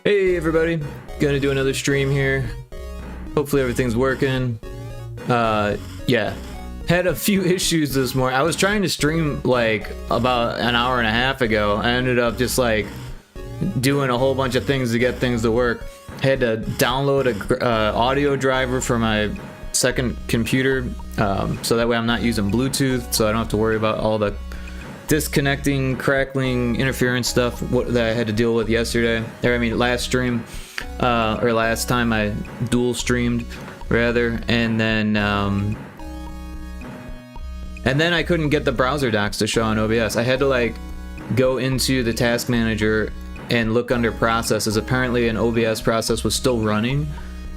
Hey everybody, gonna do another stream here. Hopefully everything's working. Yeah, had a few issues this morning. I was trying to stream like about an hour and a half ago. I ended up just like doing a whole bunch of things to get things to work. Had to download a audio driver for my second computer, so that way I'm not using Bluetooth, so I don't have to worry about all the disconnecting, crackling, interference stuff that I had to deal with yesterday. Or I mean, last stream, or last time I dual streamed, rather. And then I couldn't get the browser docs to show on OBS. I had to like go into the task manager and look under processes. Apparently, an OBS process was still running,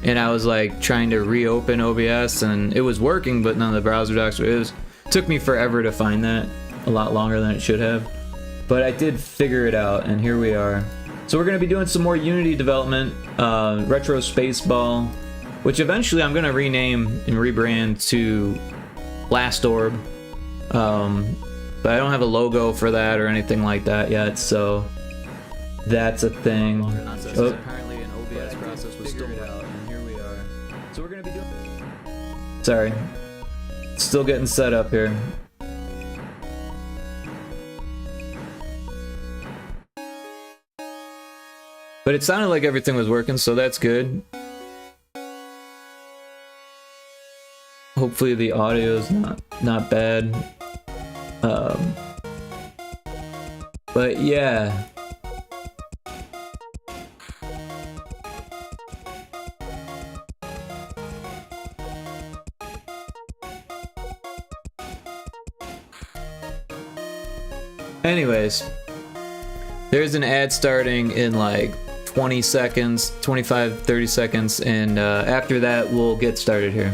and I was like trying to reopen OBS, and it was working, but none of the browser docs were. It took me forever to find that. A lot longer than it should have, but I did figure it out, and here we are. So we're going to be doing some more Unity development, Retro Spaceball, which eventually I'm going to rename and rebrand to Last Orb, but I don't have a logo for that or anything like that yet, so that's a thing. Oh. Apparently an OBS process was still out, and here we are. So we're going to be doing... Sorry, still getting set up here. But it sounded like everything was working, so that's good. Hopefully the audio's not bad. But yeah. Anyways, there's an ad starting in like 20 seconds, 25, 30 seconds, and after that we'll get started here.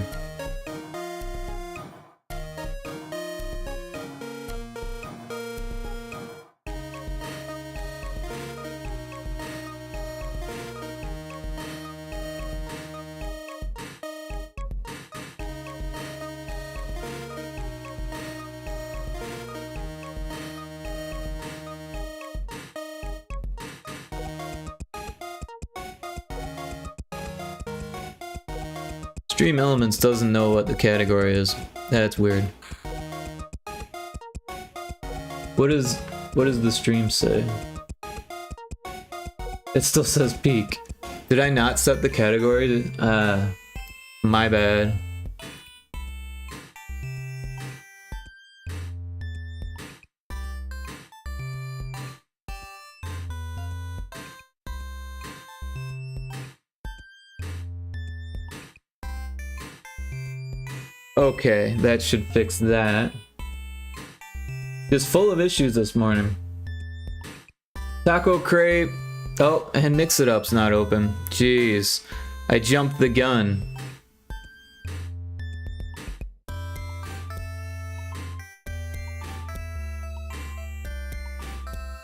Stream Elements doesn't know what the category is. That's weird. What does the stream say? It still says peak. Did I not set the category? My bad. Okay, that should fix that. Just full of issues this morning. Taco Crepe. Oh, and Mix It Up's not open. Jeez, I jumped the gun.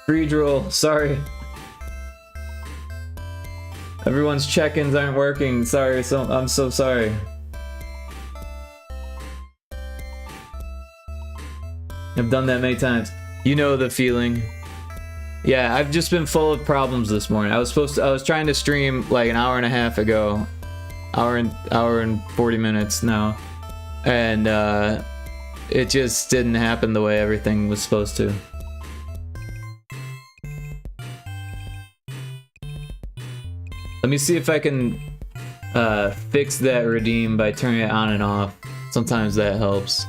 Freedroll, sorry. Everyone's check-ins aren't working. Sorry, I'm so sorry. I've done that many times. You know the feeling. Yeah, I've just been full of problems this morning. I was trying to stream like an hour and a half ago. Hour and 40 minutes now. And it just didn't happen the way everything was supposed to. Let me see if I can fix that redeem by turning it on and off. Sometimes that helps.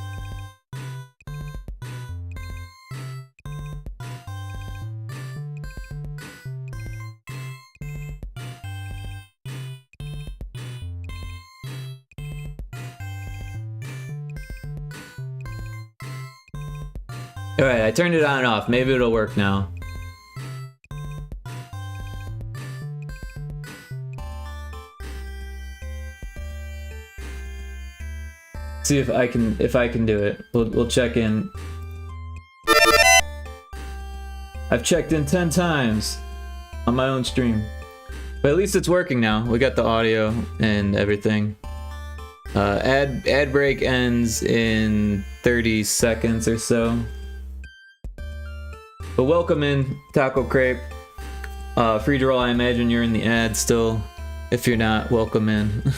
Alright, I turned it on and off. Maybe it'll work now. See if I can do it. We'll check in. I've checked in 10 times on my own stream. But at least it's working now. We got the audio and everything. Ad break ends in 30 seconds or so. But welcome in, Taco Crepe. Free Draw, I imagine you're in the ad still. If you're not, welcome in.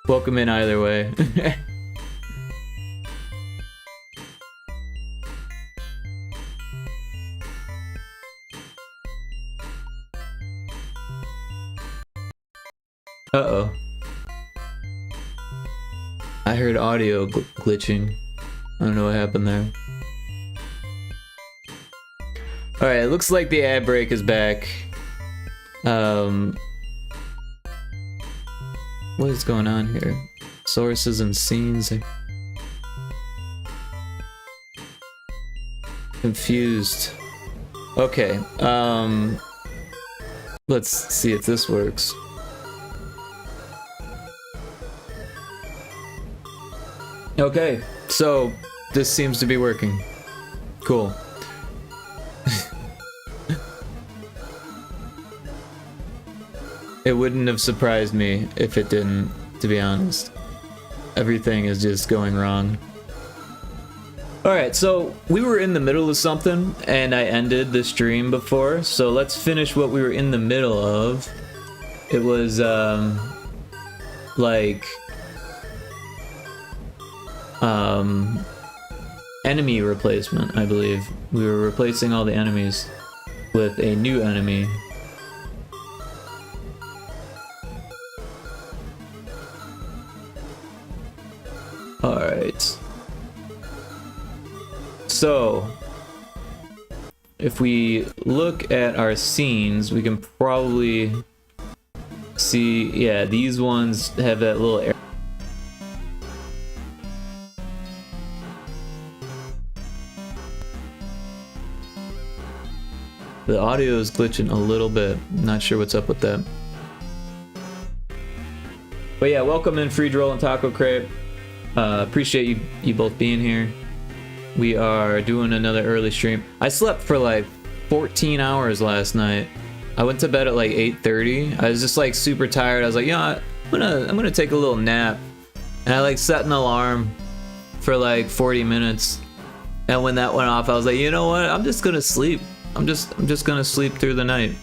Welcome in either way. Uh-oh. I heard audio glitching. I don't know what happened there. Alright, it looks like the ad break is back. What is going on here? Sources and scenes. Confused. Okay, let's see if this works. Okay, so this seems to be working. Cool. It wouldn't have surprised me if it didn't, to be honest. Everything is just going wrong. Alright, so we were in the middle of something, and I ended the stream before, so let's finish what we were in the middle of. It was, like... enemy replacement, I believe. We were replacing all the enemies with a new enemy. Alright. So, if we look at our scenes, we can probably see, yeah, these ones have that little area. The audio is glitching a little bit. Not sure what's up with that. But yeah, welcome in Free Droll and Taco Crate. Appreciate you both being here. We are doing another early stream. I slept for like 14 hours last night. I went to bed at like 8:30. I was just like super tired. I was like, yeah, I'm gonna take a little nap. And I like set an alarm for like 40 minutes. And when that went off, I was like, you know what? I'm just gonna sleep. I'm just gonna sleep through the night.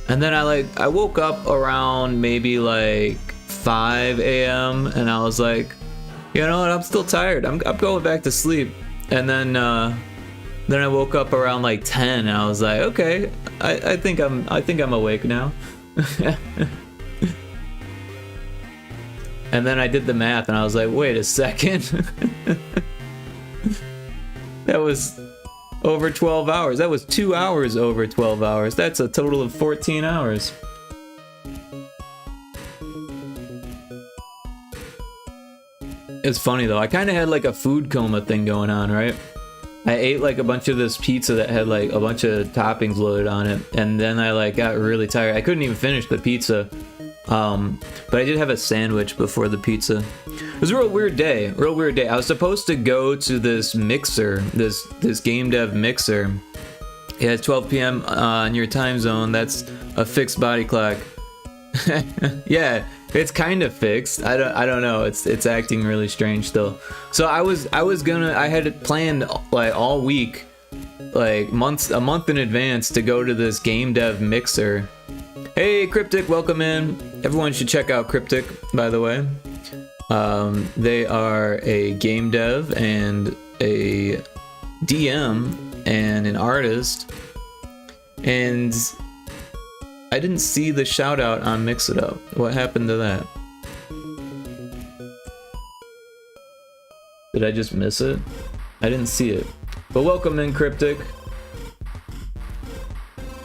And then I woke up around maybe like 5 a.m. and I was like, you know what? I'm still tired. I'm going back to sleep. And then I woke up around like 10 and I was like, okay, I think I'm awake now. And then I did the math and I was like, wait a second. That was over 12 hours. That was 2 hours over 12 hours. That's a total of 14 hours. It's funny though, I kind of had like a food coma thing going on, right? I ate like a bunch of this pizza that had like a bunch of toppings loaded on it, and then I like got really tired. I couldn't even finish the pizza. But I did have a sandwich before the pizza. It was a real weird day, I was supposed to go to this mixer, this game dev mixer. Yeah, it's 12 p.m. On your time zone. That's a fixed body clock. Yeah, it's kind of fixed. I don't know. It's acting really strange still. So I had it planned like all week, like a month in advance to go to this game dev mixer. Hey, Cryptic, welcome in. Everyone should check out Cryptic, by the way. They are a game dev and a DM and an artist. And I didn't see the shout out on Mix It Up. What happened to that? Did I just miss it? I didn't see it. But welcome in, Cryptic.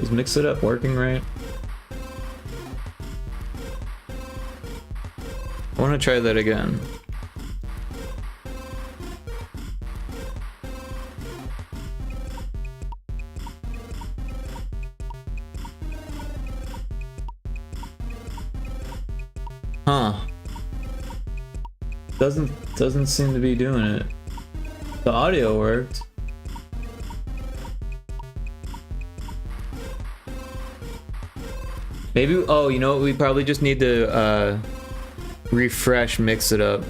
Is Mix It Up working right? I want to try that again. Huh. Doesn't seem to be doing it. The audio worked. Maybe, oh, you know what? We probably just need to refresh Mix It Up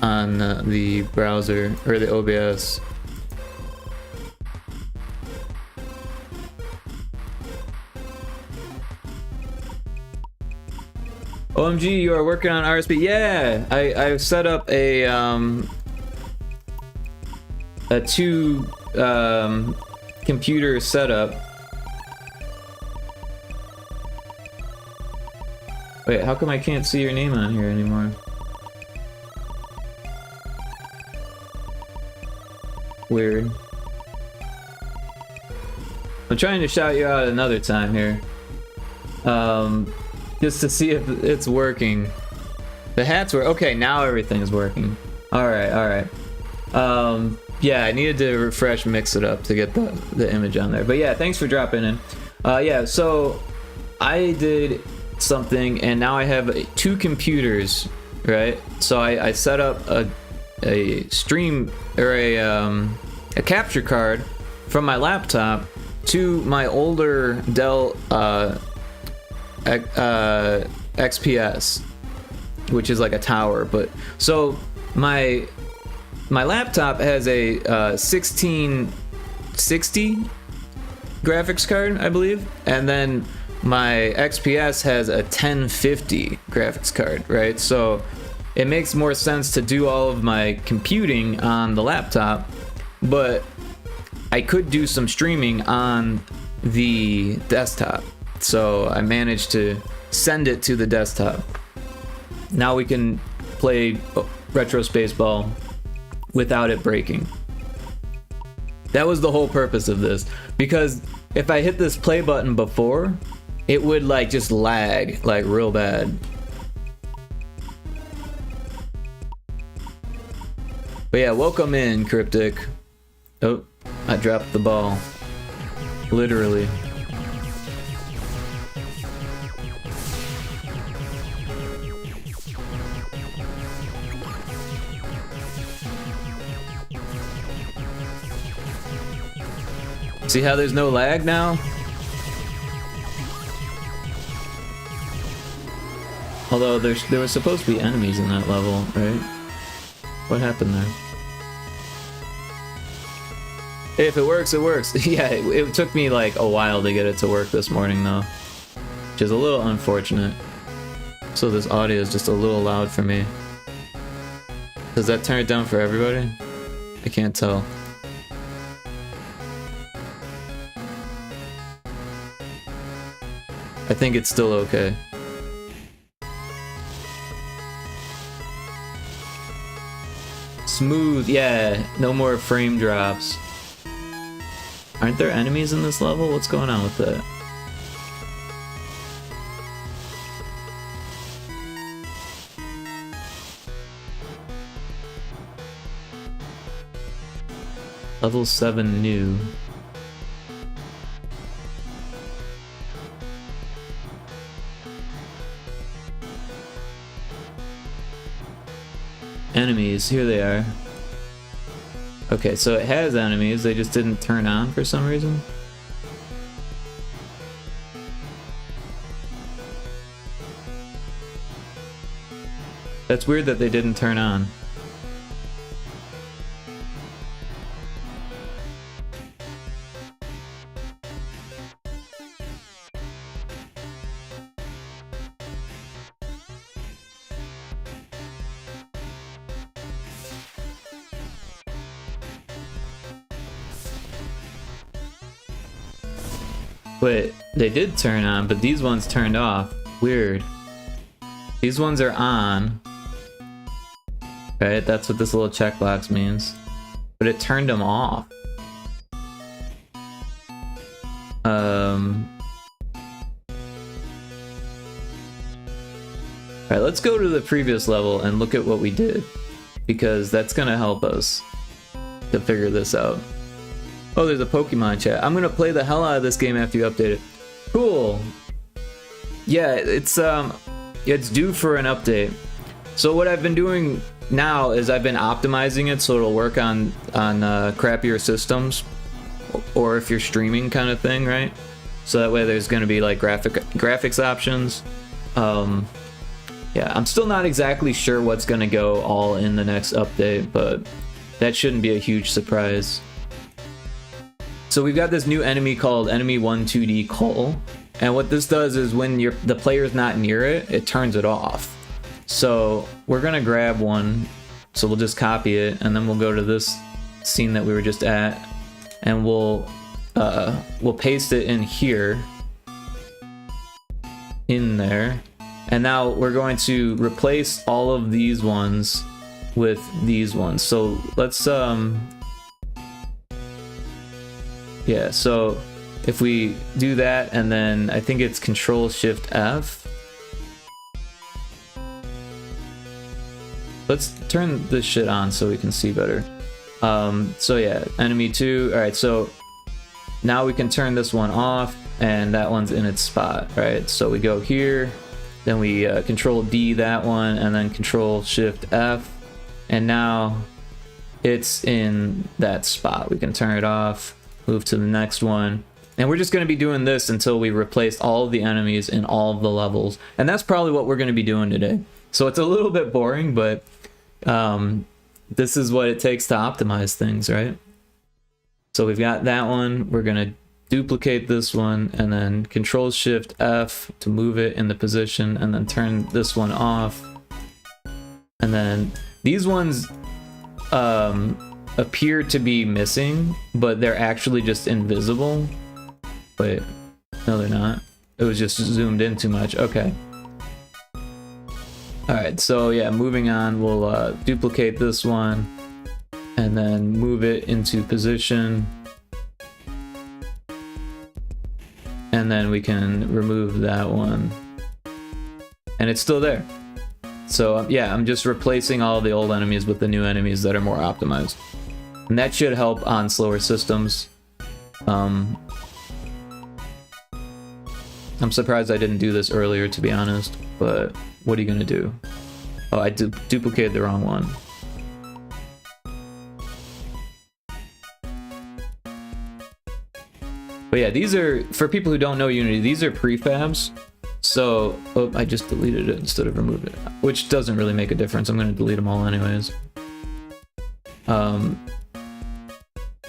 on the browser or the OBS. OMG, you are working on RSP. Yeah, I've set up a two computer setup. Wait, how come I can't see your name on here anymore? Weird. I'm trying to shout you out another time here. Just to see if it's working. The hats were okay, now everything's working. Alright, alright. Yeah, I needed to refresh, mix it up to get the image on there. But yeah, thanks for dropping in. Yeah, so I did something and now I have two computers, right? So I set up a stream or a capture card from my laptop to my older Dell XPS, which is like a tower. But so my laptop has a 1660 graphics card, I believe, and then my XPS has a 1050 graphics card, right? So it makes more sense to do all of my computing on the laptop, but I could do some streaming on the desktop. So I managed to send it to the desktop. Now we can play Retro Spaceball without it breaking. That was the whole purpose of this, because if I hit this play button before, it would like just lag like real bad. But yeah, welcome in, Cryptic. Oh, I dropped the ball. Literally. See how there's no lag now? Although there was supposed to be enemies in that level, right? What happened there? If it works, it works. Yeah, it took me like a while to get it to work this morning though, which is a little unfortunate. So this audio is just a little loud for me. Does that turn it down for everybody? I can't tell. I think it's still okay. Smooth, yeah, no more frame drops. Aren't there enemies in this level? What's going on with that? Level 7 new. Enemies, here they are. Okay, so it has enemies, they just didn't turn on for some reason. That's weird that they didn't turn on. Wait, they did turn on, but these ones turned off. Weird. These ones are on. Right, that's what this little checkbox means. But it turned them off. Alright, let's go to the previous level and look at what we did, because that's gonna help us to figure this out. Oh, there's a Pokemon chat. I'm gonna play the hell out of this game after you update it. Cool. Yeah, it's due for an update. So what I've been doing now is I've been optimizing it so it'll work on crappier systems, or if you're streaming kind of thing, right? So that way there's gonna be like graphics options. Yeah, I'm still not exactly sure what's gonna go all in the next update, but that shouldn't be a huge surprise. So we've got this new enemy called Enemy 1 2D Cole, And what this does is when the player's not near it, it turns it off. So we're gonna grab one, so we'll just copy it, and then we'll go to this scene that we were just at, and we'll paste it in here, in there. And now we're going to replace all of these ones with these ones. So let's yeah, so if we do that, and then I think it's Control-Shift-F. Let's turn this shit on so we can see better. So yeah, enemy 2. All right, so now we can turn this one off, and that one's in its spot, right? So we go here, then we Control-D that one, and then Control-Shift-F, and now it's in that spot. We can turn it off, move to the next one. And we're just going to be doing this until we replace all of the enemies in all of the levels. And that's probably what we're going to be doing today. So it's a little bit boring, but this is what it takes to optimize things, right? So we've got that one. We're going to duplicate this one, and then Control-Shift-F to move it in the position, and then turn this one off. And then these ones appear to be missing, but they're actually just invisible. Wait, no they're not. It was just zoomed in too much. Okay. Alright, so yeah, moving on, we'll duplicate this one and then move it into position. And then we can remove that one. And it's still there. So yeah, I'm just replacing all the old enemies with the new enemies that are more optimized. And that should help on slower systems. I'm surprised I didn't do this earlier, to be honest, but what are you gonna do? Oh, I duplicated the wrong one. But yeah, these are, for people who don't know Unity, these are prefabs. So, oh, I just deleted it instead of removed it, which doesn't really make a difference. I'm gonna delete them all anyways.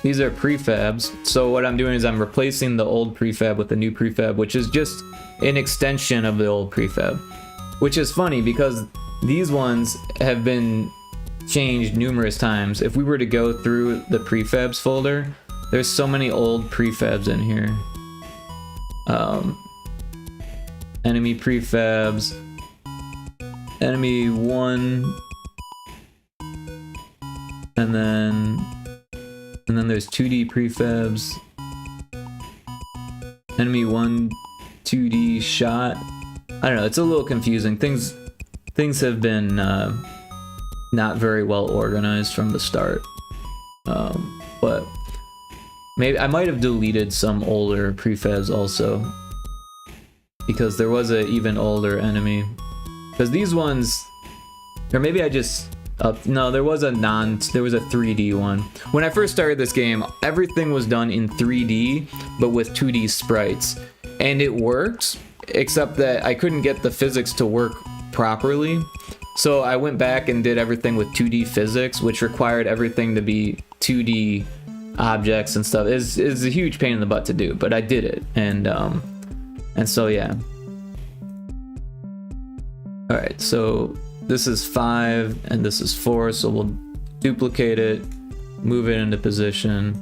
These are prefabs. So what I'm doing is I'm replacing the old prefab with the new prefab, which is just an extension of the old prefab. Which is funny because these ones have been changed numerous times. If we were to go through the prefabs folder, there's so many old prefabs in here. Enemy prefabs, enemy 1, and then there's 2D prefabs, enemy 1, 2D shot. I don't know, it's a little confusing. Things have been not very well organized from the start. But maybe I might have deleted some older prefabs also, because there was an even older enemy. Because these ones, or maybe I just no, there was a 3D one. When I first started this game, everything was done in 3D, but with 2D sprites. And it worked, except that I couldn't get the physics to work properly. So I went back and did everything with 2D physics, which required everything to be 2D objects and stuff. It's a huge pain in the butt to do, but I did it. And so yeah. Alright, so this is 5 and this is 4, so we'll duplicate it, move it into position,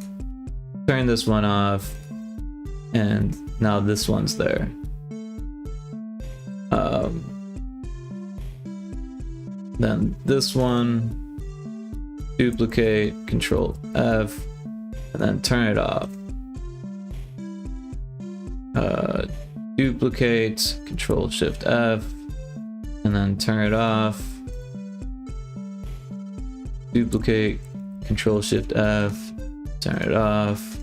turn this one off, and now this one's there. Then this one, duplicate, Control F, and then turn it off. Duplicate, Control Shift F, and then turn it off. Duplicate, Control Shift F, turn it off.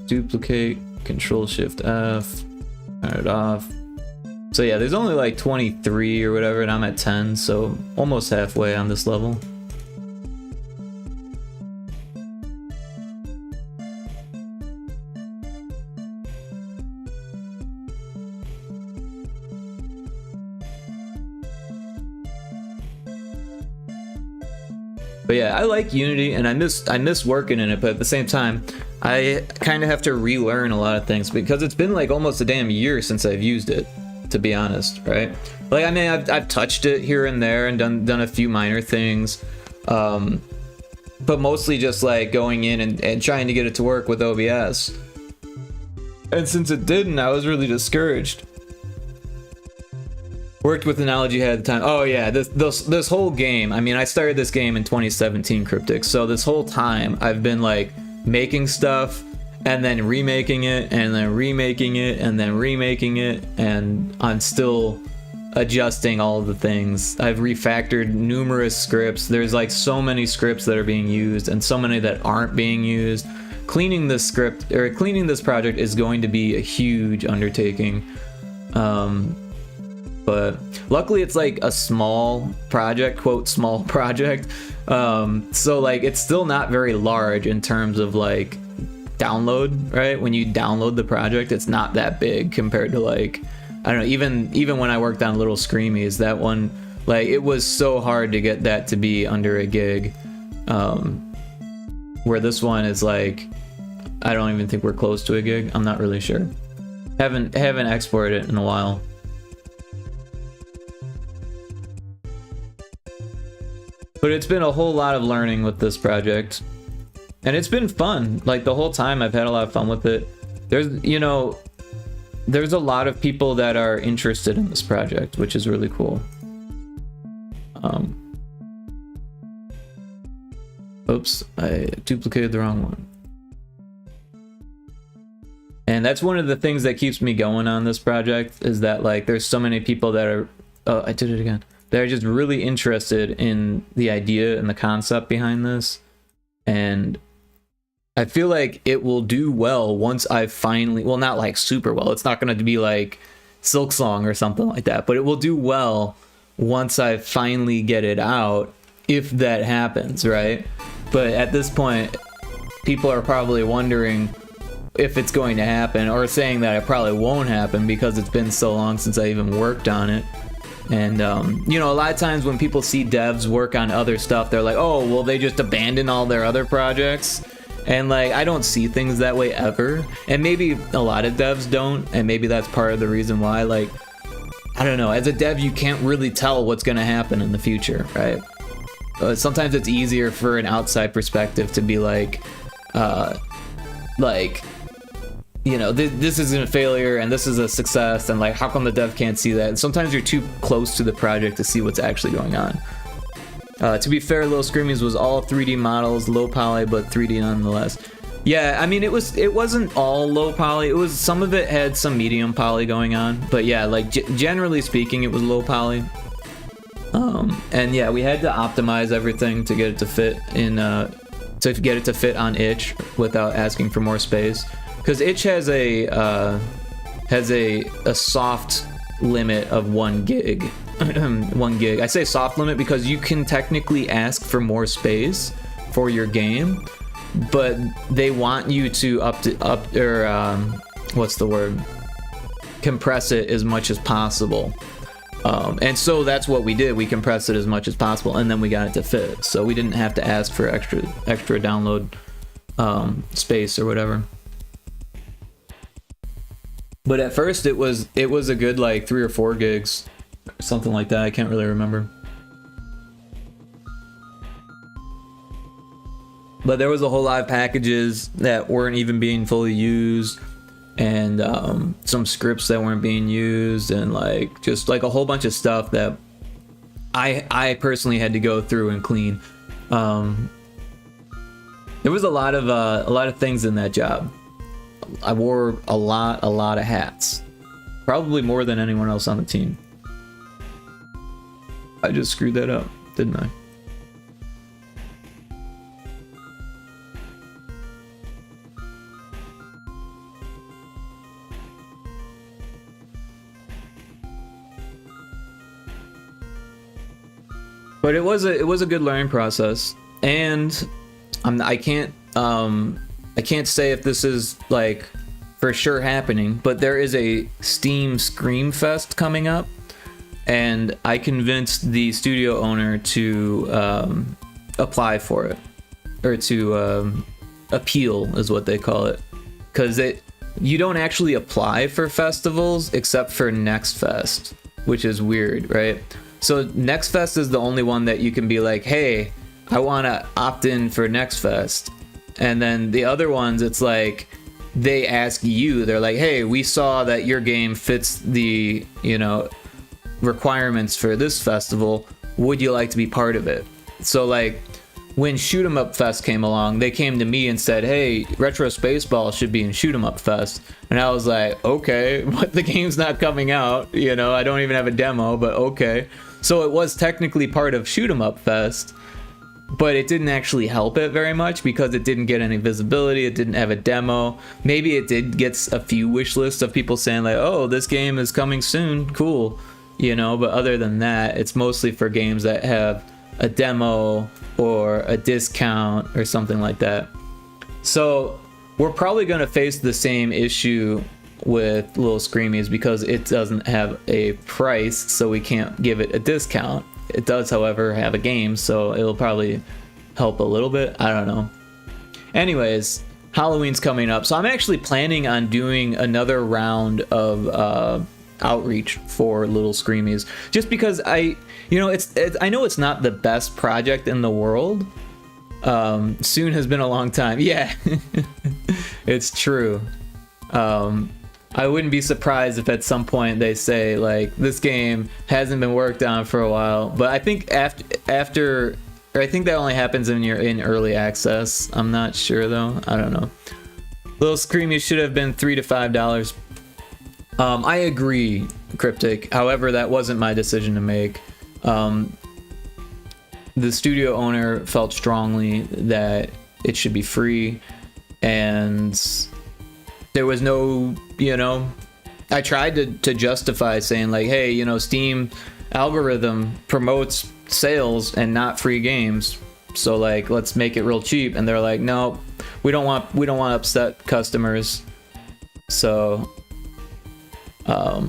Duplicate, Control Shift F, turn it off. So yeah, there's only like 23 or whatever, and I'm at 10, so almost halfway on this level. But yeah, I like Unity and I miss working in it, but at the same time, I kind of have to relearn a lot of things because it's been like almost a damn year since I've used it, to be honest, right? Like, I mean, I've touched it here and there and done a few minor things, but mostly just like going in and trying to get it to work with OBS. And since it didn't, I was really discouraged. Worked with the knowledge you had at the time. Oh yeah, this whole game. I mean, I started this game in 2017, Cryptic. So this whole time, I've been like making stuff and then remaking it and then remaking it and then remaking it, and I'm still adjusting all of the things. I've refactored numerous scripts. There's like so many scripts that are being used and so many that aren't being used. Cleaning this script or cleaning this project is going to be a huge undertaking. But luckily it's like a small project, quote small project. So like it's still not very large in terms of like download, right? When you download the project, it's not that big compared to like, I don't know, even when I worked on Little Screamies, that one, like it was so hard to get that to be under a gig. Where this one is like, I don't even think we're close to a gig. I'm not really sure. Haven't exported it in a while. But it's been a whole lot of learning with this project. And it's been fun. Like the whole time I've had a lot of fun with it. There's a lot of people that are interested in this project, which is really cool. Oops, I duplicated the wrong one. And that's one of the things that keeps me going on this project, is that like there's so many people that are, oh, I did it again. They're just really interested in the idea and the concept behind this. And I feel like it will do well once I finally, well, not like super well. It's not going to be like Silk Song or something like that, but it will do well once I finally get it out, if that happens, right? But at this point, people are probably wondering if it's going to happen, or saying that it probably won't happen because it's been so long since I even worked on it. And you know, a lot of times when people see devs work on other stuff, they're like, oh, well, they just abandon all their other projects. And like, I don't see things that way ever. And maybe a lot of devs don't, and maybe that's part of the reason why. Like, I don't know, as a dev, you can't really tell what's going to happen in the future, right? Sometimes it's easier for an outside perspective to be like, you know, this isn't a failure and this is a success, and like, how come the dev can't see that? And sometimes you're too close to the project to see what's actually going on. To be fair, Little Screamies was all 3D models, low poly, but 3D nonetheless. Yeah, I mean, it wasn't all low poly. It was, some of it had some medium poly going on, but yeah, like generally speaking, it was low poly. And yeah, we had to optimize everything to get it to fit in, to get it to fit on Itch without asking for more space. Because Itch has a soft limit of 1 gig. 1 gig. I say soft limit because you can technically ask for more space for your game, but they want you to compress it as much as possible. And so that's what we did. We compressed it as much as possible, and then we got it to fit. So we didn't have to ask for extra download space or whatever. But at first it was a good like 3 or 4 gigs, something like that. I can't really remember. But there was a whole lot of packages that weren't even being fully used, and some scripts that weren't being used, and like just like a whole bunch of stuff that I personally had to go through and clean. There was a lot of things in that job. I wore a lot of hats, probably more than anyone else on the team. I just screwed that up, didn't I? But it was a good learning process, and I can't say if this is like for sure happening, but there is a Steam Screamfest coming up, and I convinced the studio owner to apply for it, or to appeal is what they call it, because you don't actually apply for festivals except for Next Fest, which is weird, right? So Next Fest is the only one that you can be like, hey, I want to opt in for Next Fest. And then the other ones, it's like they ask you, they're like, hey, we saw that your game fits the, you know, requirements for this festival. Would you like to be part of it? So like when Shoot 'em Up Fest came along, they came to me and said, hey, Retro Spaceball should be in Shoot 'em Up Fest. And I was like, okay, but the game's not coming out. You know, I don't even have a demo, but okay. So it was technically part of Shoot 'em Up Fest, but it didn't actually help it very much because it didn't get any visibility. It didn't have a demo. Maybe it did get a few wish lists of people saying like, oh, this game is coming soon. Cool. You know, but other than that, it's mostly for games that have a demo or a discount or something like that. So we're probably going to face the same issue with Little Screamies because it doesn't have a price, so we can't give it a discount. It does, however, have a game, so it'll probably help a little bit. I don't know. Anyways, Halloween's coming up, so I'm actually planning on doing another round of outreach for Little Screamies, just because I know it's not the best project in the world. Soon has been a long time. Yeah, it's true. I wouldn't be surprised if at some point they say like this game hasn't been worked on for a while, but I think after or I think that only happens when you're in early access. I'm not sure though. I don't know. Little Screamies should have been $3 to $5. I agree, Cryptic. However, that wasn't my decision to make. The studio owner felt strongly that it should be free, and there was no, I tried to justify saying like, hey, Steam algorithm promotes sales and not free games, so like let's make it real cheap. And they're like, no, we don't want to upset customers. So I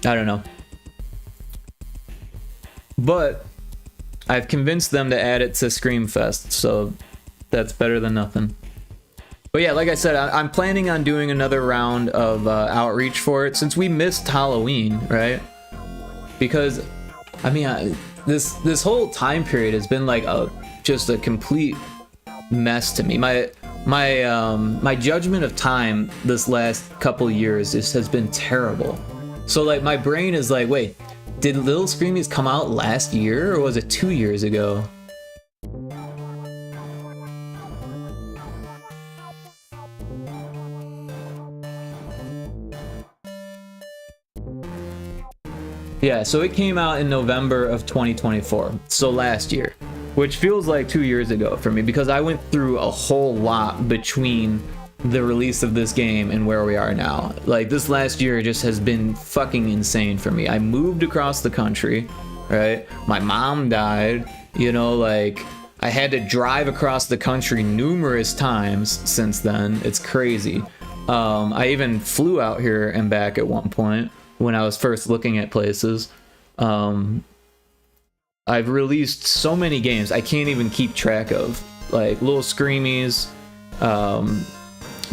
don't know, but I've convinced them to add it to Screamfest, so that's better than nothing. But yeah, like I said, I'm planning on doing another round of outreach for it since we missed Halloween, right? Because I mean, this whole time period has been like just a complete mess to me. My judgment of time this last couple years has been terrible. So like my brain is like, wait, did Little Screamies come out last year or was it 2 years ago? Yeah, so it came out in November of 2024, so last year, which feels like 2 years ago for me because I went through a whole lot between the release of this game and where we are now. Like this last year just has been fucking insane for me. I moved across the country, right? My mom died, like I had to drive across the country numerous times since then. It's crazy. I even flew out here and back at one point when I was first looking at places. I've released so many games I can't even keep track of. Like Little Screamies,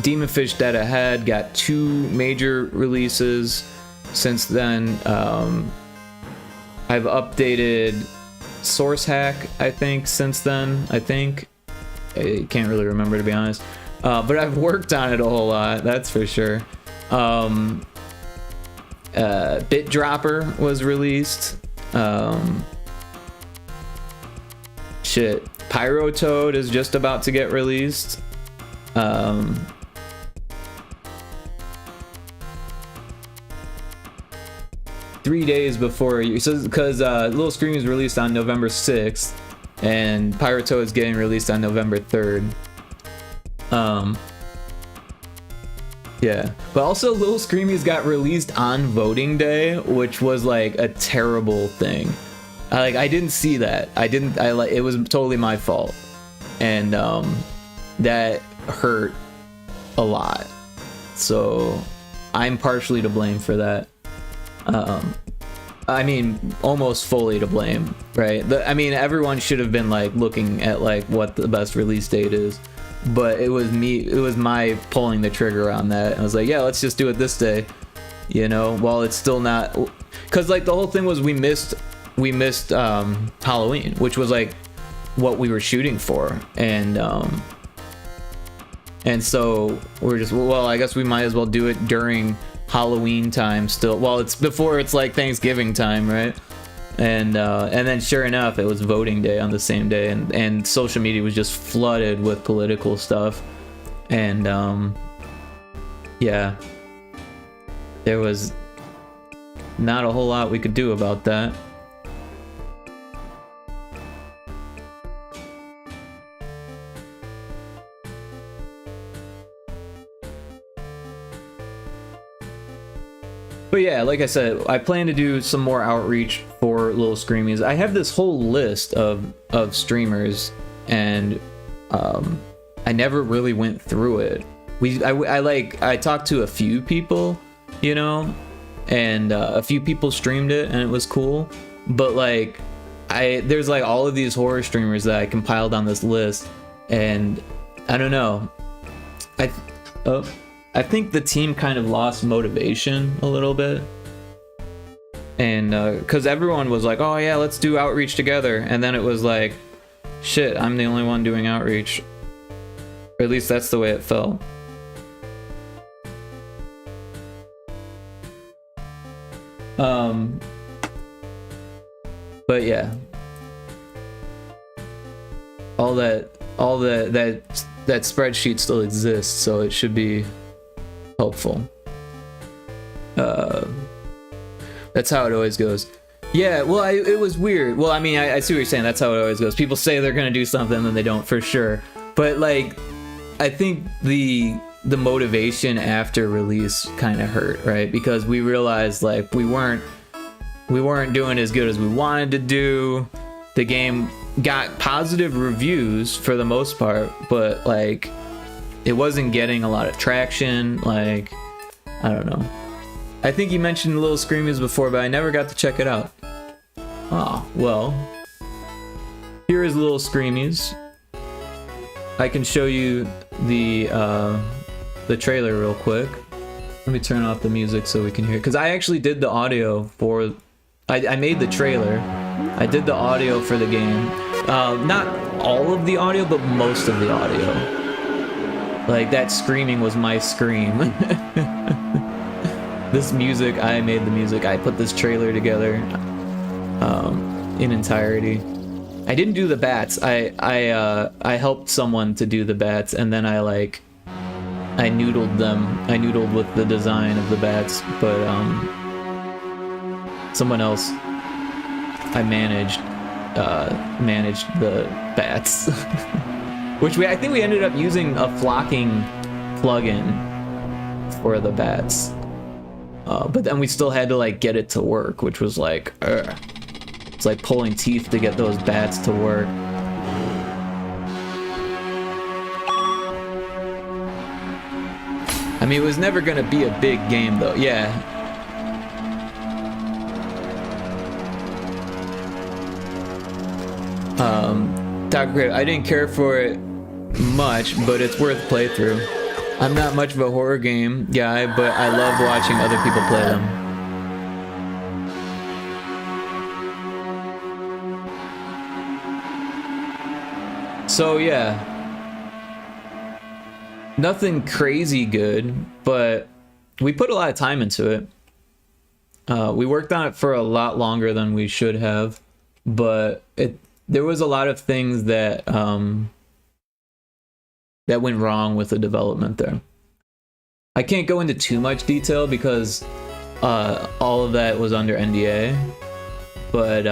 Demon Fish Dead Ahead got 2 major releases since then. I've updated Source Hack, I think, since then. I can't really remember, to be honest. But I've worked on it a whole lot, that's for sure. Bit Dropper was released. Pyro Toad is just about to get released. 3 days before you, so because Little Screamies released on November 6th and Pyro Toad is getting released on November 3rd. Yeah, but also Little Screamies got released on voting day, which was like a terrible thing. I didn't see that. It was totally my fault, and that hurt a lot. So I'm partially to blame for that. I mean, almost fully to blame, right? Everyone should have been like looking at like what the best release date is but it was my pulling the trigger on that. I was like, yeah, let's just do it this day, you know, while it's still not, because like the whole thing was we missed Halloween, which was like what we were shooting for, and so we're just, well, I guess we might as well do it during Halloween time still. Well, it's before it's like Thanksgiving time, right? And then sure enough, it was voting day on the same day, and social media was just flooded with political stuff, and yeah, there was not a whole lot we could do about that. But yeah, like I said, I plan to do some more outreach for Little Screamies. I have this whole list of streamers, and I never really went through it. I talked to a few people, you know, and a few people streamed it, and it was cool. But like, there's like all of these horror streamers that I compiled on this list, and I don't know. I think the team kind of lost motivation a little bit, and because everyone was like, oh yeah, let's do outreach together, and then it was like, shit, I'm the only one doing outreach, or at least that's the way it felt. But yeah, all that spreadsheet still exists, so it should be helpful. That's how it always goes. Yeah, well, it was weird. Well, I mean, I see what you're saying. That's how it always goes. People say they're gonna do something, and then they don't for sure. But like, I think the motivation after release kind of hurt, right? Because we realized like we weren't doing as good as we wanted to do. The game got positive reviews for the most part, but like, it wasn't getting a lot of traction. Like, I don't know. I think you mentioned Little Screamies before, but I never got to check it out. Oh, well. Here is Little Screamies. I can show you the trailer real quick. Let me turn off the music so we can hear it. Because I actually did the audio for... I made the trailer. I did the audio for the game. Not all of the audio, but most of the audio. Like, that screaming was my scream. This music, I made the music. I put this trailer together in entirety. I didn't do the bats. I helped someone to do the bats, and then I noodled them. I noodled with the design of the bats, but someone else I managed the bats. Which I think we ended up using a flocking plugin for the bats. But then we still had to like get it to work, which was like, it's like pulling teeth to get those bats to work. I mean, it was never gonna be a big game though, yeah. I didn't care for it much, but it's worth playthrough. I'm not much of a horror game guy, but I love watching other people play them. So yeah, nothing crazy good, but we put a lot of time into it. We worked on it for a lot longer than we should have, but there was a lot of things that that went wrong with the development there. I can't go into too much detail because all of that was under NDA, but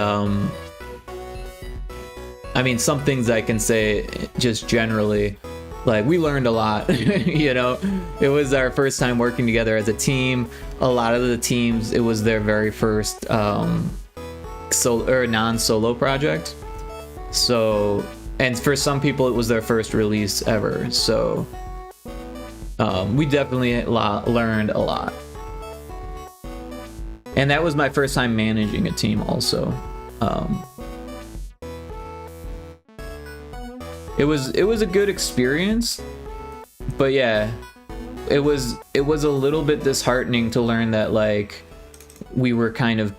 I mean, some things I can say just generally, like, we learned a lot. You know, it was our first time working together as a team. A lot of the teams, it was their very first non-solo project. So, and for some people, it was their first release ever. So, we definitely learned a lot. And that was my first time managing a team also. it was a good experience, but yeah, it was a little bit disheartening to learn that like we were kind of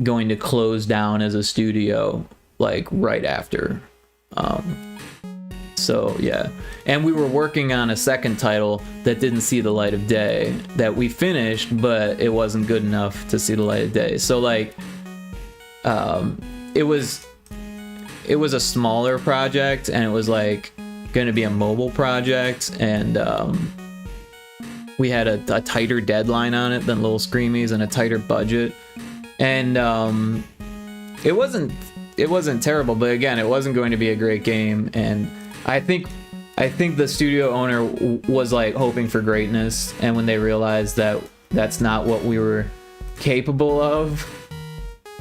going to close down as a studio like right after. So yeah, and we were working on a second title that didn't see the light of day, that we finished, but it wasn't good enough to see the light of day. So like it was a smaller project, and it was like going to be a mobile project, and we had a tighter deadline on it than Little Screamies and a tighter budget, and it wasn't terrible, but again, it wasn't going to be a great game. And I think the studio owner was like hoping for greatness, and when they realized that that's not what we were capable of,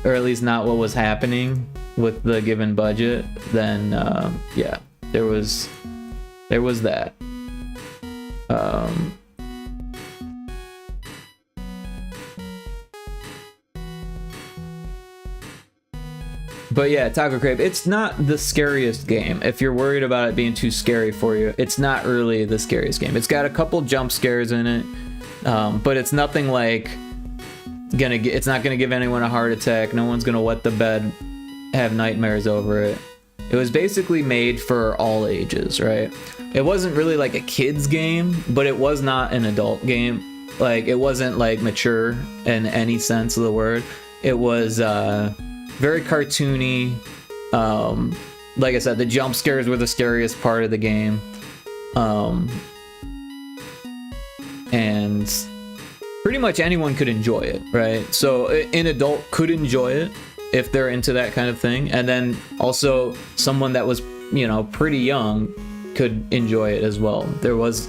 or at least not what was happening with the given budget, then yeah, there was that. But yeah, Taco Crave, it's not the scariest game. If you're worried about it being too scary for you, it's not really the scariest game. It's got a couple jump scares in it, but it's nothing like it's not gonna give anyone a heart attack. No one's gonna wet the bed, have nightmares over it. It was basically made for all ages, right? It wasn't really like a kid's game, but it was not an adult game. Like, it wasn't like mature in any sense of the word. It was very cartoony. Like I said, the jump scares were the scariest part of the game. And pretty much anyone could enjoy it, right? So an adult could enjoy it if they're into that kind of thing. And then also someone that was, you know, pretty young could enjoy it as well. There was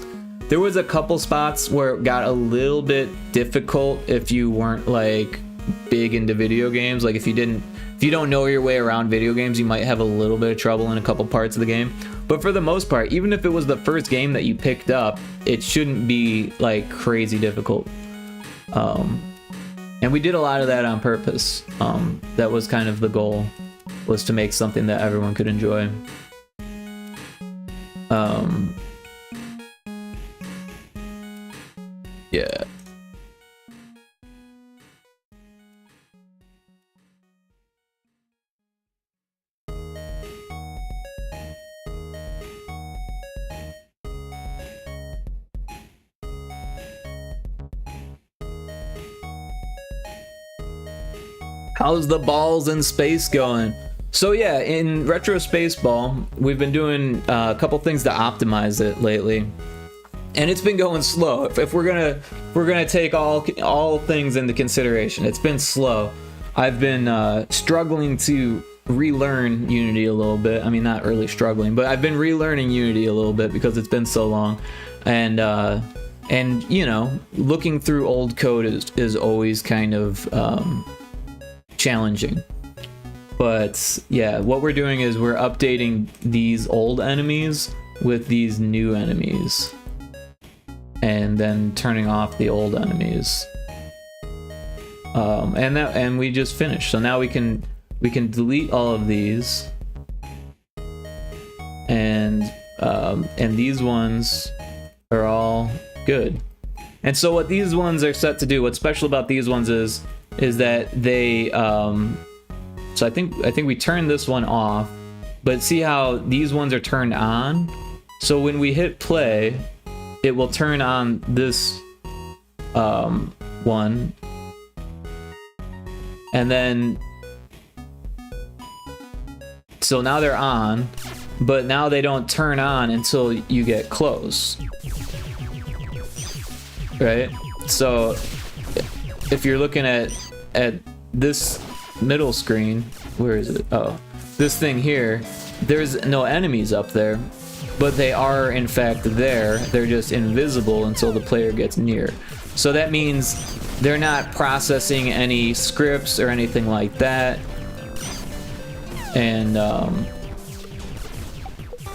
a couple spots where it got a little bit difficult if you weren't like big into video games. Like if you don't know your way around video games, you might have a little bit of trouble in a couple parts of the game. But for the most part, even if it was the first game that you picked up, it shouldn't be like crazy difficult. And we did a lot of that on purpose. That was kind of the goal, was to make something that everyone could enjoy. Yeah. How's the balls in space going? So yeah, in Retro Spaceball, we've been doing a couple things to optimize it lately, and it's been going slow. If we're gonna take all things into consideration, it's been slow. I've been struggling to relearn Unity a little bit. I mean, not really struggling, but I've been relearning Unity a little bit because it's been so long, and you know, looking through old code is always kind of challenging. But yeah, what we're doing is we're updating these old enemies with these new enemies, and then turning off the old enemies. And we just finished. So now we can delete all of these, and these ones are all good. And so what these ones are set to do, what's special about these ones is that they so I think we turned this one off, but see how these ones are turned on? So when we hit play, it will turn on this one, and then so now they're on, but now they don't turn on until you get close, right? So if you're looking at this middle screen, where is it? Oh, this thing here, there's no enemies up there, but they are in fact there. They're just invisible until the player gets near. So that means they're not processing any scripts or anything like that, and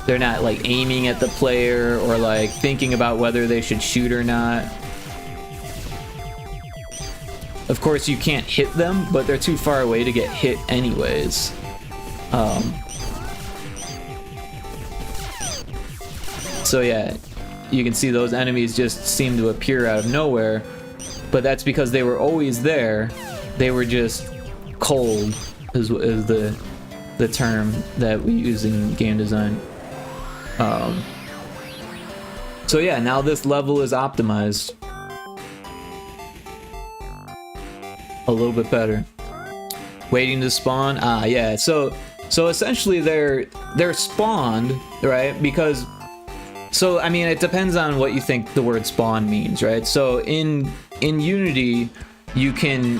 they're not like aiming at the player or like thinking about whether they should shoot or not. Of course, you can't hit them, but they're too far away to get hit anyways. So yeah, you can see those enemies just seem to appear out of nowhere, but that's because they were always there. They were just cold, is the term that we use in game design. So yeah, now this level is optimized a little bit better. Waiting to spawn. Yeah. So essentially they're spawned, right? Because I mean, it depends on what you think the word spawn means, right? So in Unity, you can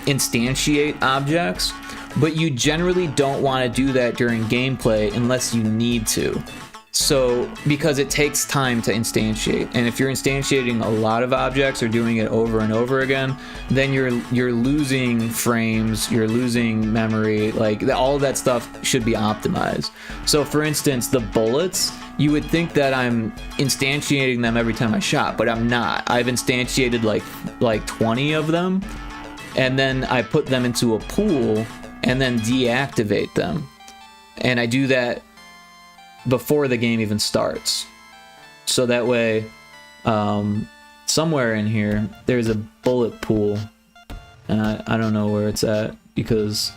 instantiate objects, but you generally don't want to do that during gameplay unless you need to. So, because it takes time to instantiate, and if you're instantiating a lot of objects or doing it over and over again, then you're losing frames, you're losing memory, like all of that stuff should be optimized. So for instance, the bullets, you would think that I'm instantiating them every time I shot, but I'm not. I've instantiated like 20 of them, and then I put them into a pool and then deactivate them. And I do that before the game even starts. So that way, somewhere in here, there's a bullet pool. And I don't know where it's at because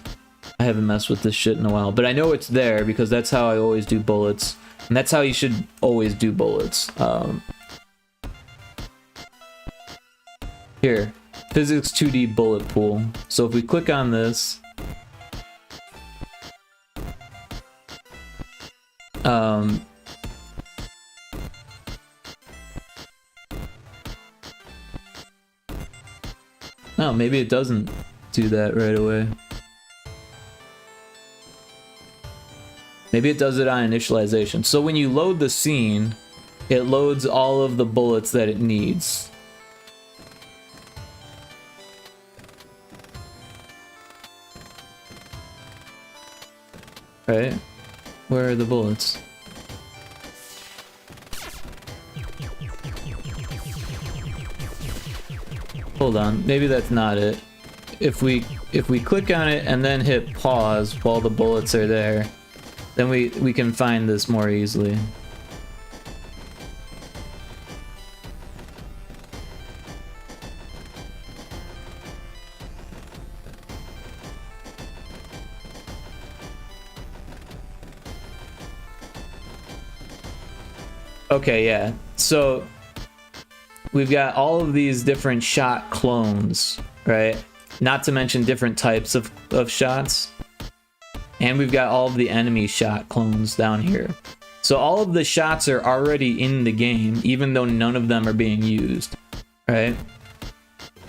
I haven't messed with this shit in a while. But I know it's there because that's how I always do bullets. And that's how you should always do bullets. Here, physics 2D bullet pool. So if we click on this, no, maybe it doesn't do that right away. Maybe it does it on initialization. So when you load the scene, it loads all of the bullets that it needs. Right? Where are the bullets? Hold on, maybe that's not it. If we click on it and then hit pause while the bullets are there, then we can find this more easily. Okay, yeah. So we've got all of these different shot clones, right? Not to mention different types of shots. And we've got all of the enemy shot clones down here. So all of the shots are already in the game, even though none of them are being used, right?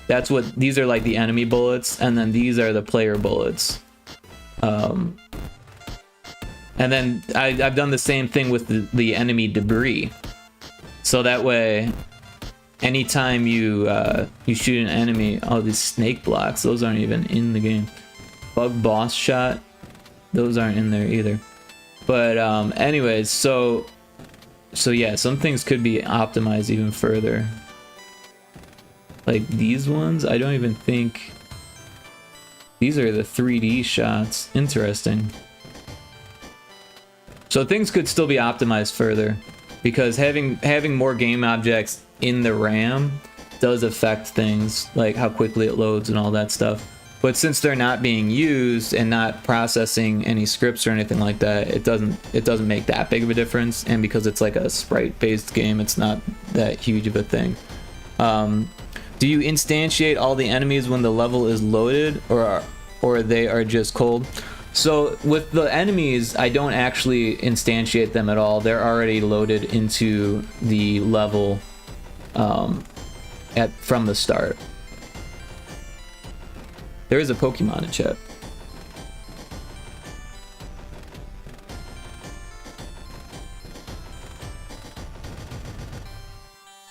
That's what, these are like the enemy bullets, and then these are the player bullets. And then I've done the same thing with the enemy debris. So that way, anytime you shoot an enemy, all these snake blocks, those aren't even in the game. Bug boss shot, those aren't in there either. But anyways, so yeah, some things could be optimized even further. Like these ones, I don't even think these are the 3D shots. Interesting. So things could still be optimized further, because having more game objects in the RAM does affect things like how quickly it loads and all that stuff. But since they're not being used and not processing any scripts or anything like that, it doesn't make that big of a difference. And because it's like a sprite-based game, it's not that huge of a thing. Do you instantiate all the enemies when the level is loaded, or they are just cold? So with the enemies, I don't actually instantiate them at all. They're already loaded into the level from the start. There is a Pokemon in chat.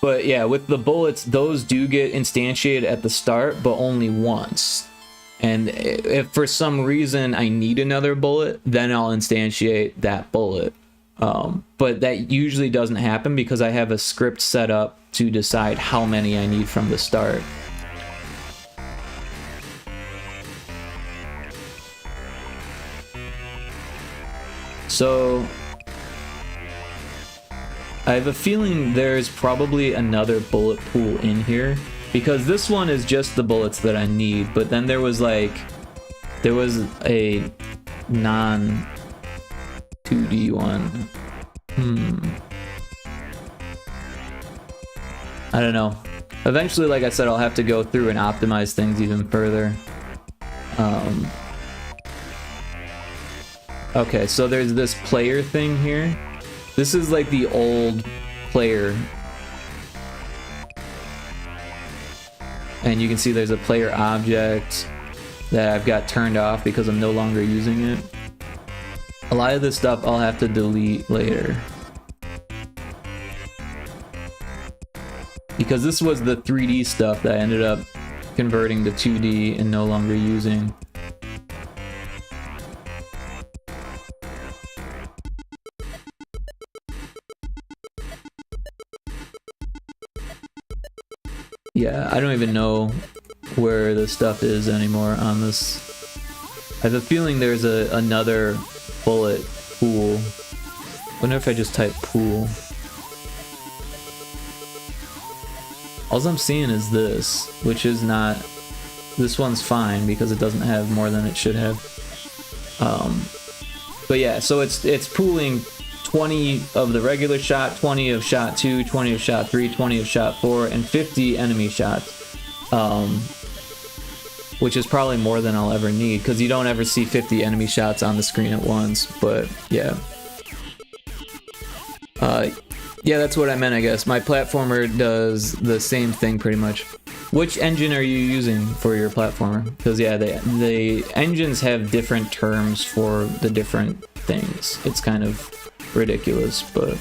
But yeah, with the bullets, those do get instantiated at the start, but only once. And if for some reason I need another bullet, then I'll instantiate that bullet. But that usually doesn't happen because I have a script set up to decide how many I need from the start. So I have a feeling there's probably another bullet pool in here, because this one is just the bullets that I need, but then there was a non 2D one. I don't know. Eventually, like I said, I'll have to go through and optimize things even further. Okay, so there's this player thing here. This is like the old player. And you can see there's a player object that I've got turned off because I'm no longer using it. A lot of this stuff I'll have to delete later. Because this was the 3D stuff that I ended up converting to 2D and no longer using. Yeah, I don't even know where the stuff is anymore on this. I have a feeling there's another bullet pool. Wonder if I just type pool. All I'm seeing is this, which is not... This one's fine because it doesn't have more than it should have. But yeah, so it's pooling 20 of the regular shot, 20 of shot 2, 20 of shot 3, 20 of shot 4, and 50 enemy shots. Which is probably more than I'll ever need, because you don't ever see 50 enemy shots on the screen at once, but yeah. Yeah, that's what I meant, I guess. My platformer does the same thing pretty much. Which engine are you using for your platformer? Because yeah, the engines have different terms for the different things. It's kind of ridiculous, but...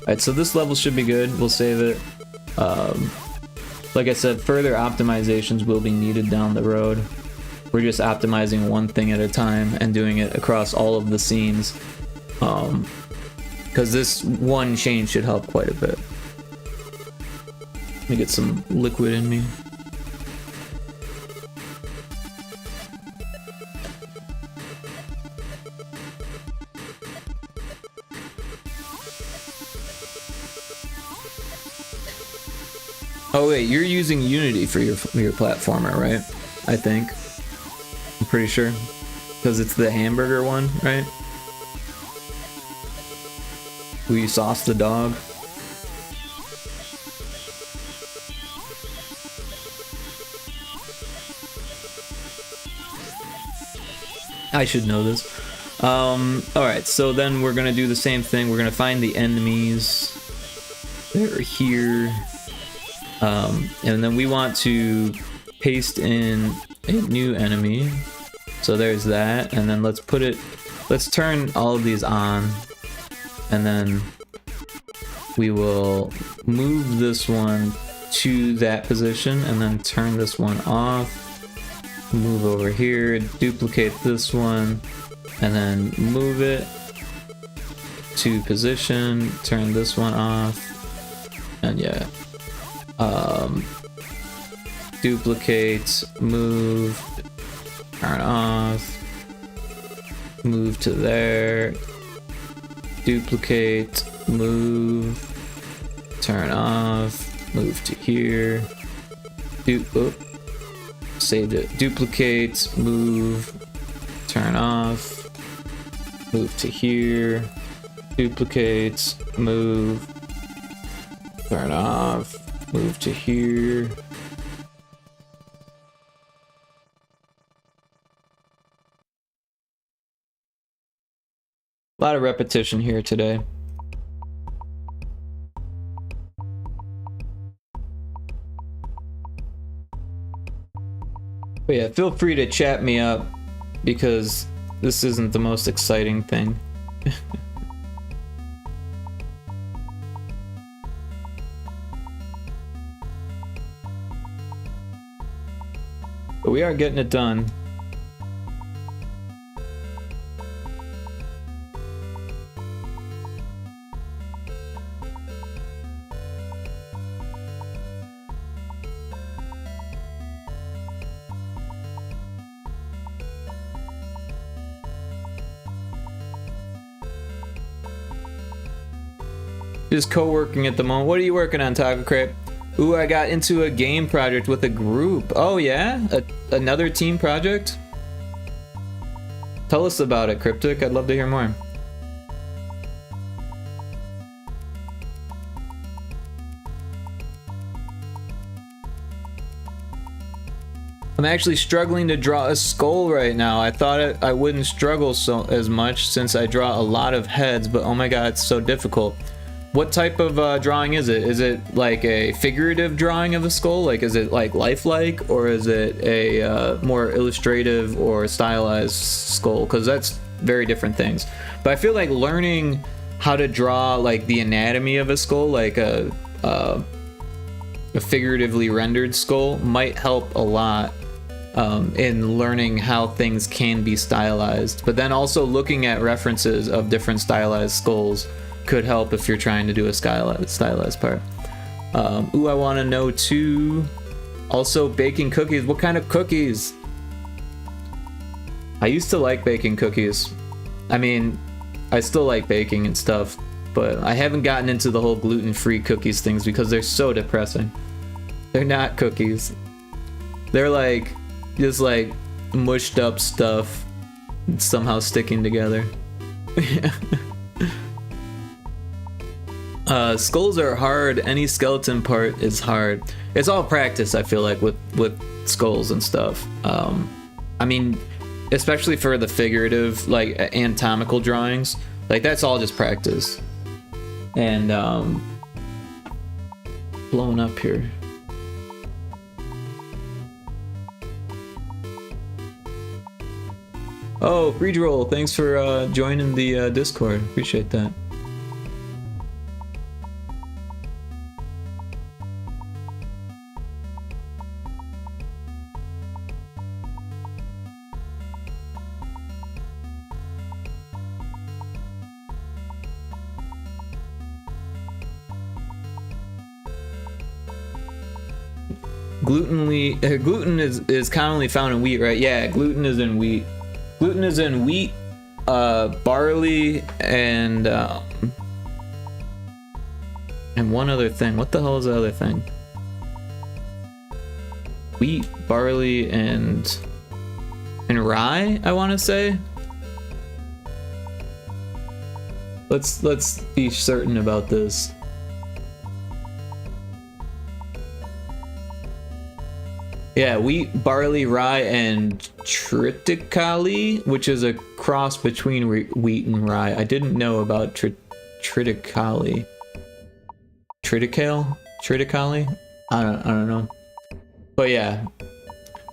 Alright, so this level should be good. We'll save it. Like I said, further optimizations will be needed down the road. We're just optimizing one thing at a time and doing it across all of the scenes. Because this one change should help quite a bit. Let me get some liquid in me. Oh wait, you're using Unity for your platformer, right? I think. I'm pretty sure. Because it's the hamburger one, right? Will you sauce the dog? I should know this. Alright, so then we're gonna do the same thing. We're gonna find the enemies. They're here. And then we want to paste in a new enemy. So there's that, and then let's turn all of these on, and then we will move this one to that position, and then turn this one off, move over here, duplicate this one, and then move it to position, turn this one off, and yeah. Duplicate, move, turn off, move to there, duplicate, move, turn off, move to here, saved it, duplicate, move, turn off, move to here, duplicate, move, turn off, move to here. A lot of repetition here today. But yeah, feel free to chat me up, because this isn't the most exciting thing. But we are getting it done. Just co-working at the moment. What are you working on, Taco Crepe? Ooh, I got into a game project with a group. Oh yeah? Another team project? Tell us about it, Cryptic. I'd love to hear more. I'm actually struggling to draw a skull right now. I thought I wouldn't struggle as much since I draw a lot of heads, but oh my god, it's so difficult. What type of drawing is it? Is it like a figurative drawing of a skull? Like, is it like lifelike, or is it a more illustrative or stylized skull? Because that's very different things. But I feel like learning how to draw like the anatomy of a skull, like a figuratively rendered skull, might help a lot in learning how things can be stylized. But then also looking at references of different stylized skulls could help if you're trying to do a stylized part. Ooh, I want to know too. Also, baking cookies. What kind of cookies? I used to like baking cookies. I mean, I still like baking and stuff, but I haven't gotten into the whole gluten-free cookies things because they're so depressing. They're not cookies. They're like just like mushed up stuff somehow sticking together. Skulls are hard. Any skeleton part is hard. It's all practice, I feel like, with skulls and stuff. I mean, especially for the figurative, like anatomical drawings, like that's all just practice. And blowing up here. Oh, Freedroll, thanks for joining the Discord. Appreciate that. Gluten is commonly found in wheat, right? Yeah, gluten is in wheat. Gluten is in wheat, barley, and one other thing. What the hell is the other thing? Wheat, barley, and rye, I want to say. Let's be certain about this. Yeah, wheat, barley, rye, and triticale, which is a cross between wheat and rye. I didn't know about triticale. Triticale? I don't know. But yeah,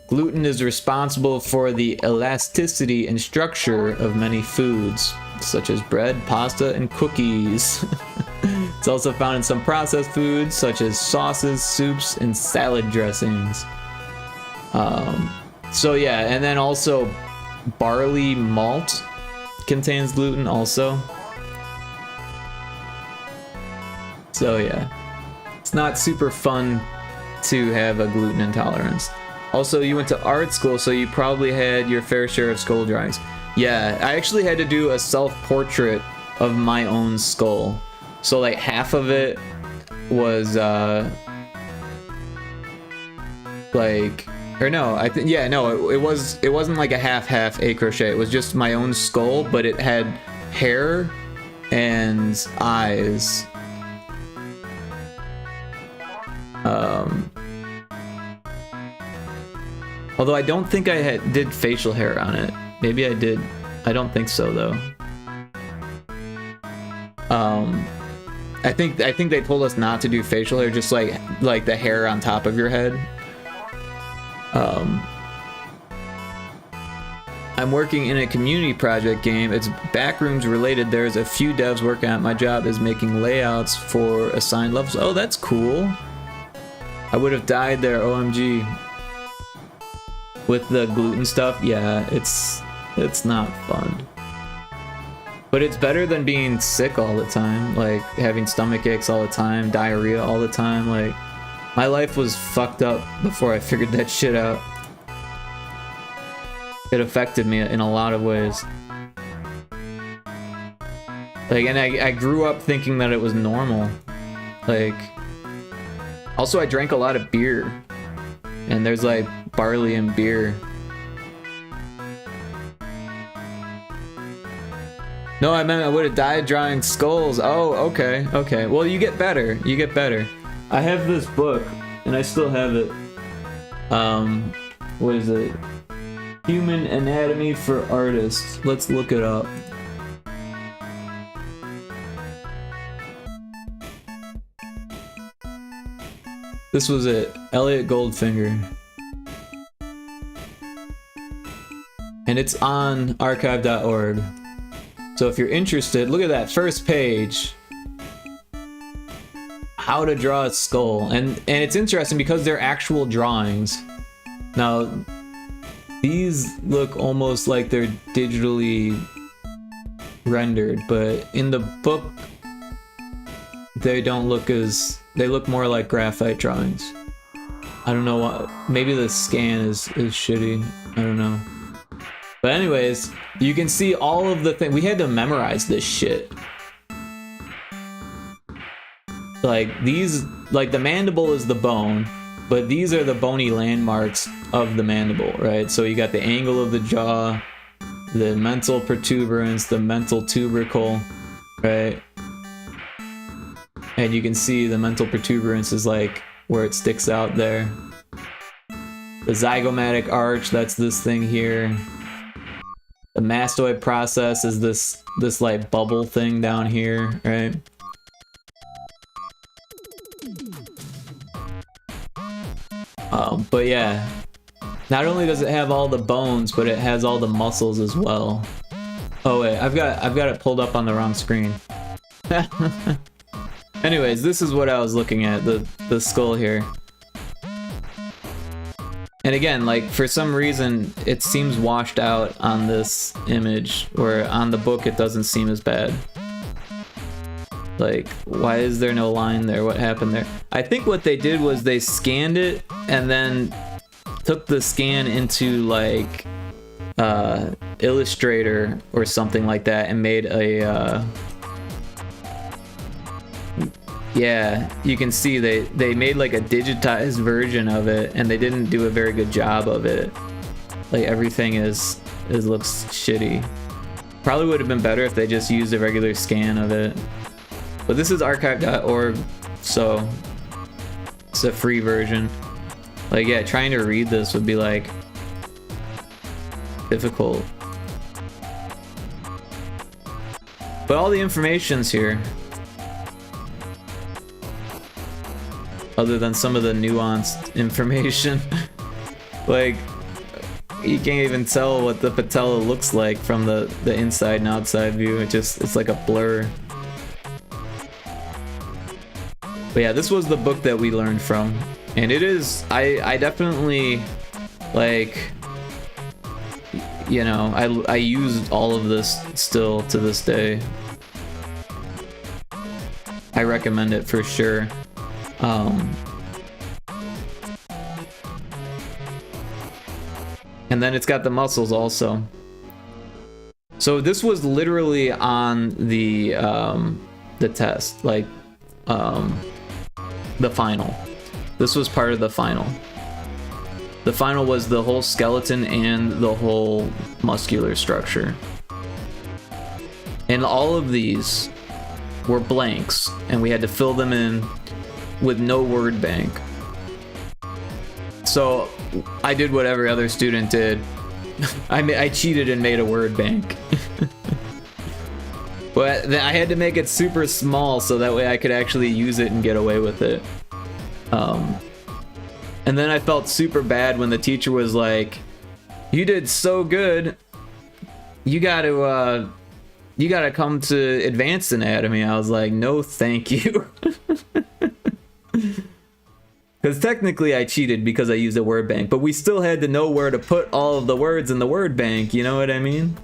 gluten is responsible for the elasticity and structure of many foods, such as bread, pasta, and cookies. It's also found in some processed foods, such as sauces, soups, and salad dressings. So yeah, and then also barley malt contains gluten also. So yeah, it's not super fun to have a gluten intolerance. Also, you went to art school, so you probably had your fair share of skull drawings. Yeah, I actually had to do a self-portrait of my own skull. So like half of it was like, or no, I think, yeah, no, it wasn't like a half a crochet. It was just my own skull, but it had hair and eyes. Although I don't think I did facial hair on it. Maybe I did. I don't think so though. I think they told us not to do facial hair, just like the hair on top of your head. I'm working in a community project game. It's backrooms related. There's a few devs working on it. My job is making layouts for assigned levels. Oh, that's cool. I would have died there, OMG. With the gluten stuff, yeah, it's not fun. But it's better than being sick all the time, like having stomach aches all the time, diarrhea all the time. Like, my life was fucked up before I figured that shit out. It affected me in a lot of ways. Like, and I grew up thinking that it was normal. Like, also I drank a lot of beer. And there's like barley in beer. No, I meant I would have died drawing skulls. Oh, okay, okay. Well, you get better. You get better. I have this book, and I still have it. What is it? Human Anatomy for Artists. Let's look it up. This was it. Elliot Goldfinger. And it's on archive.org. So if you're interested, look at that first page. How to draw a skull. And it's interesting because they're actual drawings. Now, these look almost like they're digitally rendered, but in the book, they don't look as... They look more like graphite drawings. I don't know what... Maybe the scan is shitty. I don't know. But anyways, you can see all of the things. We had to memorize this shit. Like, these... Like, the mandible is the bone, but these are the bony landmarks of the mandible, right? So you got the angle of the jaw, the mental protuberance, the mental tubercle, right? And you can see the mental protuberance is like where it sticks out there. The zygomatic arch, that's this thing here. The mastoid process is this like bubble thing down here, right? But yeah, not only does it have all the bones, but it has all the muscles as well. Oh wait, I've got it pulled up on the wrong screen. Anyways, this is what I was looking at, the skull here. And again, like, for some reason, it seems washed out on this image, where on the book it doesn't seem as bad. Like, why is there no line there? What happened there? I think what they did was they scanned it, and then took the scan into, like, Illustrator or something like that, and made a, yeah, you can see they made like a digitized version of it, and they didn't do a very good job of it. Like, everything looks shitty. Probably would have been better if they just used a regular scan of it. But this is archive.org, so it's a free version. Like, yeah, trying to read this would be like difficult. But all the information's here. Other than some of the nuanced information. Like, you can't even tell what the patella looks like from the inside and outside view. It's like a blur. But yeah, this was the book that we learned from. And it is, I definitely, like, you know, I use all of this still to this day. I recommend it for sure. And then it's got the muscles also. So this was literally on the test, like, the final. This was part of the final. The final was the whole skeleton and the whole muscular structure. And all of these were blanks, and we had to fill them in with no word bank. So I did what every other student did. I cheated and made a word bank. But I had to make it super small so that way I could actually use it and get away with it. And then I felt super bad when the teacher was like, "You did so good. You gotta come to advanced anatomy." I was like, "No, thank you." Because technically I cheated because I used a word bank, but we still had to know where to put all of the words in the word bank, you know what I mean?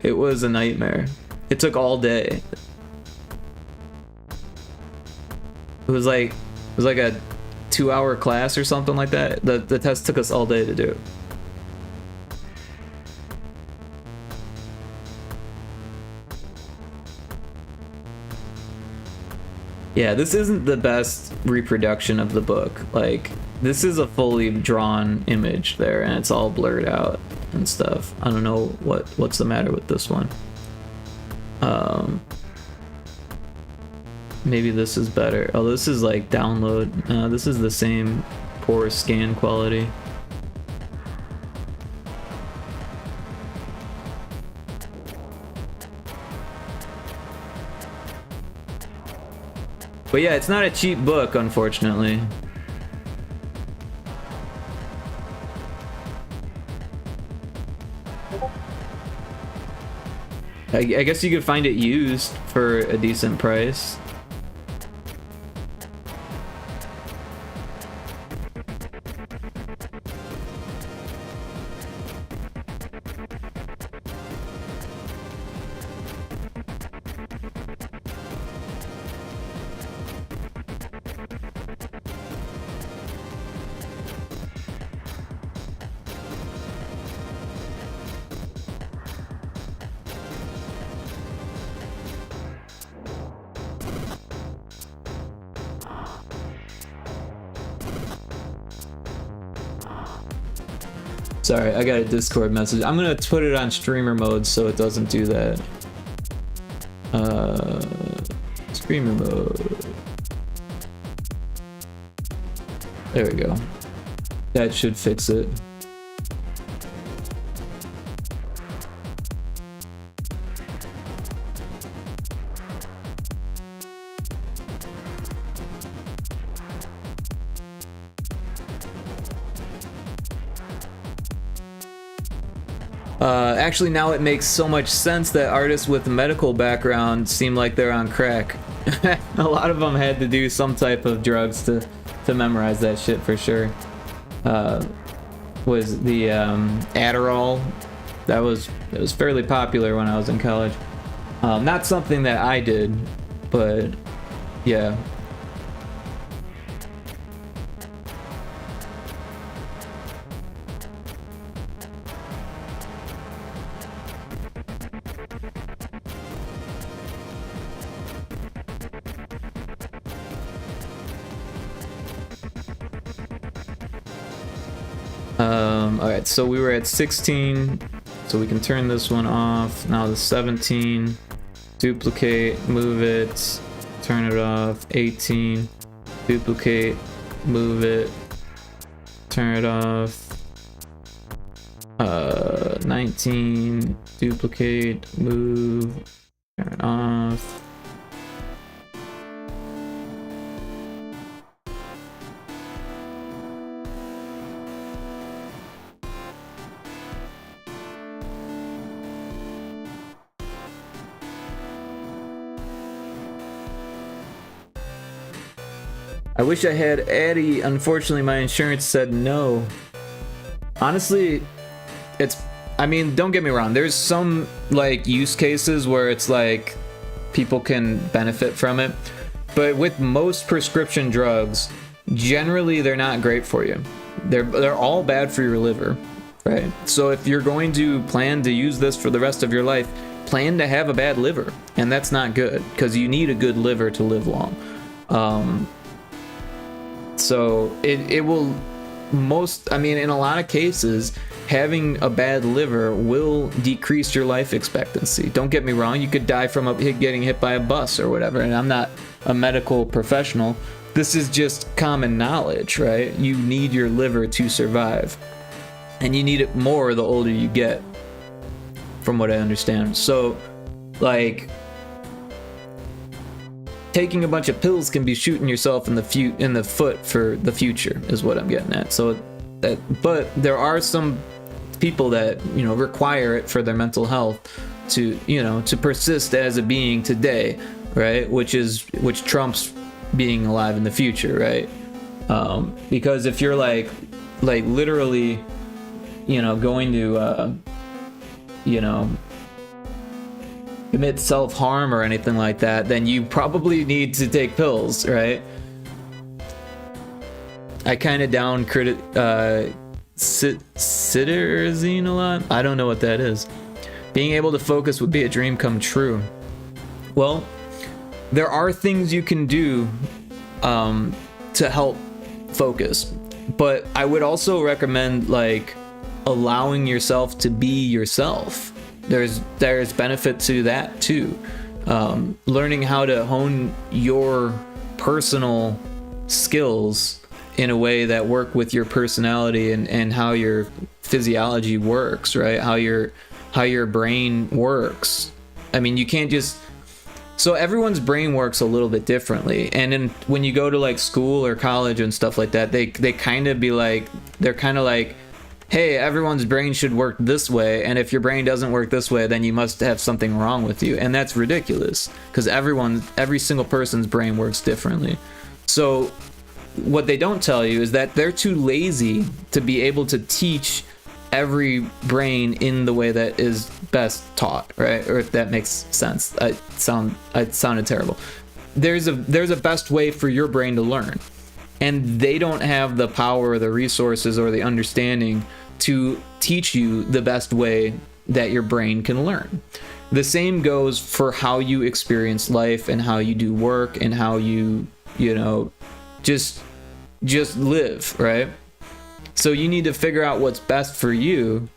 It was a nightmare. It took all day. It was like a 2-hour class or something like that. The test took us all day to do. Yeah, this isn't the best reproduction of the book. Like, this is a fully drawn image there, and it's all blurred out and stuff. I don't know what's the matter with this one. Maybe this is better. Oh, this is like download. This is the same poor scan quality. But yeah, it's not a cheap book, unfortunately. I guess you could find it used for a decent price. Sorry, I got a Discord message. I'm gonna put it on streamer mode so it doesn't do that. Streamer mode. There we go. That should fix it. Actually, now it makes so much sense that artists with medical background seem like they're on crack. A lot of them had to do some type of drugs to memorize that shit for sure. Was the Adderall? It was fairly popular when I was in college. Not something that I did, but yeah. Alright, so we were at 16, so we can turn this one off. Now the 17, duplicate, move it, turn it off. 18, duplicate, move it, turn it off. 19, duplicate, move, turn it off. I wish I had Addy. Unfortunately, my insurance said no. Honestly, I mean, don't get me wrong. There's some, like, use cases where it's like people can benefit from it. But with most prescription drugs, generally they're not great for you. They're all bad for your liver, right? So if you're going to plan to use this for the rest of your life, plan to have a bad liver. And that's not good, because you need a good liver to live long. So it will in a lot of cases, having a bad liver will decrease your life expectancy. Don't get me wrong, you could die from getting hit by a bus or whatever, and I'm not a medical professional. This is just common knowledge, right? You need your liver to survive, and you need it more the older you get, from what I understand. So, like, taking a bunch of pills can be shooting yourself in the foot for the future, is what I'm getting at. So but there are some people that, require it for their mental health to persist as a being today, right? Which trumps being alive in the future, right? Because if you're like literally, going to, commit self-harm or anything like that, then you probably need to take pills, right? I kind of down cetirizine a lot. I don't know what that is. Being able to focus would be a dream come true. Well, there are things you can do to help focus, but I would also recommend like allowing yourself to be yourself. There's benefit to that too. Learning how to hone your personal skills in a way that work with your personality and how your physiology works, right? How your brain works. I mean, you can't just... So everyone's brain works a little bit differently, and then when you go to like school or college and stuff like that, they kind of be like, they're kind of like, hey, everyone's brain should work this way, and if your brain doesn't work this way, then you must have something wrong with you. And that's ridiculous, because every single person's brain works differently. So what they don't tell you is that they're too lazy to be able to teach every brain in the way that is best taught, right? Or if that makes sense. I sounded terrible. There's a best way for your brain to learn, and they don't have the power or the resources or the understanding to teach you the best way that your brain can learn. The same goes for how you experience life and how you do work and how you just live, right? So you need to figure out what's best for you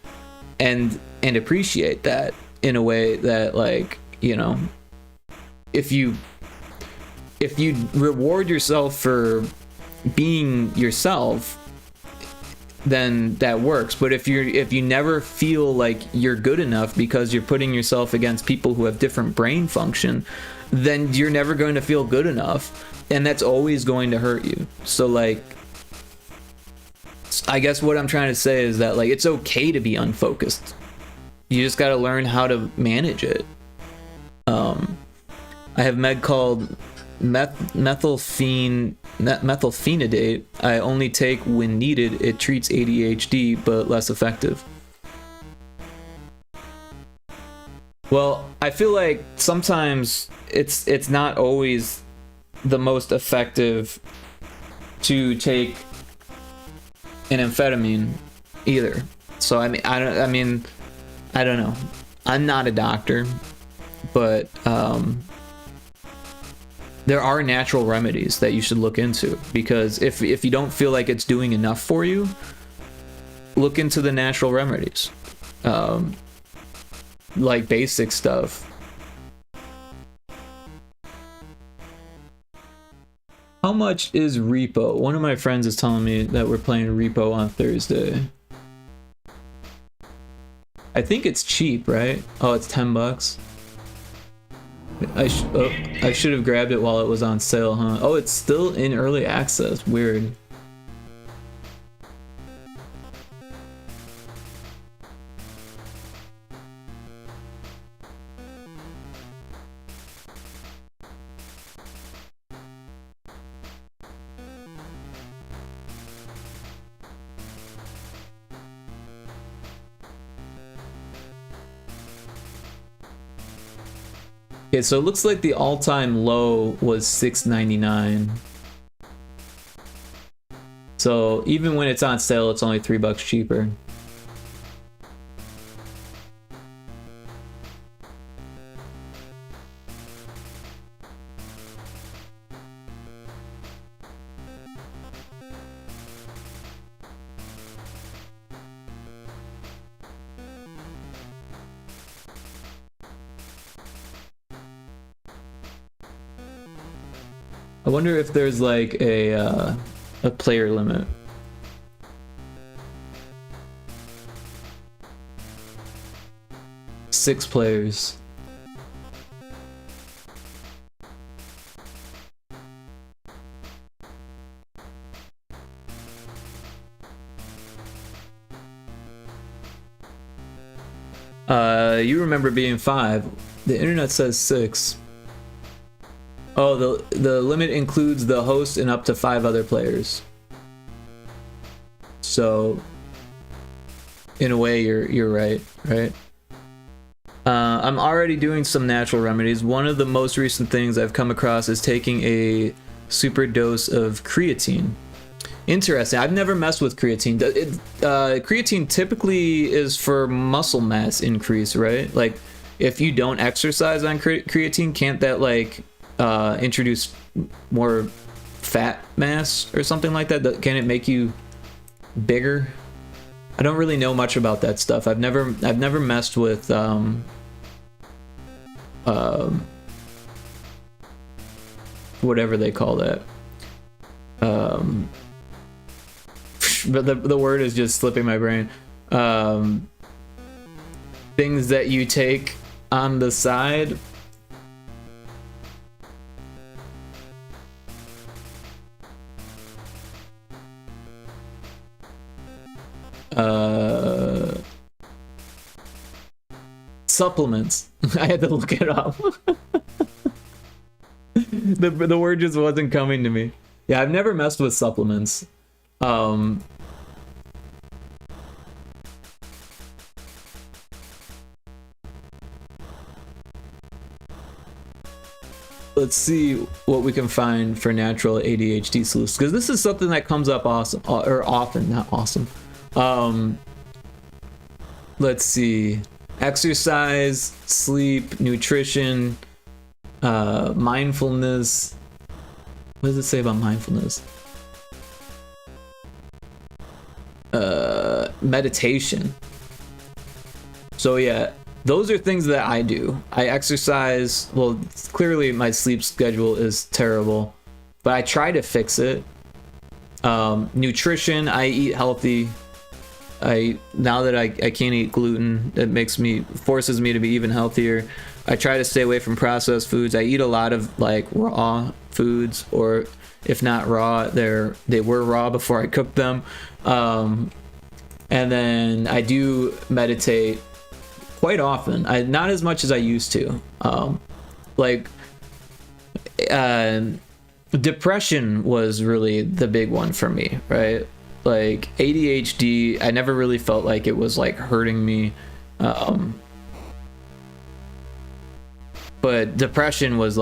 and appreciate that in a way that, like, if you reward yourself for being yourself, then that works. But if you never feel like you're good enough because you're putting yourself against people who have different brain function, then you're never going to feel good enough, and that's always going to hurt you. So, like, I guess what I'm trying to say is that, like, it's okay to be unfocused. You just got to learn how to manage it. I have med called methylphenidate. I only take when needed. It treats ADHD, but less effective. Well, I feel like sometimes it's not always the most effective to take an amphetamine either. So I don't know. I'm not a doctor, but there are natural remedies that you should look into, because if you don't feel like it's doing enough for you, look into the natural remedies, like basic stuff. How much is Repo? One of my friends is telling me that we're playing Repo on Thursday. I think it's cheap, right? Oh, it's $10. I should have grabbed it while it was on sale, huh? Oh, it's still in early access. Weird. Okay, so it looks like the all-time low was $6.99. So even when it's on sale, it's only $3 cheaper. I wonder if there's like a player limit. Six players. You remember being 5. The internet says 6. Oh, the limit includes the host and up to 5 other players. So, in a way, you're right, right? I'm already doing some natural remedies. One of the most recent things I've come across is taking a super dose of creatine. Interesting. I've never messed with creatine. Creatine typically is for muscle mass increase, right? Like, if you don't exercise on creatine, can't that like introduce more fat mass or something like that? Can it make you bigger? I don't really know much about that stuff. I've never messed with whatever they call that. But the word is just slipping my brain. Things that you take on the side. Supplements. I had to look it up. The word just wasn't coming to me. Yeah, I've never messed with supplements. Let's see what we can find for natural ADHD solutions, because this is something that comes up often, not awesome. Let's see. Exercise, sleep, nutrition, mindfulness. What does it say about mindfulness? Meditation. So yeah, those are things that I do. I exercise. Well, clearly my sleep schedule is terrible, but I try to fix it. Nutrition, I eat healthy. Now that I can't eat gluten, it forces me to be even healthier. I try to stay away from processed foods. I eat a lot of like raw foods, or if not raw, they were raw before I cooked them. And then I do meditate quite often. Not as much as I used to. Depression was really the big one for me, right? Like ADHD, I never really felt like it was like hurting me. But depression was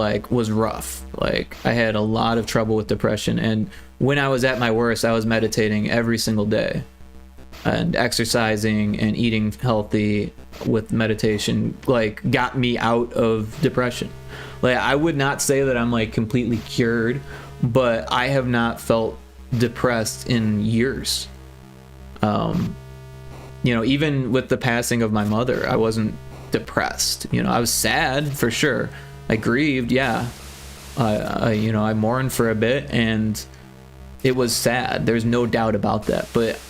rough. Like I had a lot of trouble with depression, and when I was at my worst, I was meditating every single day and exercising and eating healthy with meditation, like got me out of depression. Like I would not say that I'm like completely cured, but I have not felt depressed in years. Even with the passing of my mother, I wasn't depressed. I was sad for sure. I grieved, yeah. I mourned for a bit, and it was sad. There's no doubt about that. But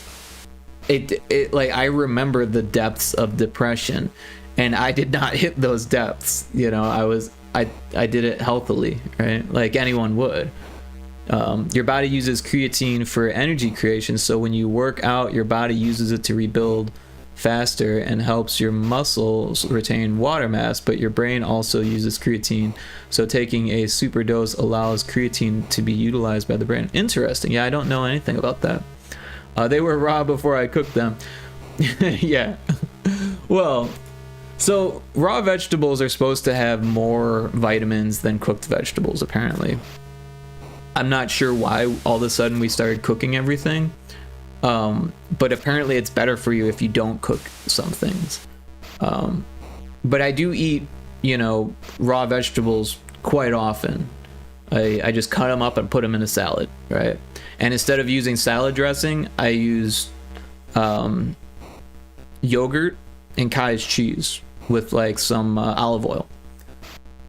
it like I remember the depths of depression, and I did not hit those depths. I did it healthily, right? Like anyone would. Your body uses creatine for energy creation, so when you work out, your body uses it to rebuild faster and helps your muscles retain water mass, but your brain also uses creatine, so taking a super dose allows creatine to be utilized by the brain. Interesting. Yeah, I don't know anything about that. They were raw before I cooked them. Yeah. Well, so raw vegetables are supposed to have more vitamins than cooked vegetables, apparently. I'm not sure why all of a sudden we started cooking everything. But apparently it's better for you if you don't cook some things. But I do eat, raw vegetables quite often. I just cut them up and put them in a salad, right? And instead of using salad dressing, I use yogurt and cottage cheese with like some olive oil.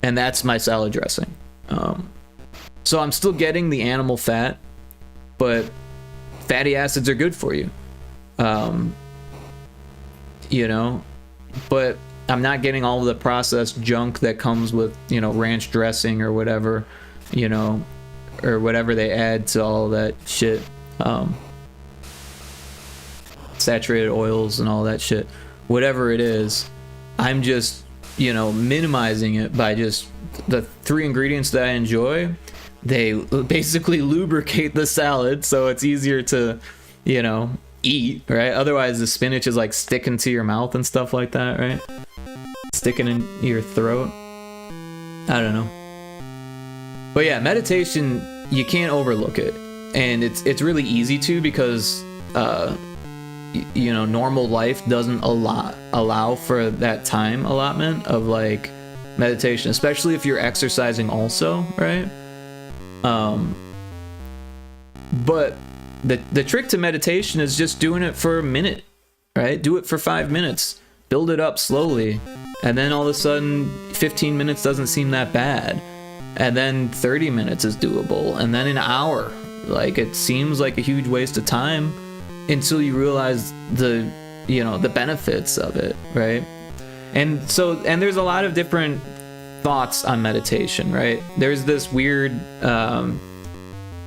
And that's my salad dressing. So I'm still getting the animal fat, but fatty acids are good for you. But I'm not getting all of the processed junk that comes with, ranch dressing or whatever, or whatever they add to all that shit. Saturated oils and all that shit. Whatever it is, I'm just, minimizing it by just the 3 ingredients that I enjoy. They basically lubricate the salad so it's easier to, eat, right? Otherwise the spinach is like sticking to your mouth and stuff like that, right? Sticking in your throat. I don't know. But yeah, meditation, you can't overlook it. and it's really easy to, because you know, normal life doesn't allow for that time allotment of like meditation, especially if you're exercising also, right? But the trick to meditation is just doing it for a minute, right? Do it for 5 minutes, build it up slowly, and then all of a sudden 15 minutes doesn't seem that bad, and then 30 minutes is doable, and then an hour. Like, it seems like a huge waste of time until you realize the benefits of it, right? And there's a lot of different thoughts on meditation, right? There's this weird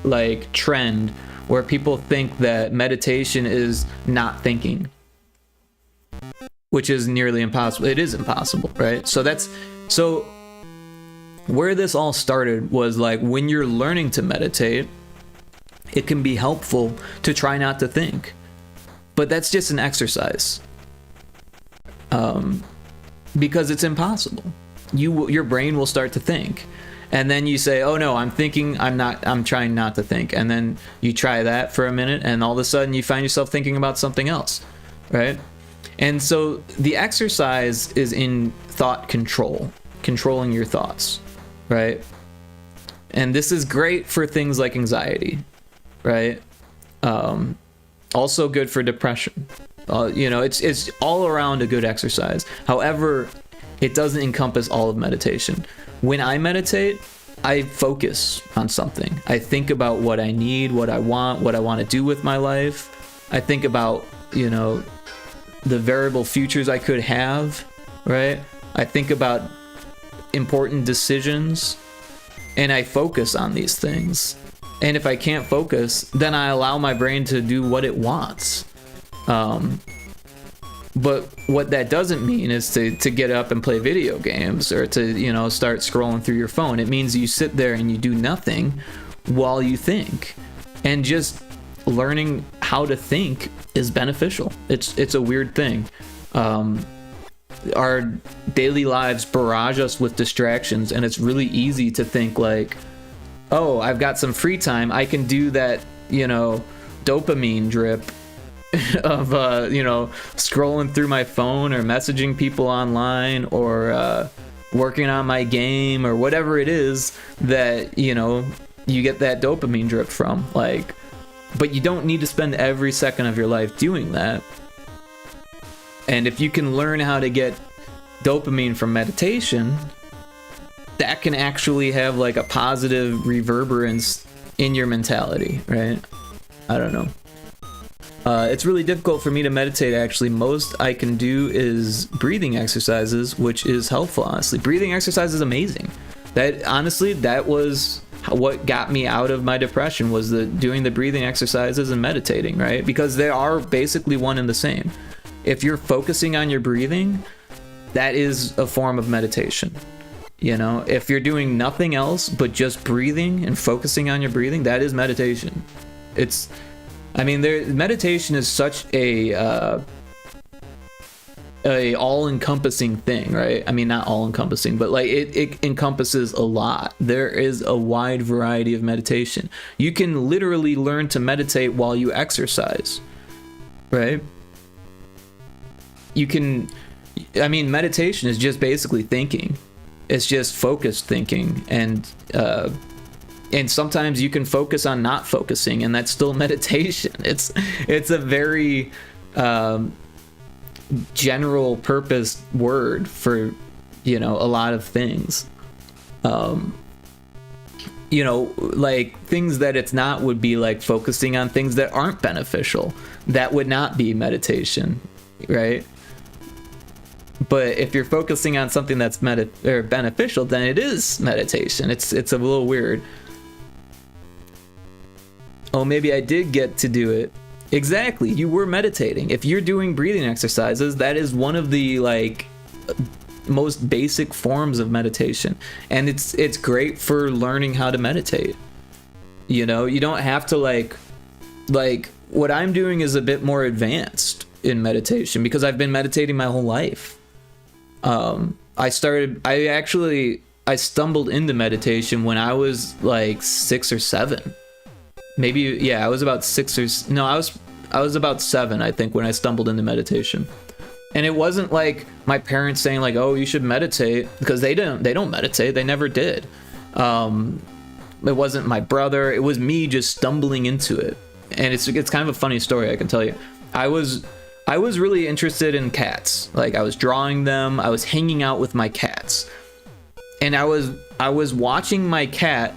like trend where people think that meditation is not thinking, which is nearly impossible. It is impossible, right? So where this all started was like, when you're learning to meditate, it can be helpful to try not to think, but that's just an exercise, because it's impossible. Your brain will start to think, and then you say, oh no, I'm trying not to think, and then you try that for a minute, and all of a sudden you find yourself thinking about something else, right? And so the exercise is in thought control, controlling your thoughts, right? And this is great for things like anxiety, right? Also good for depression. It's all around a good exercise. However, it doesn't encompass all of meditation. When I meditate, I focus on something. I think about what I need, what I want to do with my life. I think about, the variable futures I could have, right? I think about important decisions, and I focus on these things. And if I can't focus, then I allow my brain to do what it wants. But what that doesn't mean is to get up and play video games, or to, start scrolling through your phone. It means you sit there and you do nothing while you think. And just learning how to think is beneficial. It's a weird thing. Our daily lives barrage us with distractions, and it's really easy to think like, oh, I've got some free time, I can do that, dopamine drip of, scrolling through my phone, or messaging people online, or working on my game, or whatever it is that, you get that dopamine drip from. Like, but you don't need to spend every second of your life doing that. And if you can learn how to get dopamine from meditation, that can actually have like a positive reverberance in your mentality, right? I don't know. It's really difficult for me to meditate, actually. Most I can do is breathing exercises, which is helpful, honestly. Breathing exercise is amazing. That was what got me out of my depression, was doing the breathing exercises and meditating, right? Because they are basically one and the same. If you're focusing on your breathing, that is a form of meditation. If you're doing nothing else but just breathing and focusing on your breathing, that is meditation. Meditation is such a all-encompassing thing, right? I mean, not all-encompassing, but like it encompasses a lot. There is a wide variety of meditation. You can literally learn to meditate while you exercise, right? Meditation is just basically thinking. It's just focused thinking, and sometimes you can focus on not focusing, and that's still meditation. It's a very general purpose word for a lot of things. Like things that it's not would be like focusing on things that aren't beneficial. That would not be meditation, right? But if you're focusing on something that's beneficial, then it is meditation. It's a little weird. Oh, maybe I did get to do it. Exactly, you were meditating. If you're doing breathing exercises, that is one of the most basic forms of meditation, and it's great for learning how to meditate. You don't have to like what I'm doing is a bit more advanced in meditation because I've been meditating my whole life. I stumbled into meditation when I was like 6 or 7. maybe, yeah, I was about no, I was about 7, I think, when I stumbled into meditation. And it wasn't like my parents saying like, oh, you should meditate, because they don't meditate. They never did. It wasn't my brother. It was me just stumbling into it. And it's kind of a funny story, I can tell you. I was really interested in cats. Like, I was drawing them. I was hanging out with my cats. And I was watching my cat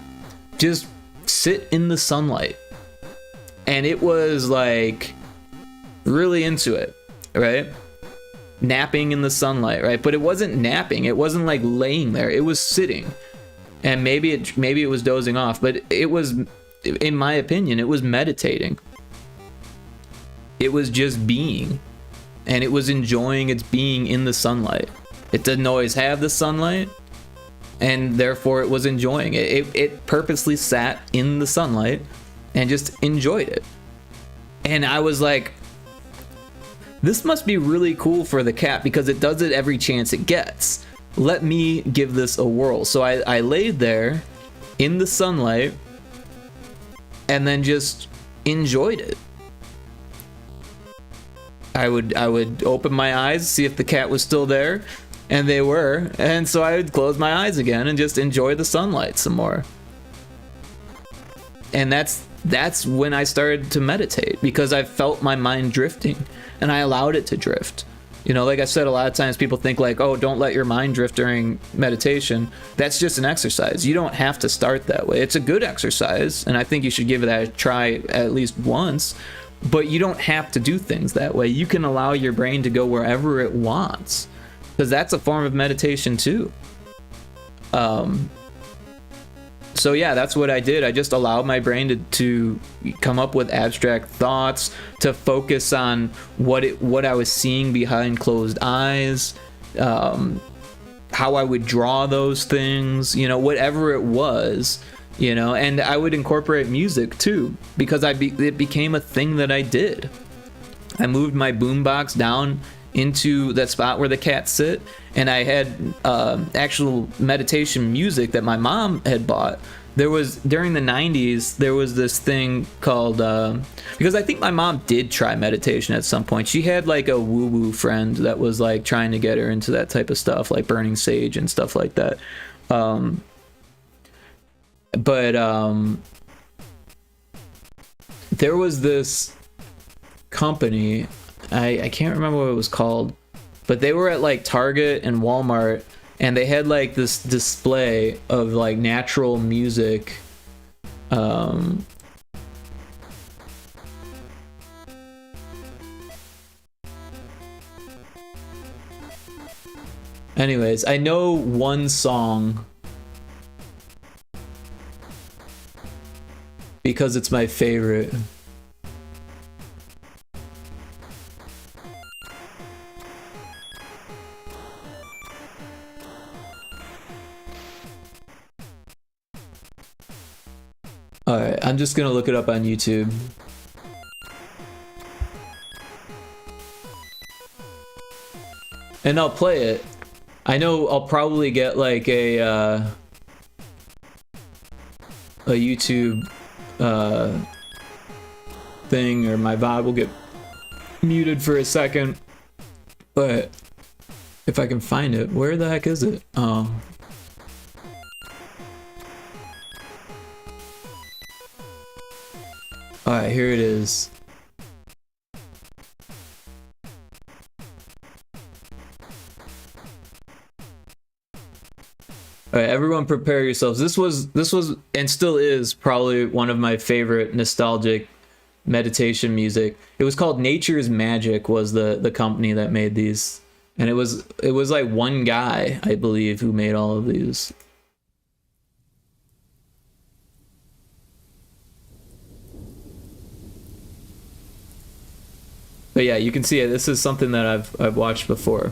just sit in the sunlight. And it was like really into it, right? Napping in the sunlight, right? But it wasn't napping. It wasn't like laying there. It was sitting. And maybe it was dozing off, but it was, in my opinion, it was meditating. It was just being, and it was enjoying its being in the sunlight. It didn't always have the sunlight, and therefore it was enjoying it. It purposely sat in the sunlight and just enjoyed it. And I was like, this must be really cool for the cat, because it does it every chance it gets. Let me give this a whirl. So I laid there in the sunlight and then just enjoyed it. I would open my eyes, see if the cat was still there, and they were. And so I would close my eyes again and just enjoy the sunlight some more. And that's when I started to meditate, because I felt my mind drifting and I allowed it to drift. You know, like I said, a lot of times people think like, oh, don't let your mind drift during meditation. That's just an exercise. You don't have to start that way. It's a good exercise, and I think you should give it a try at least once, but you don't have to do things that way. You can allow your brain to go wherever it wants, because that's a form of meditation too. So yeah, that's what I did. I just allowed my brain to come up with abstract thoughts, to focus on what I was seeing behind closed eyes, how I would draw those things, you know, whatever it was, you know. And I would incorporate music too, because it became a thing that I did. I moved my boombox down into that spot where the cats sit, and I had actual meditation music that my mom had bought. There was, during the 90s, there was this thing called, because I think my mom did try meditation at some point. She had like a woo-woo friend that was like trying to get her into that type of stuff, like burning sage and stuff like that. There was this company, I can't remember what it was called, but they were at like Target and Walmart, and they had like this display of like natural music. Anyways, I know one song because it's my favorite. Alright, I'm just gonna look it up on YouTube. And I'll play it. I know I'll probably get like a YouTube thing, or my VOD will get muted for a second. But if I can find it, where the heck is it? Alright, here it is. Alright, everyone prepare yourselves. This was and still is probably one of my favorite nostalgic meditation music. It was called Nature's Magic, was the company that made these. And it was like one guy, I believe, who made all of these. But yeah, you can see it. This is something that I've watched before.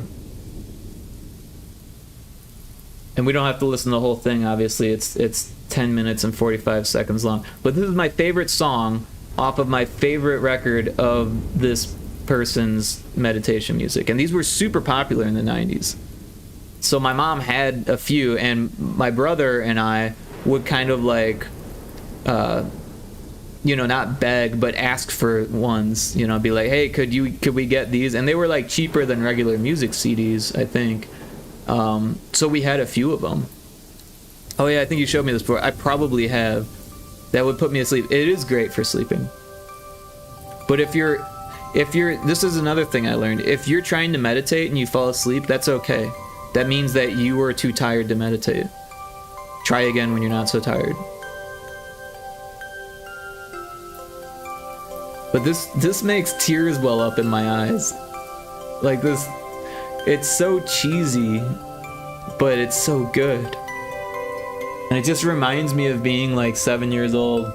And we don't have to listen to the whole thing, obviously. It's 10 minutes and 45 seconds long. But this is my favorite song off of my favorite record of this person's meditation music. And these were super popular in the 90s. So my mom had a few, and my brother and I would kind of like not beg, but ask for ones, be like, hey, could we get these? And they were like cheaper than regular music CDs, I think. So we had a few of them. Oh yeah, I think you showed me this before. I probably have. That would put me asleep. It is great for sleeping. But if you're, this is another thing I learned. If you're trying to meditate and you fall asleep, that's okay. That means that you were too tired to meditate. Try again when you're not so tired. But this makes tears well up in my eyes. Like this, it's so cheesy, but it's so good. And it just reminds me of being like 7 years old.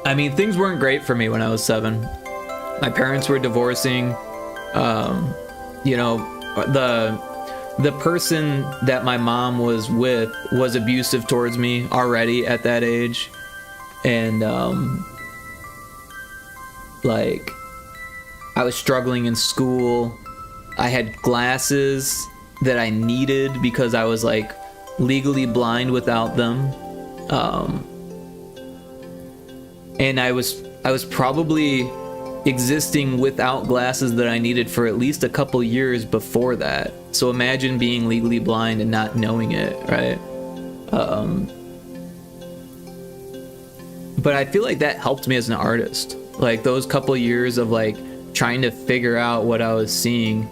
I mean, things weren't great for me when I was 7. My parents were divorcing. The person that my mom was with was abusive towards me already at that age. And I was struggling in school. I had glasses that I needed because I was like legally blind without them. And I was probably existing without glasses that I needed for at least a couple years before that. So imagine being legally blind and not knowing it, right? But I feel like that helped me as an artist. Like those couple years of like trying to figure out what I was seeing,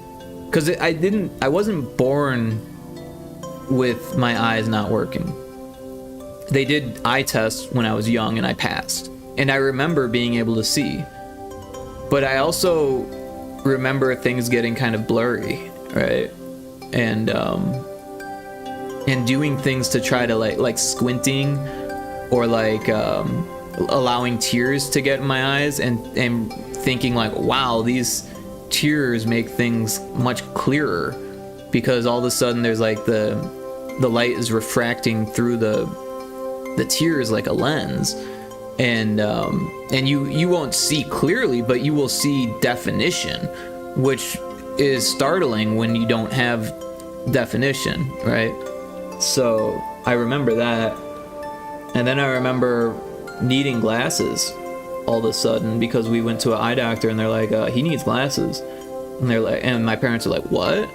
because I wasn't born with my eyes not working. They did eye tests when I was young and I passed, and I remember being able to see. But I also remember things getting kind of blurry, right? And doing things to try to like squinting, or like allowing tears to get in my eyes, and thinking like, wow, these tears make things much clearer, because all of a sudden there's like the light is refracting through the tears like a lens. And you won't see clearly, but you will see definition, which is startling when you don't have definition, right? So I remember that. And then I remember needing glasses all of a sudden, because we went to an eye doctor and they're like, he needs glasses. And they're like, and my parents are like, what?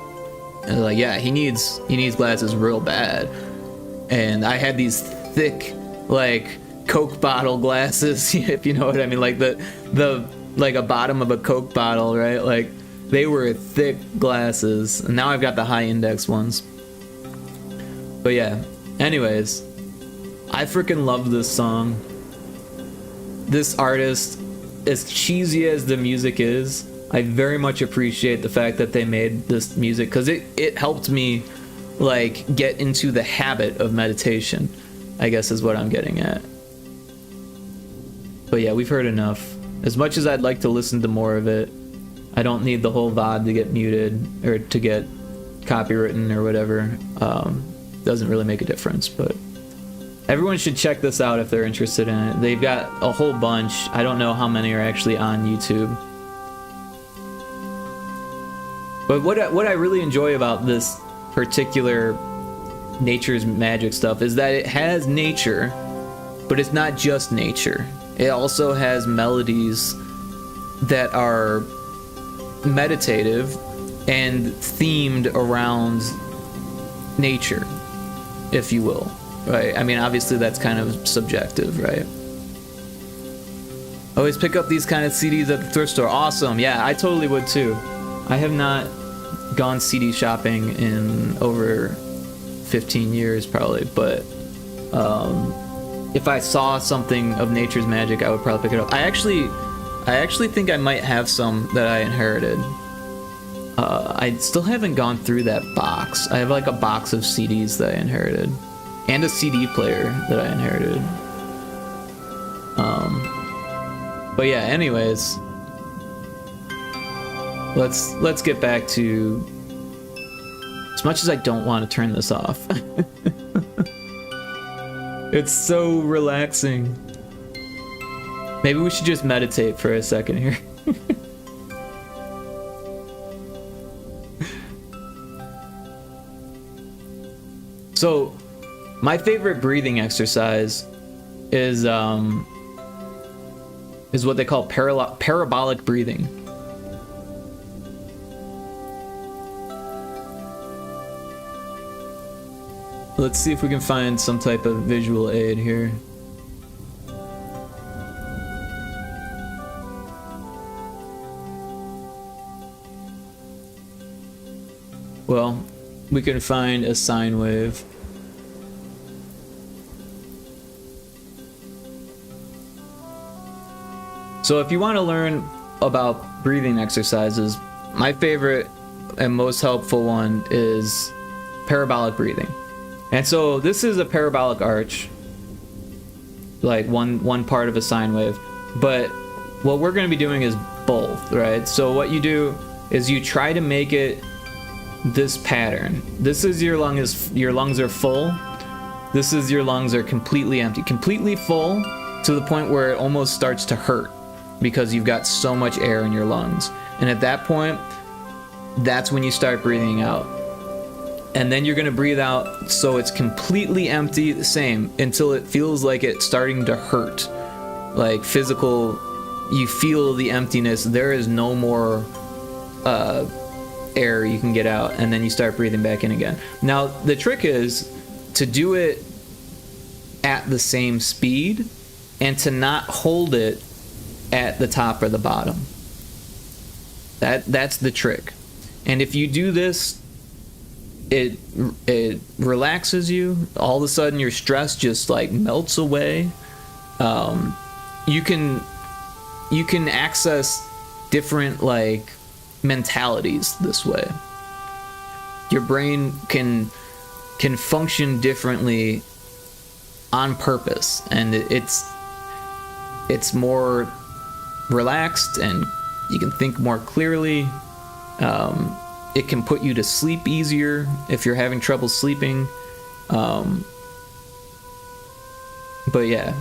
And they're like, yeah, he needs glasses real bad. And I had these thick, like, Coke bottle glasses, if you know what I mean, like the like a bottom of a Coke bottle, right? Like they were thick glasses. And now I've got the high index ones. But yeah, anyways, I freaking love this song. This artist, as cheesy as the music is, I very much appreciate the fact that they made this music, because it helped me like get into the habit of meditation, I guess is what I'm getting at. But yeah, we've heard enough. As much as I'd like to listen to more of it, I don't need the whole VOD to get muted or to get copywritten or whatever. Doesn't really make a difference, but everyone should check this out if they're interested in it. They've got a whole bunch. I don't know how many are actually on YouTube. But what I really enjoy about this particular Nature's Magic stuff is that it has nature, but it's not just nature. It also has melodies that are meditative and themed around nature, if you will, right? I mean, obviously that's kind of subjective, right? Always pick up these kind of CDs at the thrift store. Awesome. Yeah, I totally would too. I have not gone CD shopping in over 15 years probably, but if I saw something of Nature's Magic, I would probably pick it up. I actually think I might have some that I inherited. I still haven't gone through that box. I have like a box of CDs that I inherited, and a CD player that I inherited. But yeah, anyways, let's get back to, as much as I don't want to turn this off. It's so relaxing. Maybe we should just meditate for a second here. So My favorite breathing exercise is what they call parabolic breathing. Let's see if we can find some type of visual aid here. Well, we can find a sine wave. So if you want to learn about breathing exercises, my favorite and most helpful one is parabolic breathing. And so this is a parabolic arch, like one part of a sine wave, but what we're going to be doing is both, right? So what you do is you try to make it this pattern. This is your lungs are full. This is your lungs are completely empty, completely full to the point where it almost starts to hurt because you've got so much air in your lungs. And at that point, that's when you start breathing out. And then you're going to breathe out so it's completely empty, the same, until it feels like it's starting to hurt. Like physical, you feel the emptiness. There is no more air you can get out, and then you start breathing back in again. Now, the trick is to do it at the same speed and to not hold it at the top or the bottom. That's the trick. And if you do this, it relaxes you. All of a sudden your stress just like melts away. You can access different like mentalities this way. Your brain can function differently on purpose, and it's more relaxed, and you can think more clearly. It can put you to sleep easier if you're having trouble sleeping. But yeah,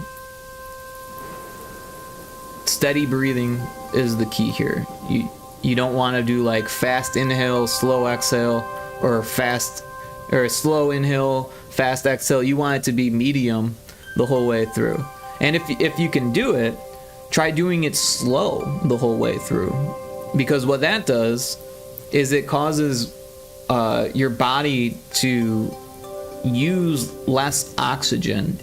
steady breathing is the key here. You don't want to do like fast inhale, slow exhale, or slow inhale, fast exhale. You want it to be medium the whole way through. And if you can do it, try doing it slow the whole way through, because what that does is it causes your body to use less oxygen.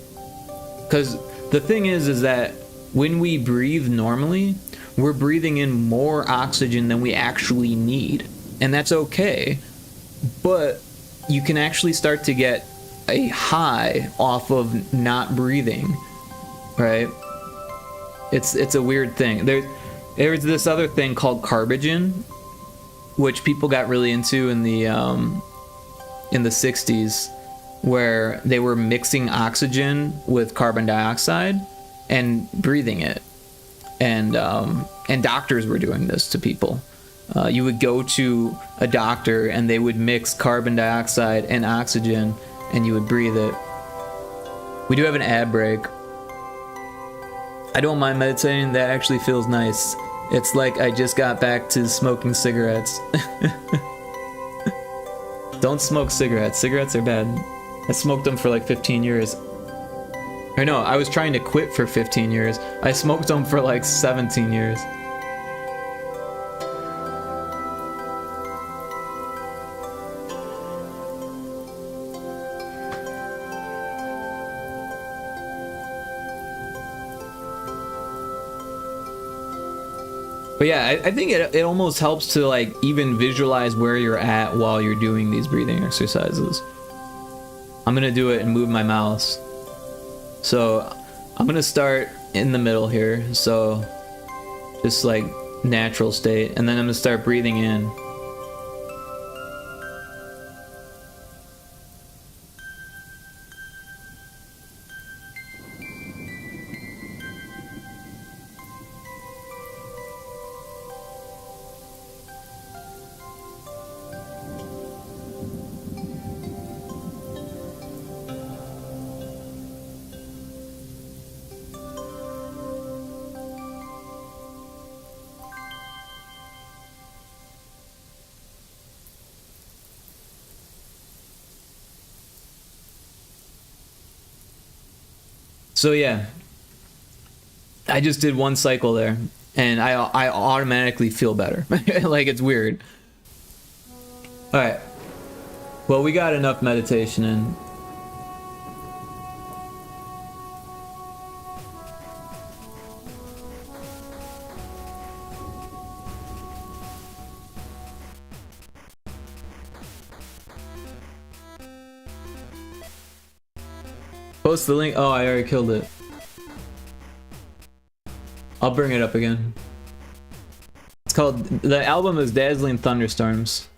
Because the thing is that when we breathe normally, we're breathing in more oxygen than we actually need, and that's okay. But you can actually start to get a high off of not breathing, right? It's a weird thing. There's this other thing called carbogen, which people got really into in the 60s, where they were mixing oxygen with carbon dioxide and breathing it. And doctors were doing this to people. You would go to a doctor and they would mix carbon dioxide and oxygen, and you would breathe it. We do have an ad break. I don't mind meditating. That actually feels nice. It's like I just got back to smoking cigarettes. Don't smoke cigarettes. Cigarettes are bad. I smoked them for like 15 years. Or no, I was trying to quit for 15 years. I smoked them for like 17 years. But yeah, I think it almost helps to like even visualize where you're at while you're doing these breathing exercises. I'm gonna do it and move my mouse. So I'm gonna start in the middle here, so just like natural state, and then I'm gonna start breathing in. So yeah, I just did one cycle there, and I automatically feel better. Like, it's weird. All right. Well, we got enough meditation in. Post the link. Oh, I already killed it. I'll bring it up again. It's called, the album is Dazzling Thunderstorms.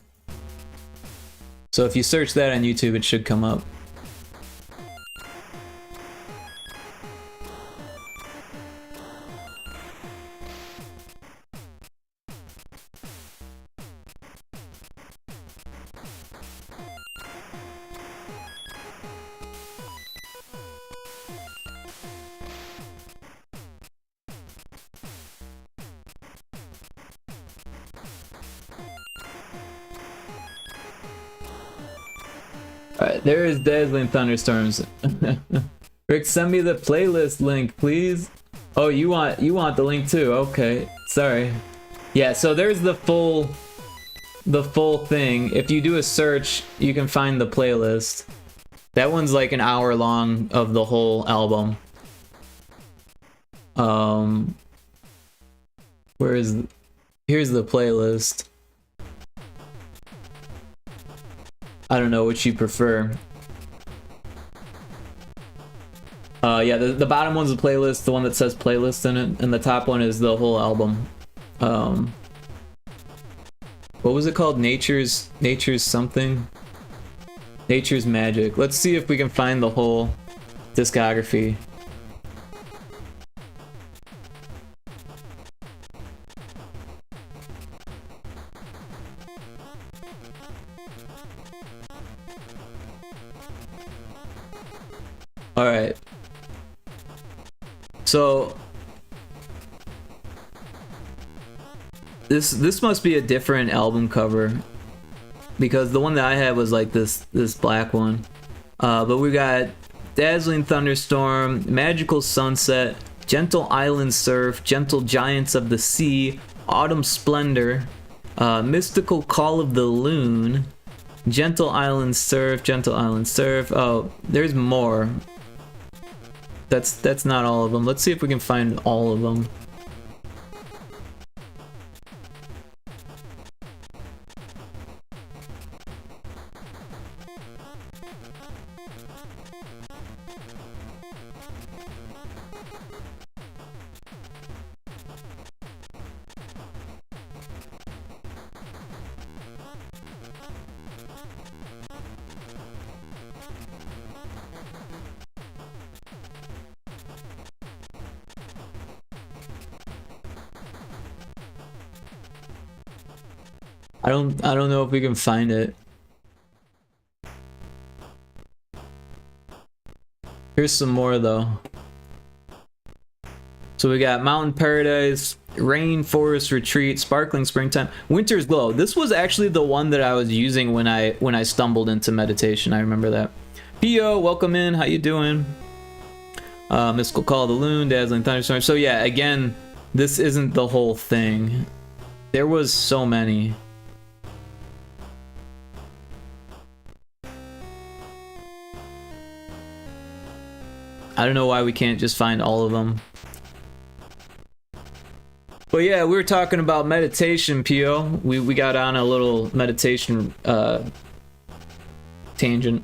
So if you search that on YouTube, it should come up. Alright, there is Dazzling Thunderstorms. Rick, send me the playlist link, please. Oh, you want the link too? Okay, sorry. Yeah, so there's the full thing. If you do a search, you can find the playlist. That one's like an hour long of the whole album. Here's the playlist. I don't know which you prefer. Yeah, the bottom one's a playlist, the one that says playlist in it, and the top one is the whole album. What was it called? Nature's something? Nature's Magic. Let's see if we can find the whole discography. Alright. So this must be a different album cover, because the one that I had was like this black one. But we got Dazzling Thunderstorm, Magical Sunset, Gentle Island Surf, Gentle Giants of the Sea, Autumn Splendor, Mystical Call of the Loon, Gentle Island Surf, Gentle Island Surf. Oh, there's more. That's not all of them. Let's see if we can find all of them. I don't know if we can find it. Here's some more though. So we got Mountain Paradise, Rainforest Retreat, Sparkling Springtime, Winter's Glow. This was actually the one that I was using when I stumbled into meditation. I remember that. Pio, welcome in. How you doing? Mystical Call of the Loon, Dazzling Thunderstorm. So yeah, again, this isn't the whole thing. There was so many. I don't know why we can't just find all of them. But yeah, we were talking about meditation, Pio. We got on a little meditation tangent.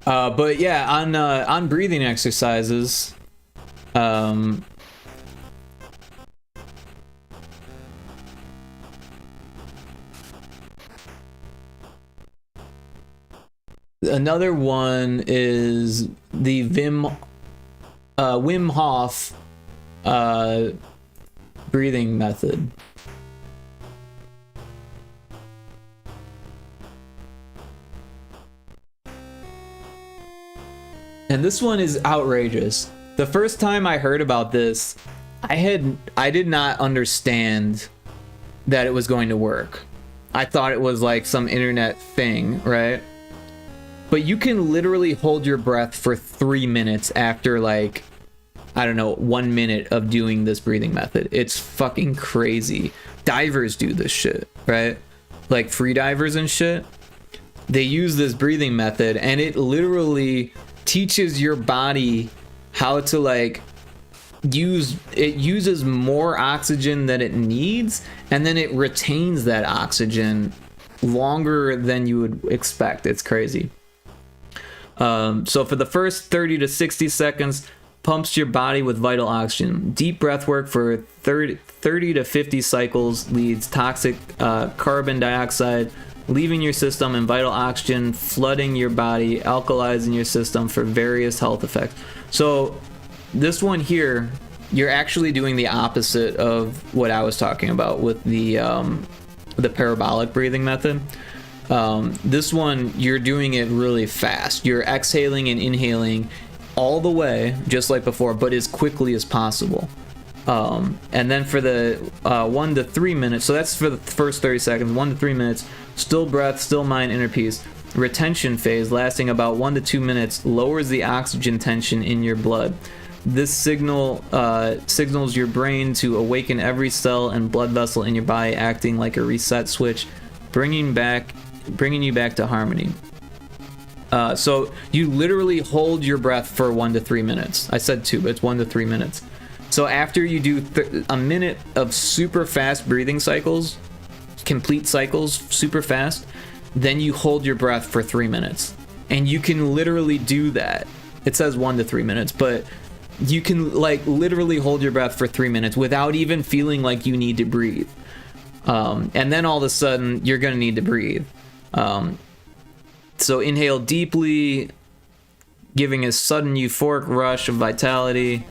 But yeah, on breathing exercises, another one is the Wim Hof breathing method. And this one is outrageous. The first time I heard about this, I did not understand that it was going to work. I thought it was like some internet thing, right? but you can literally hold your breath for 3 minutes after like, I don't know, 1 minute of doing this breathing method. It's fucking crazy. Divers do this shit, right? Like free divers and shit. They use this breathing method, and it literally teaches your body how to like uses more oxygen than it needs, and then it retains that oxygen longer than you would expect. It's crazy. So for the first 30 to 60 seconds, pumps your body with vital oxygen. Deep breath work for 30 to 50 cycles leads toxic carbon dioxide leaving your system and vital oxygen flooding your body, alkalizing your system for various health effects. So this one here, you're actually doing the opposite of what I was talking about with the parabolic breathing method. This one, you're doing it really fast. You're exhaling and inhaling all the way, just like before, but as quickly as possible. And then for the 1 to 3 minutes, so that's for the first 30 seconds, 1 to 3 minutes, still breath, still mind, inner peace. Retention phase, lasting about 1 to 2 minutes, lowers the oxygen tension in your blood. This signals your brain to awaken every cell and blood vessel in your body, acting like a reset switch, bringing you back to harmony. So you literally hold your breath for 1 to 3 minutes. I said 2, but it's 1 to 3 minutes. So after you do a minute of super fast breathing cycles, complete cycles, super fast, then you hold your breath for 3 minutes. And you can literally do that. It says 1 to 3 minutes, but you can like literally hold your breath for 3 minutes without even feeling like you need to breathe. And then all of a sudden you're gonna need to breathe. So inhale deeply, giving a sudden euphoric rush of vitality,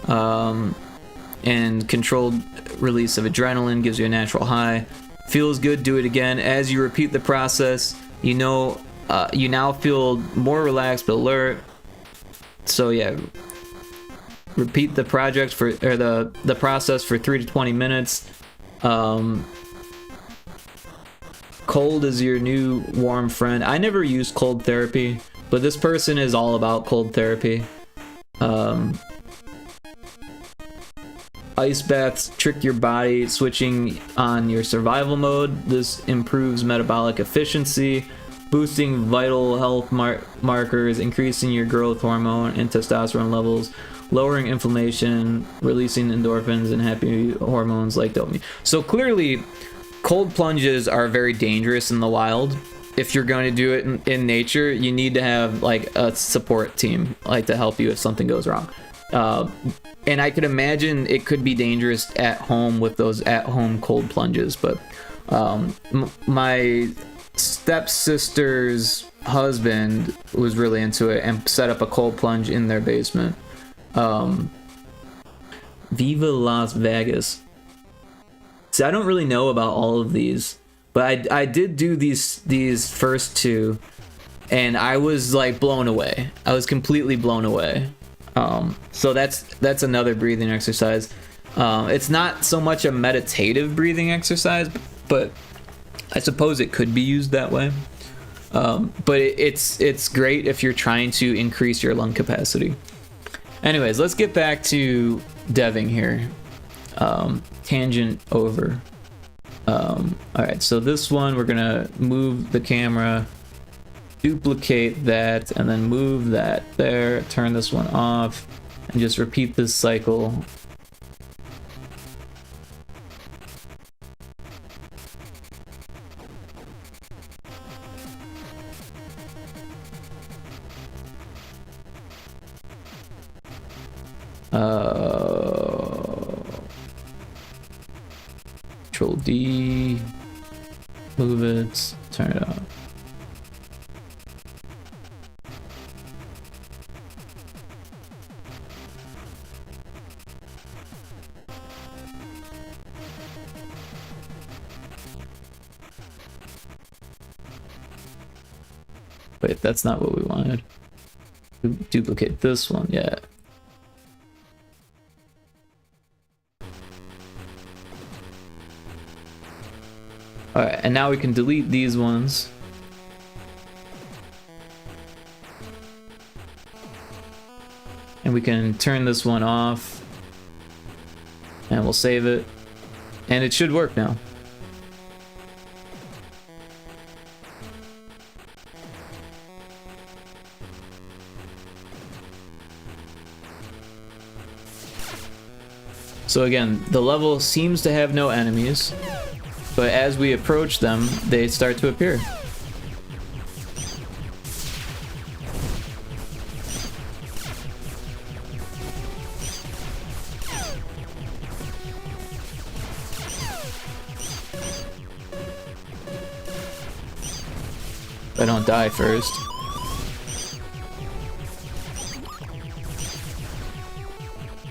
and controlled release of adrenaline gives you a natural high. Feels good, do it again. As you repeat the process, you now feel more relaxed but alert. So yeah, repeat the project for, or the process for 3 to 20 minutes. Cold is your new warm friend. I never used cold therapy, but this person is all about cold therapy. Ice baths trick your body, switching on your survival mode. This improves metabolic efficiency, boosting vital health markers, increasing your growth hormone and testosterone levels, lowering inflammation, releasing endorphins and happy hormones like dopamine. So clearly, cold plunges are very dangerous in the wild. If you're going to do it in nature, you need to have like a support team like to help you if something goes wrong. And I could imagine it could be dangerous at home with those at-home cold plunges, but my stepsister's husband was really into it and set up a cold plunge in their basement. Viva Las Vegas. See, I don't really know about all of these, but I did do these first two, and I was like blown away. I was completely blown away. So that's another breathing exercise. It's not so much a meditative breathing exercise, but I suppose it could be used that way. But it's great if you're trying to increase your lung capacity. Anyways, let's get back to deving here. Tangent over. Alright, so this one we're gonna move the camera, duplicate that, and then move that there, turn this one off, and just repeat this cycle. Control D, move it, turn it off. Wait, that's not what we wanted. Duplicate this one, yeah. Alright, and now we can delete these ones. And we can turn this one off. And we'll save it. And it should work now. So again, the level seems to have no enemies, but as we approach them, they start to appear. If I don't die first.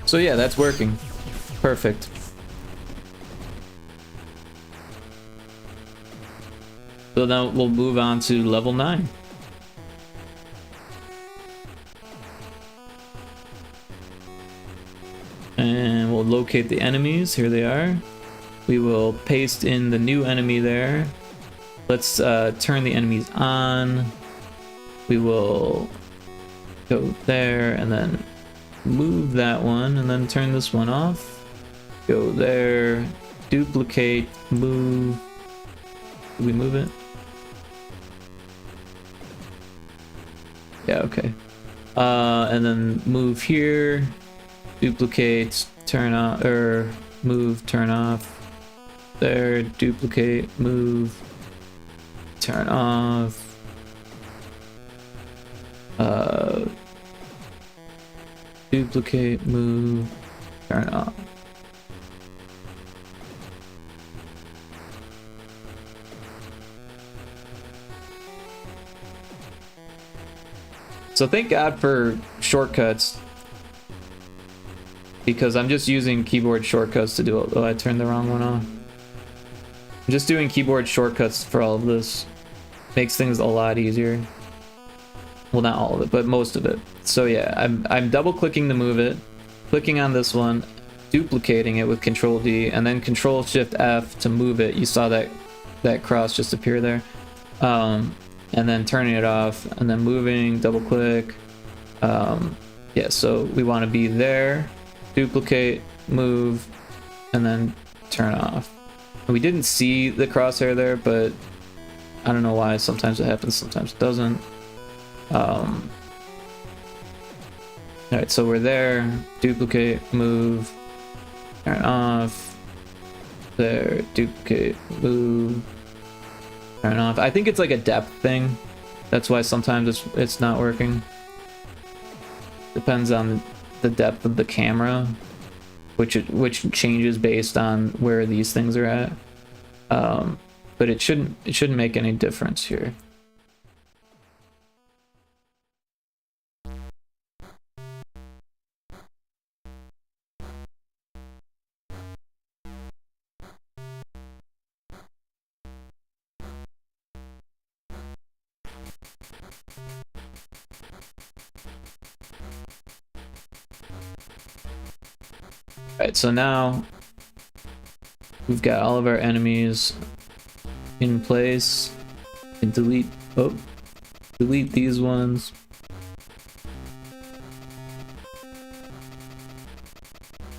So yeah, that's working. Perfect. So now we'll move on to level 9. And we'll locate the enemies. Here they are. We will paste in the new enemy there. Let's turn the enemies on. We will go there and then move that one and then turn this one off. Go there, duplicate, move. Did we move it? Yeah, okay. And then move here, duplicate, turn on, or move, turn off. There, duplicate, move, turn off. Duplicate, move, turn off. So thank God for shortcuts, because I'm just using keyboard shortcuts to do it. Oh, I turned the wrong one off. I'm just doing keyboard shortcuts for all of this. Makes things a lot easier. Well, not all of it, but most of it. So yeah, I'm double clicking to move it, clicking on this one, duplicating it with Control D, and then Control Shift F to move it. You saw that cross just appear there. And then turning it off, and then moving, double click. Yeah, so we want to be there, duplicate, move, and then turn off. And we didn't see the crosshair there, but I don't know why. Sometimes it happens, sometimes it doesn't. Alright, so we're there, duplicate, move, turn off, there, duplicate, move, turn off. I think it's like a depth thing. That's why sometimes it's not working. Depends on the depth of the camera, which changes based on where these things are at. But it shouldn't make any difference here. Alright, so now we've got all of our enemies in place. And delete these ones.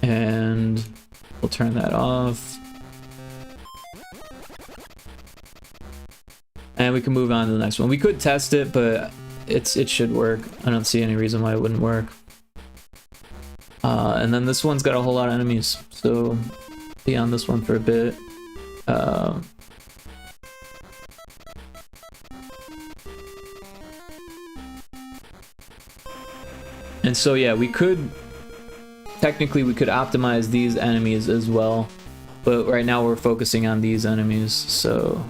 And we'll turn that off. And we can move on to the next one. We could test it, but it should work. I don't see any reason why it wouldn't work. And then this one's got a whole lot of enemies, so be on this one for a bit. And so yeah, technically we could optimize these enemies as well, but right now we're focusing on these enemies. So,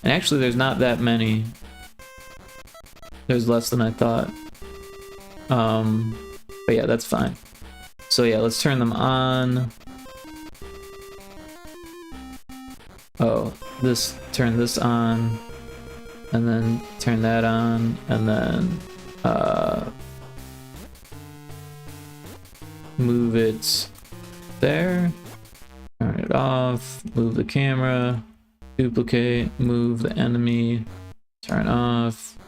and actually there's not that many. There's less than I thought. But yeah, that's fine. So yeah, let's turn them on. Oh, turn this on, and then turn that on, and then move it there, turn it off, move the camera, duplicate, move the enemy, turn off,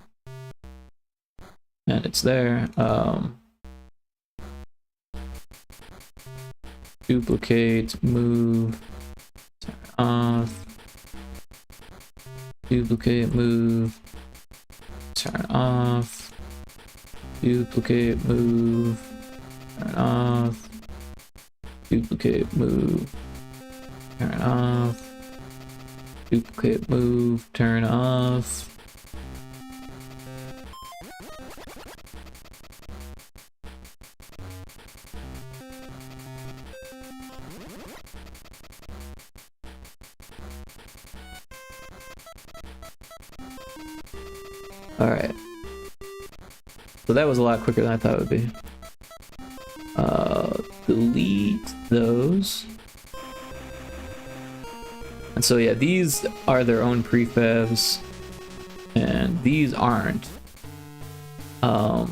and it's there. Duplicate, move, turn off. Duplicate, move, turn off. Duplicate, move, turn off. Duplicate, move, turn off. Duplicate, move, turn off. Alright. So that was a lot quicker than I thought it would be. Delete those. And so yeah, these are their own prefabs, and these aren't. So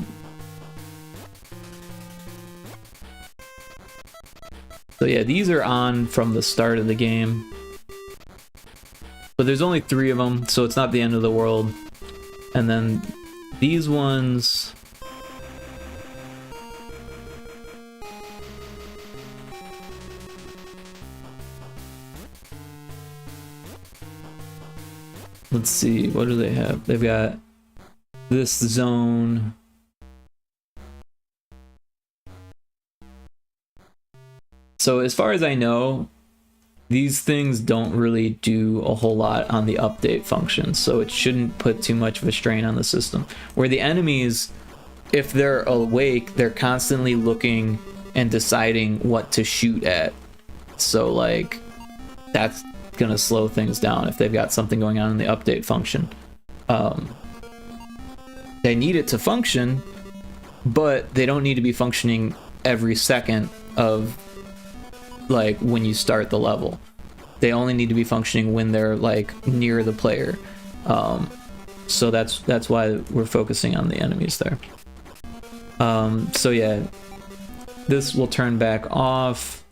yeah, these are on from the start of the game. But there's only 3 of them, so it's not the end of the world. And then these ones... Let's see, what do they have? They've got this zone. So as far as I know, these things don't really do a whole lot on the update function, so it shouldn't put too much of a strain on the system. Where the enemies, if they're awake, they're constantly looking and deciding what to shoot at. So like, that's gonna slow things down if they've got something going on in the update function. They need it to function, but they don't need to be functioning every second of like when you start the level. They only need to be functioning when they're like near the player. So that's why we're focusing on the enemies there. So yeah, this will turn back off,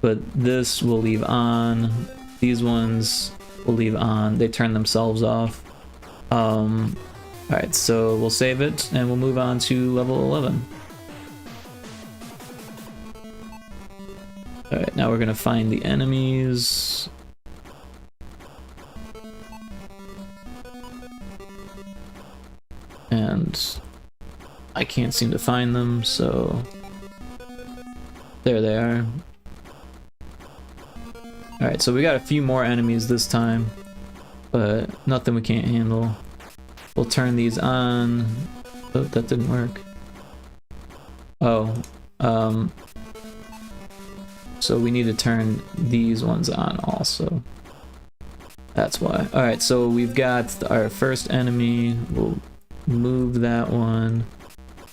but this will leave on. These ones will leave on. They turn themselves off. Alright, so we'll save it and we'll move on to level 11. Alright, now we're gonna find the enemies. And I can't seem to find them, so there they are. Alright, so we got a few more enemies this time, but nothing we can't handle. We'll turn these on. Oh, that didn't work. Oh, so we need to turn these ones on also. That's why. Alright, so we've got our first enemy. We'll move that one,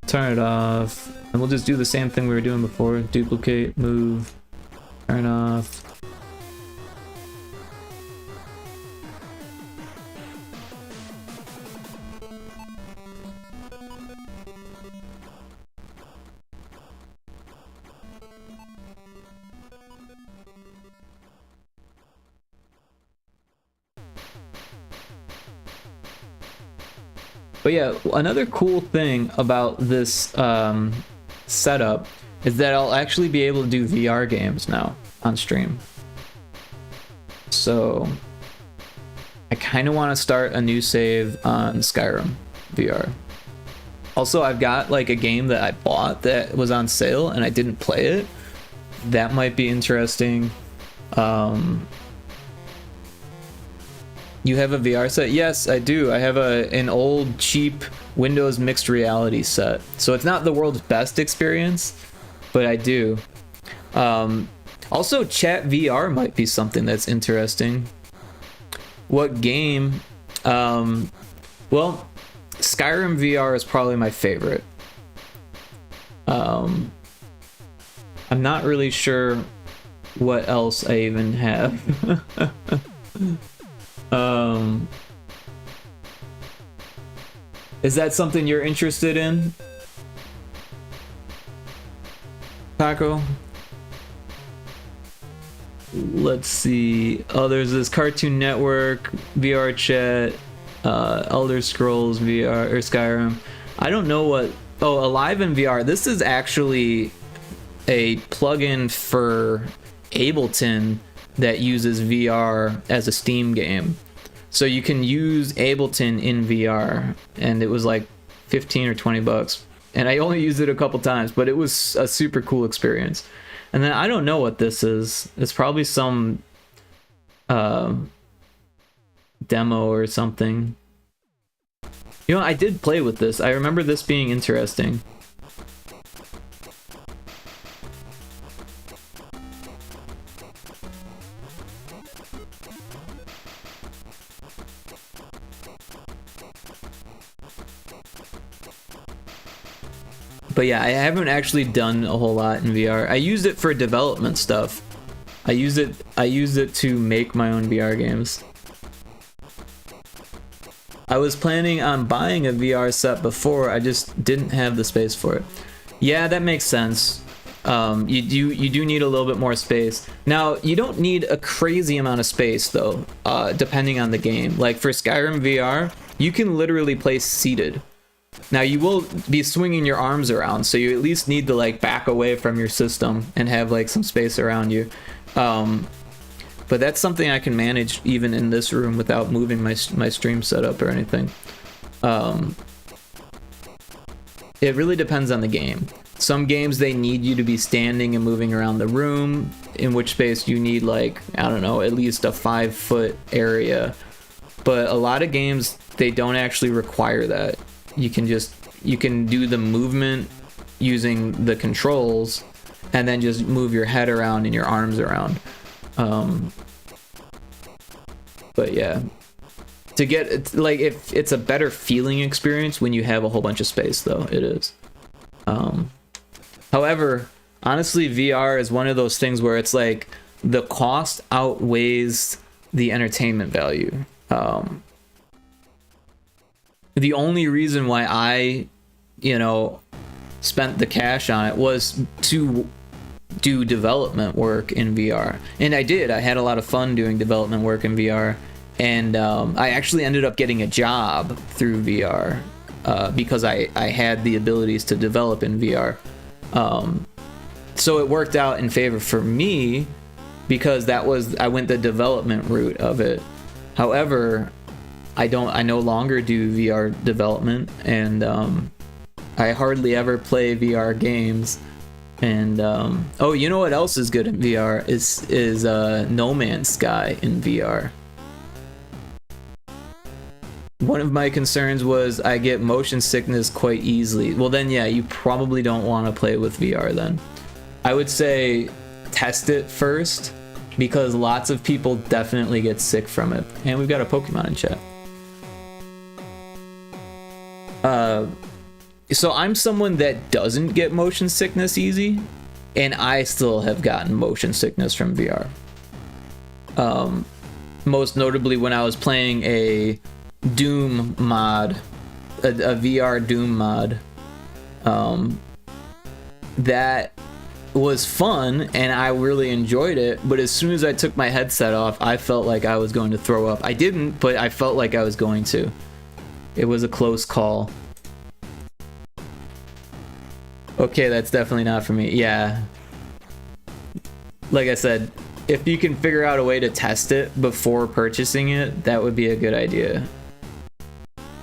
turn it off, and we'll just do the same thing we were doing before. Duplicate, move, turn off. But yeah, another cool thing about this setup is that I'll actually be able to do VR games now on stream. So I kind of want to start a new save on Skyrim VR. Also, I've got like a game that I bought that was on sale and I didn't play it. That might be interesting. You have a VR set? Yes, I do. I have an old, cheap Windows mixed reality set. So it's not the world's best experience, but I do. Also, chat VR might be something that's interesting. What game? Well, Skyrim VR is probably my favorite. I'm not really sure what else I even have. Is that something you're interested in, Taco? Let's see. Oh, there's this Cartoon Network, VR chat, Elder Scrolls VR, or Skyrim. I don't know what... Oh, Alive in VR. This is actually a plugin for Ableton that uses VR as a Steam game. So you can use Ableton in VR, and it was like 15 or 20 bucks. And I only used it a couple times, but it was a super cool experience. And then I don't know what this is. It's probably some demo or something. You know, I did play with this. I remember this being interesting. But yeah, I haven't actually done a whole lot in VR. I used it for development stuff. I used it to make my own VR games. I was planning on buying a VR set before, I just didn't have the space for it. Yeah, that makes sense. You do need a little bit more space. Now, you don't need a crazy amount of space though, depending on the game. Like for Skyrim VR, you can literally play seated. Now you will be swinging your arms around, so you at least need to like back away from your system and have like some space around you. But that's something I can manage even in this room without moving my stream setup or anything. It really depends on the game. Some games they need you to be standing and moving around the room, in which space you need like, I don't know, at least a 5-foot area. But a lot of games, they don't actually require that. You can do the movement using the controls and then just move your head around and your arms around. But yeah, to get like, if it's a better feeling experience when you have a whole bunch of space though, it is. However, honestly, VR is one of those things where it's like the cost outweighs the entertainment value. The only reason why I, spent the cash on it was to do development work in VR. And I did. I had a lot of fun doing development work in VR. And I actually ended up getting a job through VR because I had the abilities to develop in VR. So it worked out in favor for me because I went the development route of it. However, I no longer do VR development, and I hardly ever play VR games. And oh, you know what else is good in VR is No Man's Sky in VR. One of my concerns was I get motion sickness quite easily. Well then, yeah, you probably don't want to play with VR then. I would say test it first, because lots of people definitely get sick from it. And we've got a Pokemon in chat. So I'm someone that doesn't get motion sickness easy, and I still have gotten motion sickness from VR. Most notably when I was playing a Doom mod, a VR Doom mod. That was fun and I really enjoyed it, but as soon as I took my headset off, I felt like I was going to throw up. I didn't, but I felt like I was going to. It was a close call. Okay, that's definitely not for me. Yeah. Like I said, if you can figure out a way to test it before purchasing it, that would be a good idea.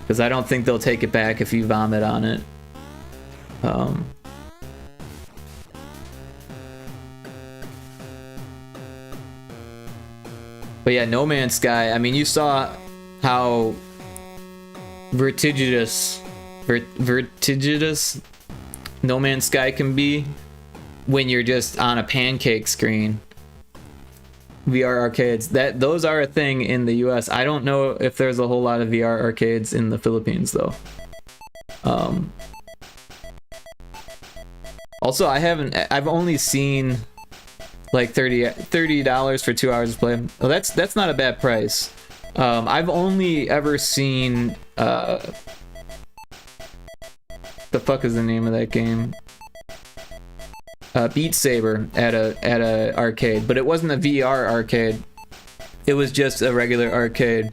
Because I don't think they'll take it back if you vomit on it. But yeah, No Man's Sky, I mean, you saw how vertiginous No Man's Sky can be when you're just on a pancake screen. VR arcades, those are a thing in the US. I don't know if there's a whole lot of VR arcades in the Philippines though. Also, I've only seen like $30 for 2 hours of play. Well, that's not a bad price. I've only ever seen the fuck is the name of that game? Beat Saber at a arcade, but it wasn't a VR arcade. It was just a regular arcade.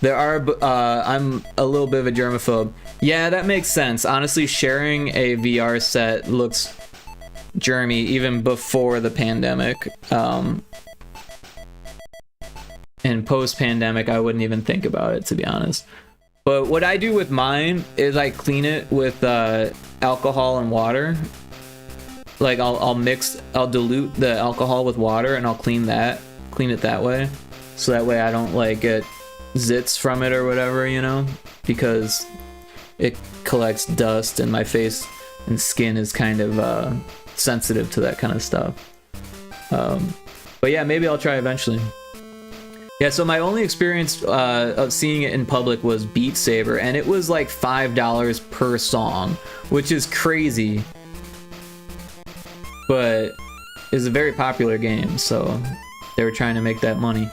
There are I'm a little bit of a germaphobe. Yeah, that makes sense. Honestly, sharing a VR set looks Jeremy even before the pandemic. And post-pandemic, I wouldn't even think about it, to be honest. But what I do with mine is I clean it with alcohol and water. Like I'll dilute the alcohol with water and I'll clean it that way. So that way I don't like get zits from it or whatever, you know, because it collects dust and my face and skin is kind of sensitive to that kind of stuff. But yeah, maybe I'll try eventually. Yeah, so my only experience of seeing it in public was Beat Saber, and it was like $5 per song, which is crazy. But it's a very popular game, so they were trying to make that money.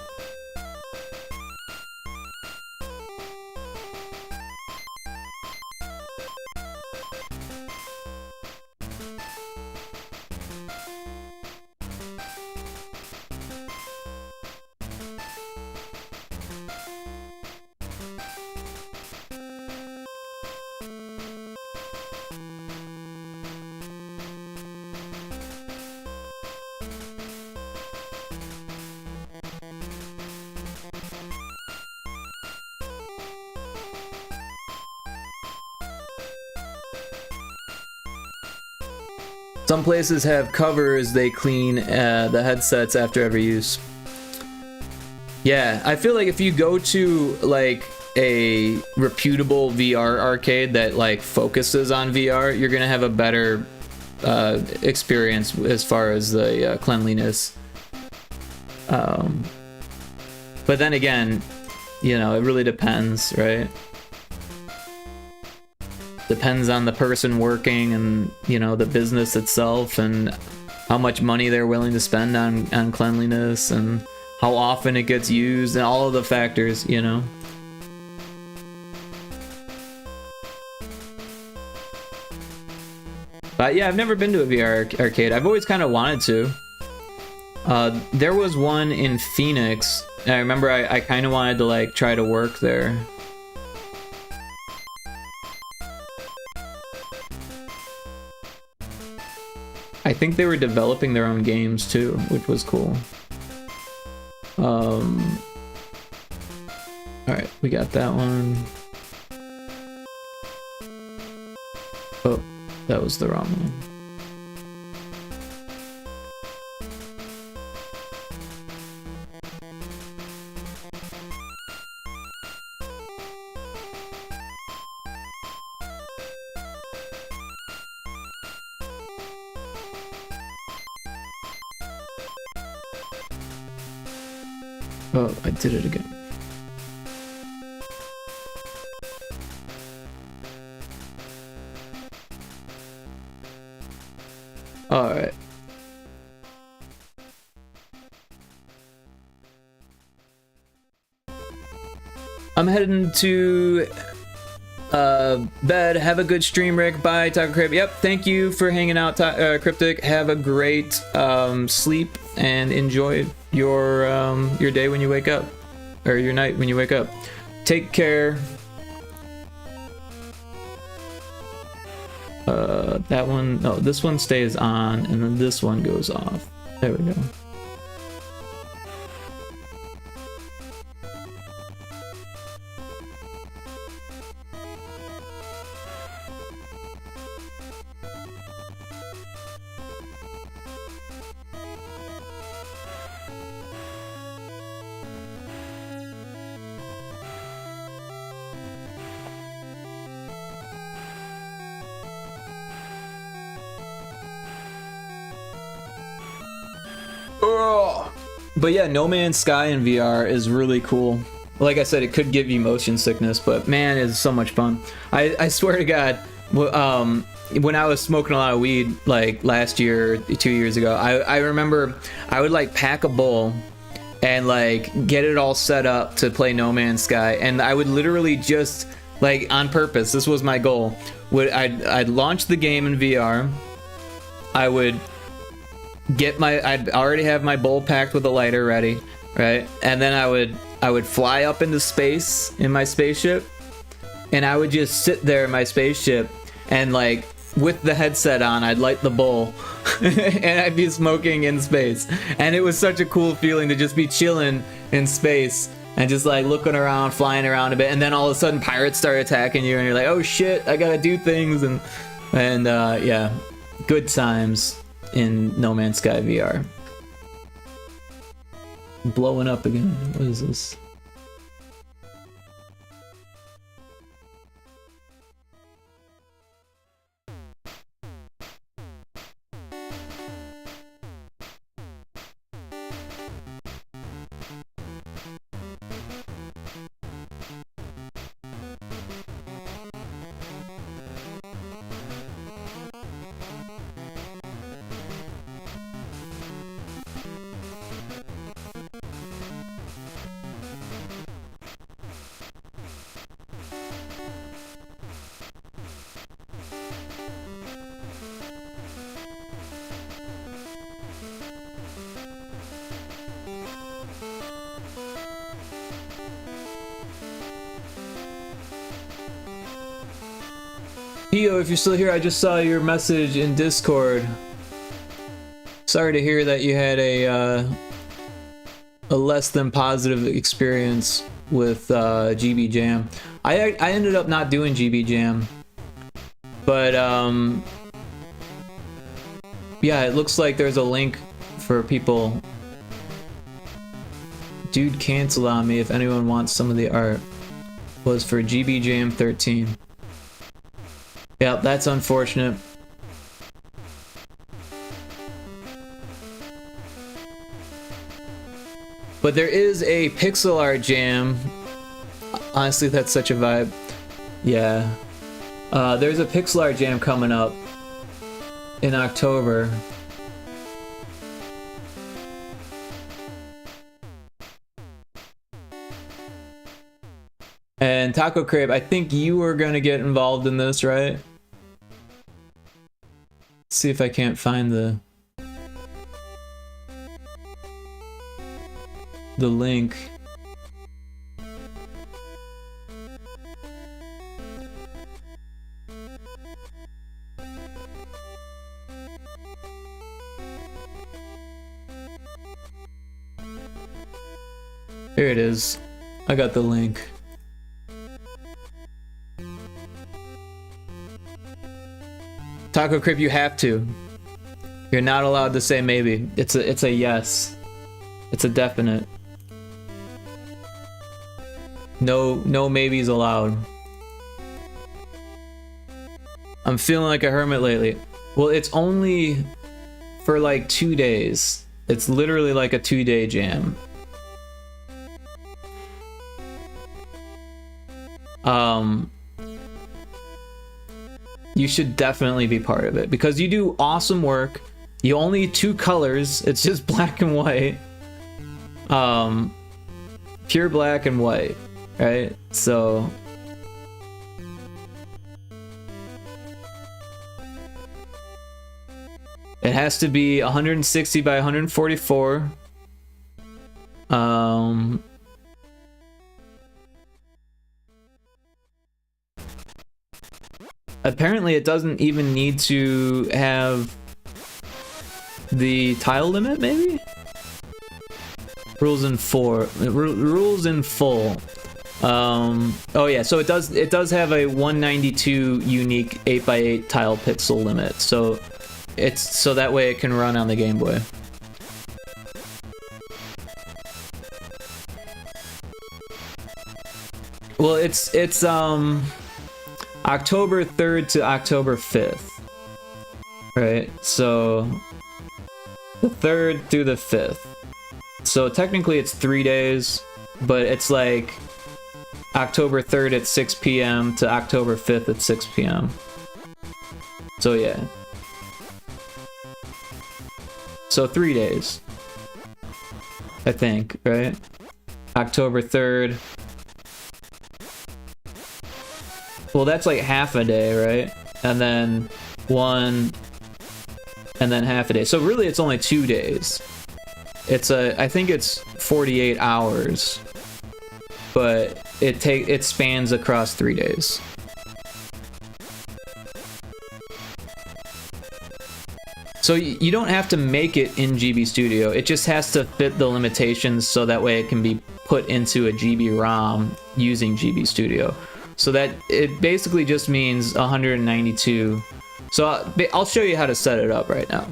Some places have covers they clean the headsets after every use. Yeah, I feel like if you go to like a reputable VR arcade that like focuses on VR, you're gonna have a better experience as far as the cleanliness. But then again, you know, it really depends, right? Depends on the person working and, you know, the business itself and how much money they're willing to spend on cleanliness and how often it gets used and all of the factors, you know. But yeah, I've never been to a VR arcade. I've always kind of wanted to. There was one in Phoenix. I remember I kind of wanted to like try to work there. I think they were developing their own games too, which was cool. Alright, we got that one. Oh, that was the wrong one. Oh, I did it again. All right. I'm heading to bed. Have a good stream, Rick. Bye, Taco Crib. Yep, thank you for hanging out, Cryptic. Have a great sleep and enjoy your day when you wake up, or your night when you wake up. Take care. That one, no, this one stays on, and then this one goes off. There we go. But yeah, No Man's Sky in VR is really cool. Like I said, it could give you motion sickness, but man, it's so much fun. I swear to God, when I was smoking a lot of weed, like last year, 2 years ago, I remember I would like pack a bowl and like get it all set up to play No Man's Sky, and I would literally just like on purpose, this was my goal, I'd launch the game in VR, I would I'd already have my bowl packed with a lighter ready, right? And then I would fly up into space in my spaceship, and I would just sit there in my spaceship and like with the headset on, I'd light the bowl and I'd be smoking in space. And it was such a cool feeling to just be chilling in space and just like looking around, flying around a bit, and then all of a sudden pirates start attacking you and you're like, oh shit, I gotta do things. And yeah, good times in No Man's Sky VR. Blowing up again. What is this? Pio, if you're still here, I just saw your message in Discord. Sorry to hear that you had a less than positive experience with GB Jam. I ended up not doing GB Jam, but yeah, it looks like there's a link for people. Dude canceled on me. If anyone wants some of the art, was for GB Jam 13. Yeah, that's unfortunate. But there is a pixel art jam. Honestly, that's such a vibe. Yeah. There's a pixel art jam coming up in October. And Taco Crib, I think you were gonna get involved in this, right? Let's see if I can't find the link. Here it is. I got the link. Taco Crib, you have to. You're not allowed to say maybe. It's a yes. It's a definite. No maybes allowed. I'm feeling like a hermit lately. Well, it's only for like 2 days. It's literally like a 2-day jam. You should definitely be part of it because you do awesome work. You only need 2 colors. It's just black and white. Pure black and white, right? So it has to be 160 by 144. Apparently it doesn't even need to have the tile limit, maybe? Rules in full. Oh yeah, so it does have a 192 unique 8x8 tile pixel limit. So that way it can run on the Game Boy. Well, it's October 3rd to October 5th. Right? So the 3rd through the 5th. So technically it's 3 days, but it's like October 3rd at 6 p.m. to October 5th at 6 p.m. So yeah. So 3 days. I think, right? October 3rd. Well, that's like half a day, right? And then 1, and then half a day. So really it's only 2 days. I think it's 48 hours, but it spans across 3 days. So you don't have to make it in GB Studio. It just has to fit the limitations so that way it can be put into a GB ROM using GB Studio. So that it basically just means 192. So I'll show you how to set it up right now.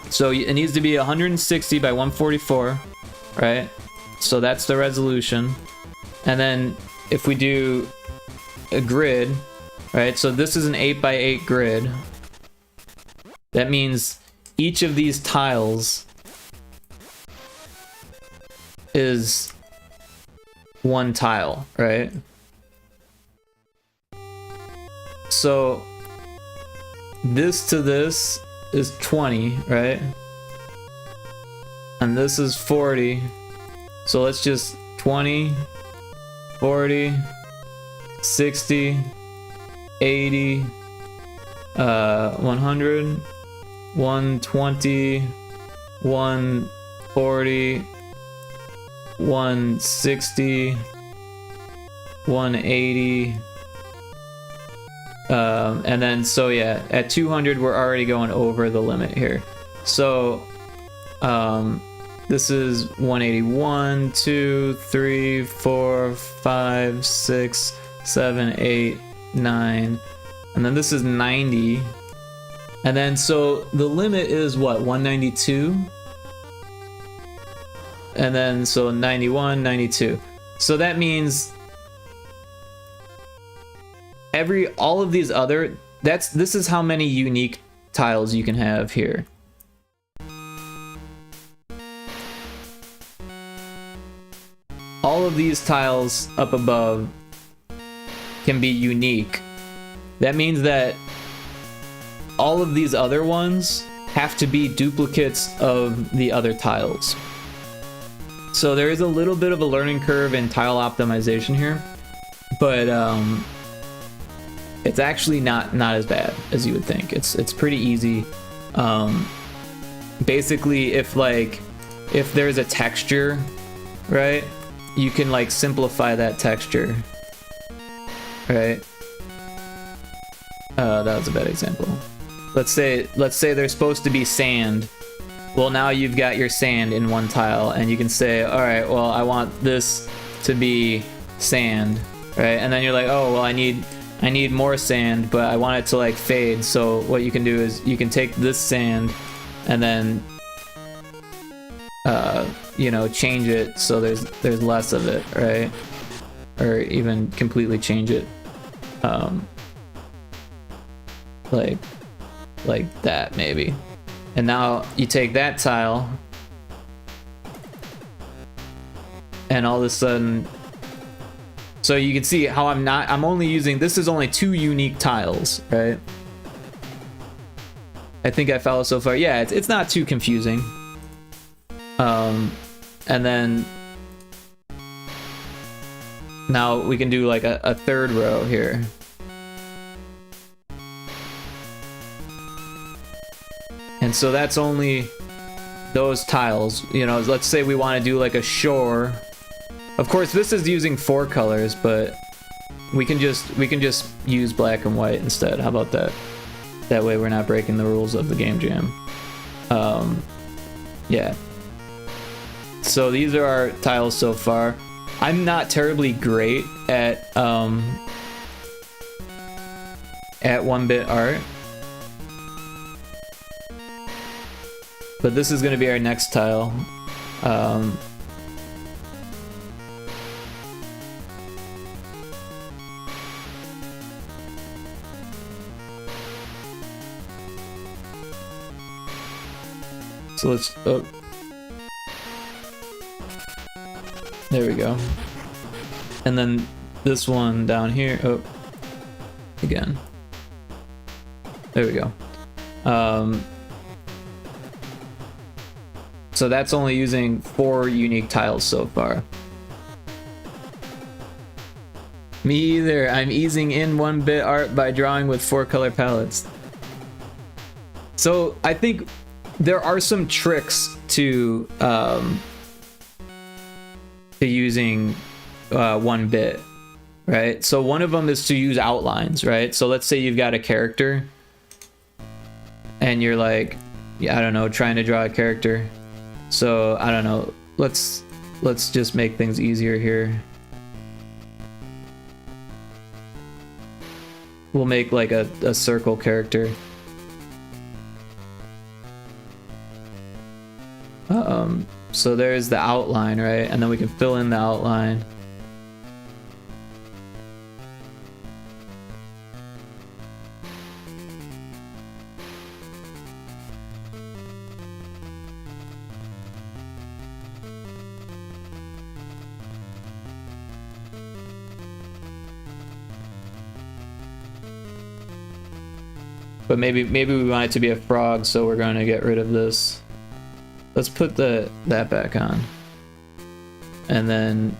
So it needs to be 160 by 144, right? So that's the resolution. And then if we do a grid, right? So this is an 8 by 8 grid. That means each of these tiles is one tile, right? So this to this is 20, right? And this is 40. So let's just 20, 40, 60, 80, 100, 120, 140, 160, 180, and then so yeah, at 200 we're already going over the limit here. So this is 181, 2, 3, 4, 5, 6, 7, 8, 9, and then this is 90. And then so the limit is what, 192? And then so 91, 92. So that means all of these other, this is how many unique tiles you can have here. All of these tiles up above can be unique. That means that all of these other ones have to be duplicates of the other tiles. So there is a little bit of a learning curve in tile optimization here, but it's actually not as bad as you would think. It's pretty easy. Basically, if there's a texture, right, you can like simplify that texture, right? That was a bad example. Let's say there's supposed to be sand. Well, now you've got your sand in one tile, and you can say, all right, well, I want this to be sand, right? And then you're like, oh, well, I need more sand, but I want it to like fade. So what you can do is you can take this sand and then you know, change it so there's less of it, right? Or even completely change it, like that maybe. And now you take that tile, and all of a sudden, so you can see how I'm only using, this is only 2 unique tiles, right? I think I follow so far. Yeah, it's not too confusing. And then now we can do like a third row here. And so that's only those tiles. You know, let's say we want to do like a shore. Of course, this is using 4 colors, but we can just use black and white instead. How about that? That way we're not breaking the rules of the game jam. Yeah. So these are our tiles so far. I'm not terribly great at 1-bit art. But this is going to be our next tile. So let's, oh. There we go. And then this one down here, oh, again. There we go. So that's only using 4 unique tiles so far. Me either. I'm easing in 1-bit art by drawing with 4 color palettes. So I think there are some tricks to using 1-bit, right? So one of them is to use outlines, right? So let's say you've got a character and you're like, yeah, I don't know, trying to draw a character. So I don't know. Let's just make things easier here. We'll make like a circle character. So there's the outline, right? And then we can fill in the outline. But maybe we want it to be a frog, so we're going to get rid of this. Let's put that back on. And then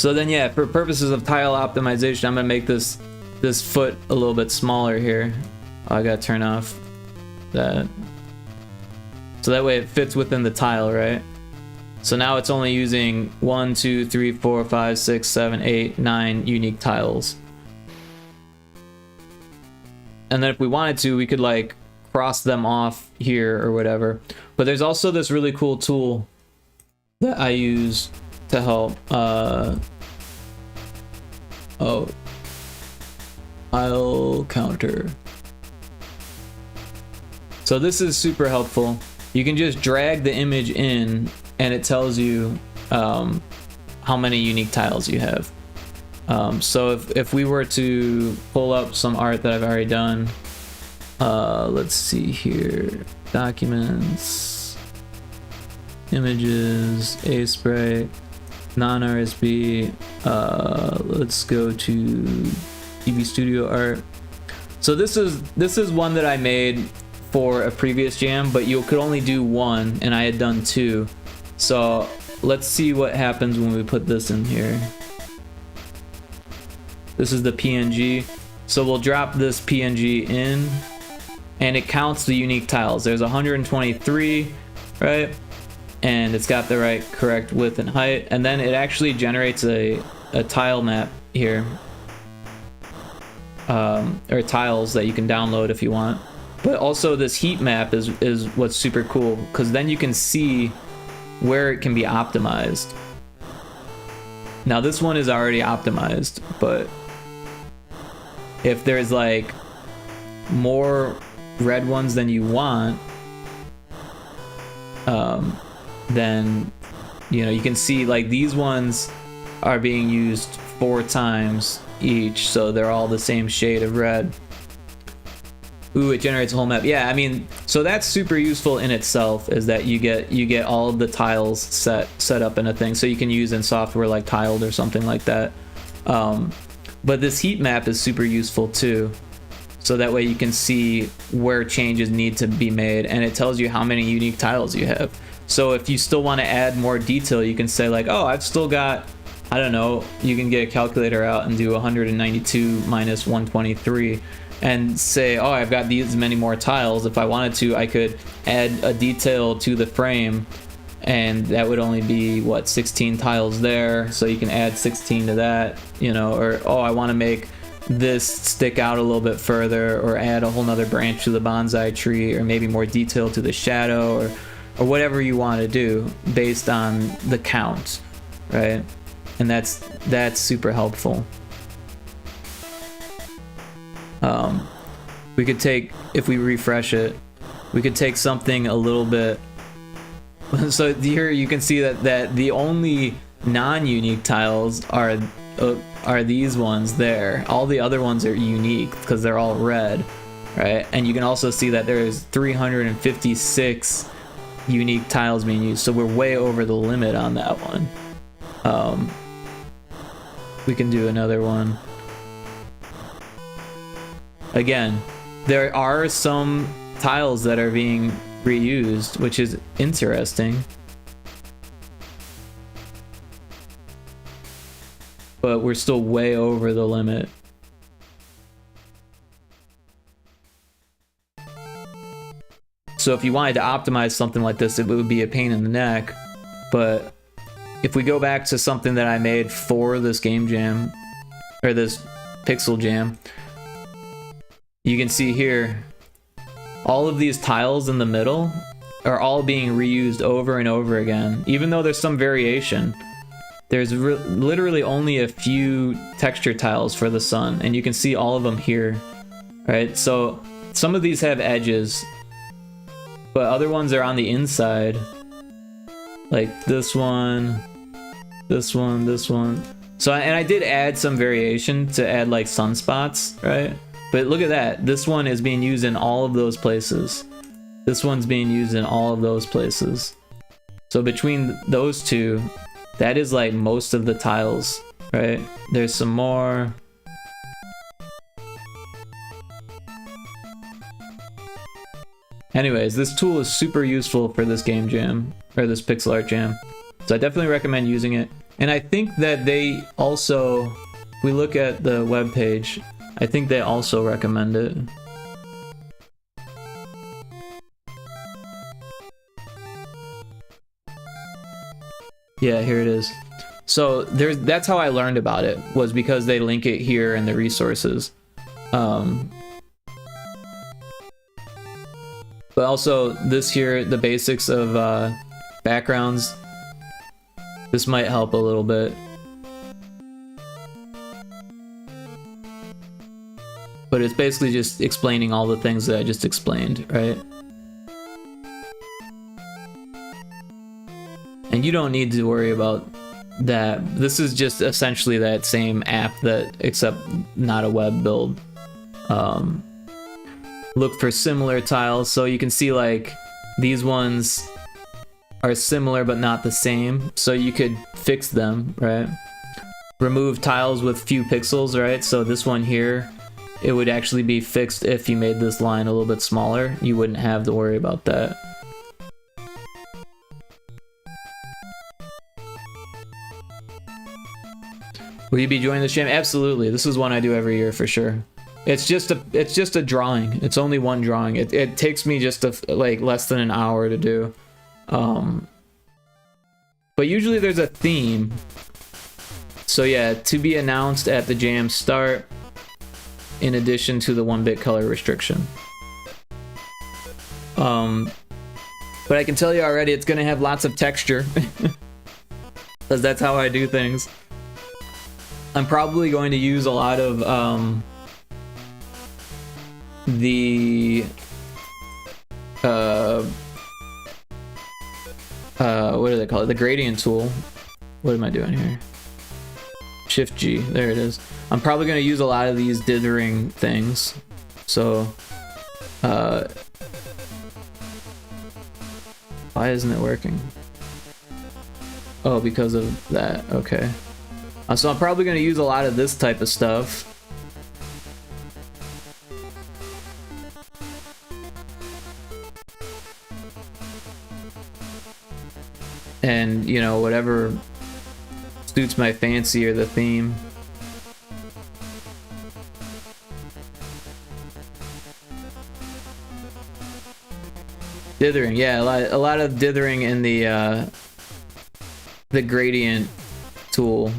so then, yeah, for purposes of tile optimization, I'm gonna make this foot a little bit smaller here. Oh, I gotta turn off that. So that way it fits within the tile, right? So now it's only using 1, 2, 3, 4, 5, 6, 7, 8, 9 unique tiles. And then if we wanted to, we could like cross them off here or whatever. But there's also this really cool tool that I use to help tile counter. So this is super helpful. You can just drag the image in and it tells you how many unique tiles you have. So if we were to pull up some art that I've already done, let's see here, documents, images, A-Sprite, non-RSB, let's go to TV Studio Art. So this is one that I made for a previous jam, but you could only do one and I had done two. So let's see what happens when we put this in here. This is the PNG. So we'll drop this PNG in and it counts the unique tiles. There's 123, right? And it's got the correct width and height, and then it actually generates a tile map here, or tiles that you can download if you want. But also this heat map is what's super cool, because then you can see where it can be optimized. Now this one is already optimized, but if there's like more red ones than you want, then you can see like these ones are being used 4 times each, so they're all the same shade of red. Ooh, it generates a whole map. Yeah, I mean, so that's super useful in itself, is that you get all of the tiles set up in a thing, so you can use in software like Tiled or something like that. But this heat map is super useful too, so that way you can see where changes need to be made, and it tells you how many unique tiles you have. So if you still want to add more detail, you can say like, oh, I've still got, I don't know, you can get a calculator out and do 192 minus 123 and say, oh, I've got these many more tiles. If I wanted to, I could add a detail to the frame, and that would only be, what, 16 tiles there, so you can add 16 to that, or, oh, I want to make this stick out a little bit further, or add a whole nother branch to the bonsai tree, or maybe more detail to the shadow, or whatever you want to do based on the count, right? And that's super helpful. We could take, if we refresh it, we could take something a little bit. So here you can see that the only non-unique tiles are these ones there. All the other ones are unique because they're all red, right? And you can also see that there's 356 unique tiles being used, so we're way over the limit on that one. We can do another one. Again, there are some tiles that are being reused, which is interesting. but we're still way over the limit. So if you wanted to optimize something like this, it would be a pain in the neck. But if we go back to something that I made for this game jam, or this pixel jam, you can see here, all of these tiles in the middle are all being reused over and over again. Even though there's some variation, there's literally only a few texture tiles for the sun, and you can see all of them here, right? So some of these have edges, but other ones are on the inside, like this one, this one, this one. So, and I did add some variation to add like sunspots, right? But look at that, this one is being used in all of those places. This one's being used in all of those places. So between those two, that is like most of the tiles, right? There's some more. Anyways, this tool is super useful for this game jam, or this pixel art jam. So I definitely recommend using it. And I think that they also, if we look at the web page, I think they also recommend it. Yeah, here it is. So that's how I learned about it, was because they link it here in the resources. But also this here, the basics of backgrounds, this might help a little bit. But it's basically just explaining all the things that I just explained, right? And you don't need to worry about that. This is just essentially that same app, that except not a web build. Look for similar tiles, so you can see like these ones are similar but not the same, so you could fix them, right? Remove tiles with few pixels, right? So this one here, it would actually be fixed if you made this line a little bit smaller. You wouldn't have to worry about that. Will you be joining this jam? Absolutely. This is one I do every year for sure. It's just a drawing. It's only one drawing. It takes me just like less than an hour to do. But usually there's a theme. So yeah, to be announced at the jam start, in addition to the 1-bit color restriction. But I can tell you already, it's gonna have lots of texture. Because that's how I do things. I'm probably going to use a lot of what do they call it? The gradient tool. What am I doing here? Shift G, there it is. I'm probably going to use a lot of these dithering things. So, why isn't it working? Oh, because of that, okay. So I'm probably going to use a lot of this type of stuff. And, you know, whatever suits my fancy or the theme. Dithering, yeah, a lot of dithering in the gradient tool.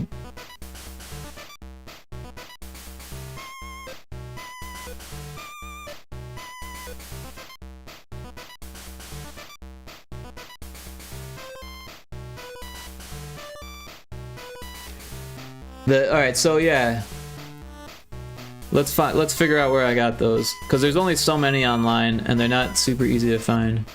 Alright, so yeah. Let's figure out where I got those, because there's only so many online and they're not super easy to find.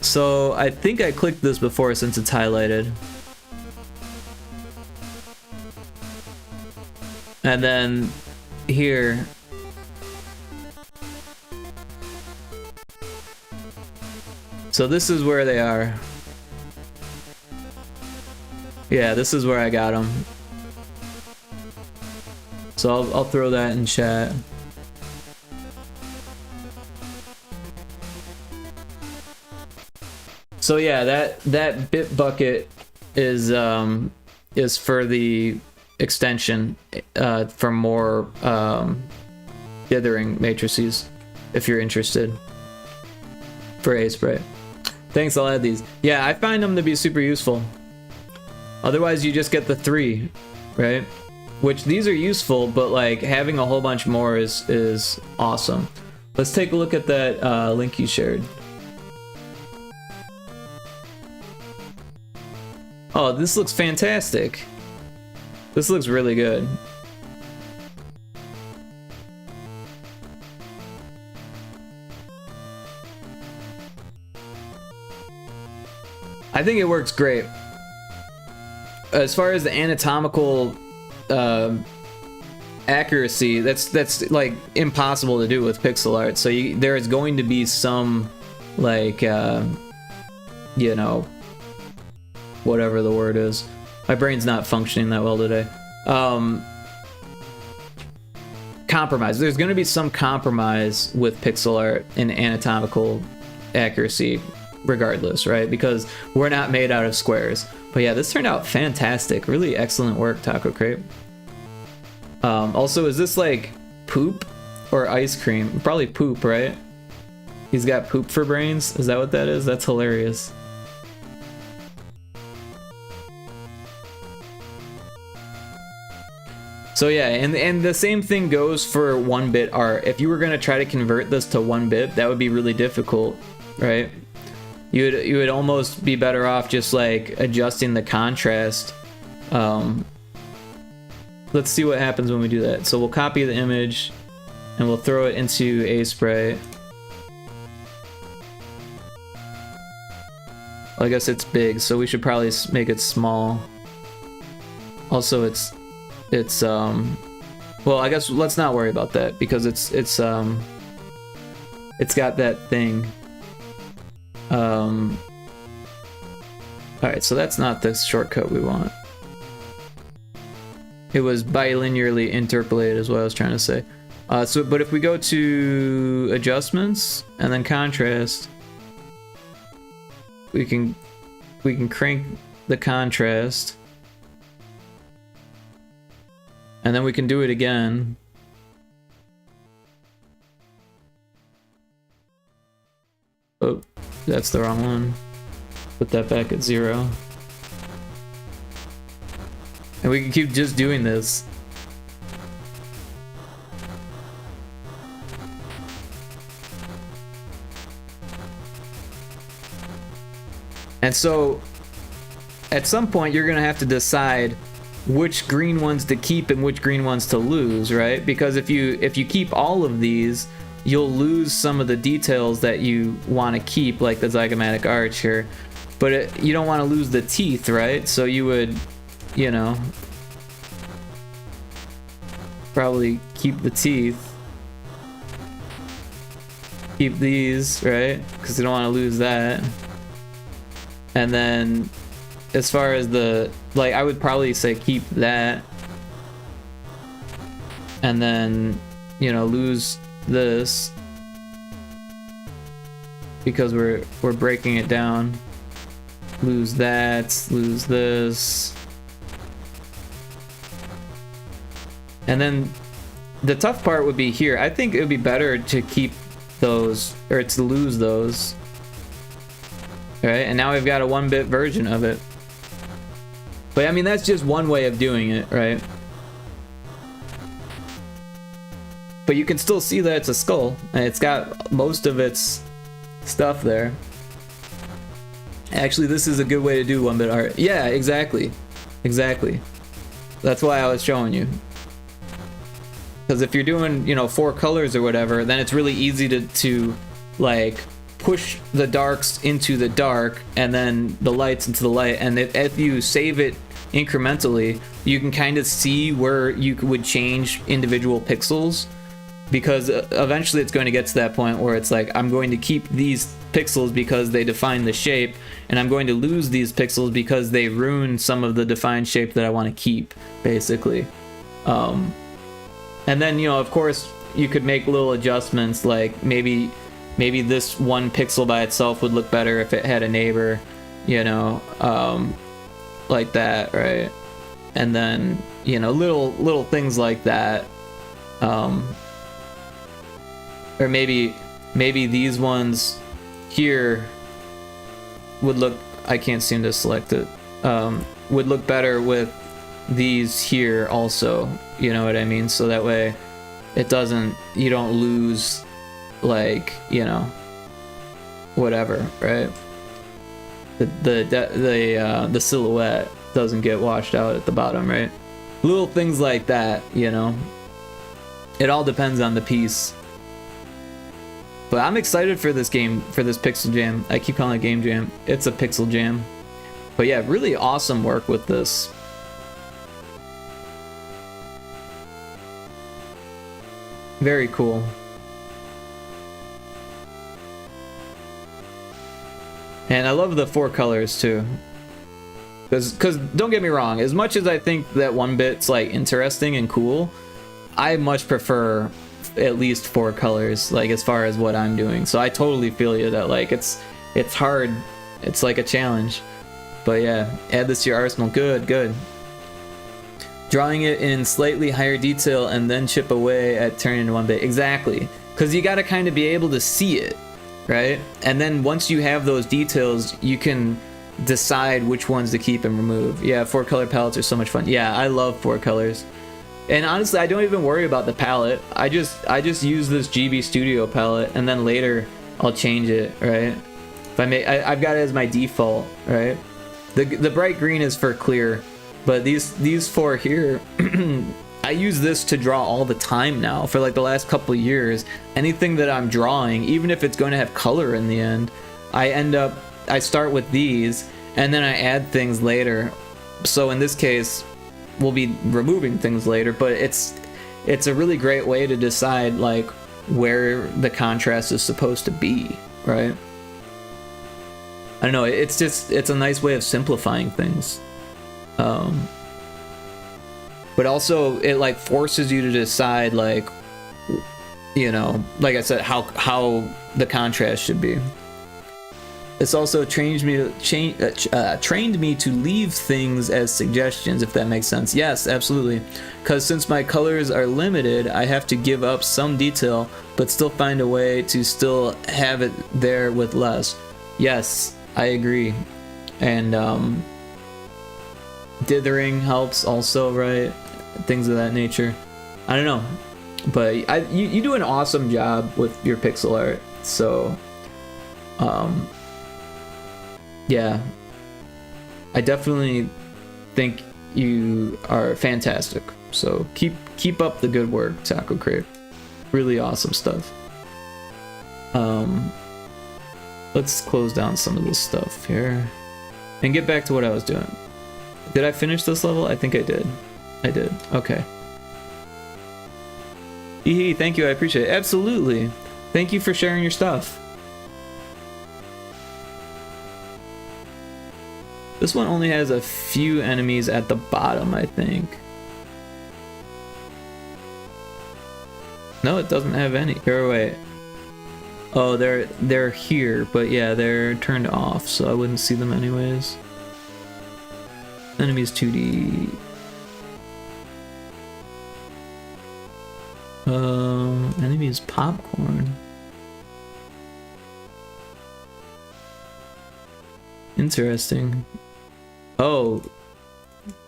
So I think I clicked this before since it's highlighted. And then here, so this is where they are. Yeah, this is where I got them. So I'll throw that in chat. So yeah, that bit bucket is for the extension for more dithering matrices, if you're interested, for A-Spray. Thanks, I'll add these. Yeah, I find them to be super useful. Otherwise, you just get the 3, right? Which these are useful, but like having a whole bunch more is awesome. Let's take a look at that link you shared. Oh, this looks fantastic. This looks really good. I think it works great. As far as the anatomical accuracy, that's like impossible to do with pixel art. So there is going to be some like you know, whatever the word is. My brain's not functioning that well today. Compromise. There's going to be some compromise with pixel art and anatomical accuracy regardless, right? Because we're not made out of squares. But yeah, this turned out fantastic. Really excellent work, Taco Crepe. Also, is this like poop or ice cream? Probably poop, right? He's got poop for brains? Is that what that is? That's hilarious. So yeah, and the same thing goes for 1-bit art. If you were gonna try to convert this to 1-bit, that would be really difficult, right? You would almost be better off just like adjusting the contrast. Let's see what happens when we do that. So we'll copy the image and we'll throw it into A-Spray. Well, I guess it's big, so we should probably make it small. Also, it's well, I guess let's not worry about that because it's got that thing. Alright, so that's not the shortcut we want. It was bilinearly interpolated is what I was trying to say. But if we go to adjustments and then contrast, we can crank the contrast. And then we can do it again. Oh, that's the wrong one. Put that back at 0. And we can keep just doing this. And so, at some point, you're gonna have to decide which green ones to keep and which green ones to lose, right? Because if you keep all of these, you'll lose some of the details that you want to keep, like the zygomatic arch here. But you don't want to lose the teeth, right? So you would, you know, probably keep the teeth. Keep these, right? Because you don't want to lose that. And then as far as the, like, I would probably say keep that. And then, you know, lose this. Because we're breaking it down. Lose that, lose this. And then the tough part would be here. I think it would be better to keep those, or to lose those. Alright, and now we've got a 1-bit version of it. But I mean, that's just one way of doing it, right? But you can still see that it's a skull, and it's got most of its stuff there. Actually, this is a good way to do 1-bit art. Yeah, exactly. Exactly. That's why I was showing you. Because if you're doing, you know, 4 colors or whatever, then it's really easy to like, push the darks into the dark and then the lights into the light, and if you save it incrementally, you can kind of see where you would change individual pixels, because eventually it's going to get to that point where it's like, I'm going to keep these pixels because they define the shape, and I'm going to lose these pixels because they ruin some of the defined shape that I want to keep, basically. And then, you know, of course, you could make little adjustments, like maybe this one pixel by itself would look better if it had a neighbor, you know, like that, right? And then, you know, little things like that. Or maybe these ones here would look, I can't seem to select it, would look better with these here also, you know what I mean? So that way it doesn't, you don't lose, like, you know, whatever, right? The silhouette doesn't get washed out at the bottom, right? Little things like that, you know. It all depends on the piece. But I'm excited for this game, for this Pixel Jam. I keep calling it Game Jam. It's a Pixel Jam. But yeah, really awesome work with this. Very cool. And I love the 4 colors too. Because don't get me wrong, as much as I think that 1-bit's like interesting and cool, I much prefer at least 4 colors, like as far as what I'm doing. So I totally feel you that like it's hard. It's like a challenge. But yeah, add this to your arsenal. Good. Drawing it in slightly higher detail and then chip away at turning into 1-bit. Exactly. Because you got to kind of be able to see it, right? And then once you have those details, you can decide which ones to keep and remove. Yeah, 4 color palettes are so much fun. Yeah, I love 4 colors. And honestly, I don't even worry about the palette. I just use this GB Studio palette, and then later I'll change it, right? If I've got it as my default, right? The bright green is for clear, but these 4 here, I use this to draw all the time now for like the last couple of years. Anything that I'm drawing, even if it's going to have color in the end, I start with these, and then I add things later. So in this case, we'll be removing things later, but it's a really great way to decide like where the contrast is supposed to be, right? I don't know, it's a nice way of simplifying things. But also it like forces you to decide, like, you know, like I said, how the contrast should be. This also trained me to leave things as suggestions, if that makes sense. Yes, absolutely. Because since my colors are limited, I have to give up some detail, but still find a way to still have it there with less. Yes, I agree. And dithering helps also, right? Things of that nature. I don't know. But you do an awesome job with your pixel art. So, yeah, I definitely think you are fantastic. So keep up the good work, Taco Crate. Really awesome stuff. Let's close down some of this stuff here and get back to what I was doing. Did I finish this level? I think I did. Okay. Hee, thank you. I appreciate it. Absolutely. Thank you for sharing your stuff. This one only has a few enemies at the bottom, I think. No, it doesn't have any. Here, wait. Oh, they're here, but yeah, they're turned off, so I wouldn't see them anyways. Enemies 2D. Enemies popcorn. Interesting. Oh,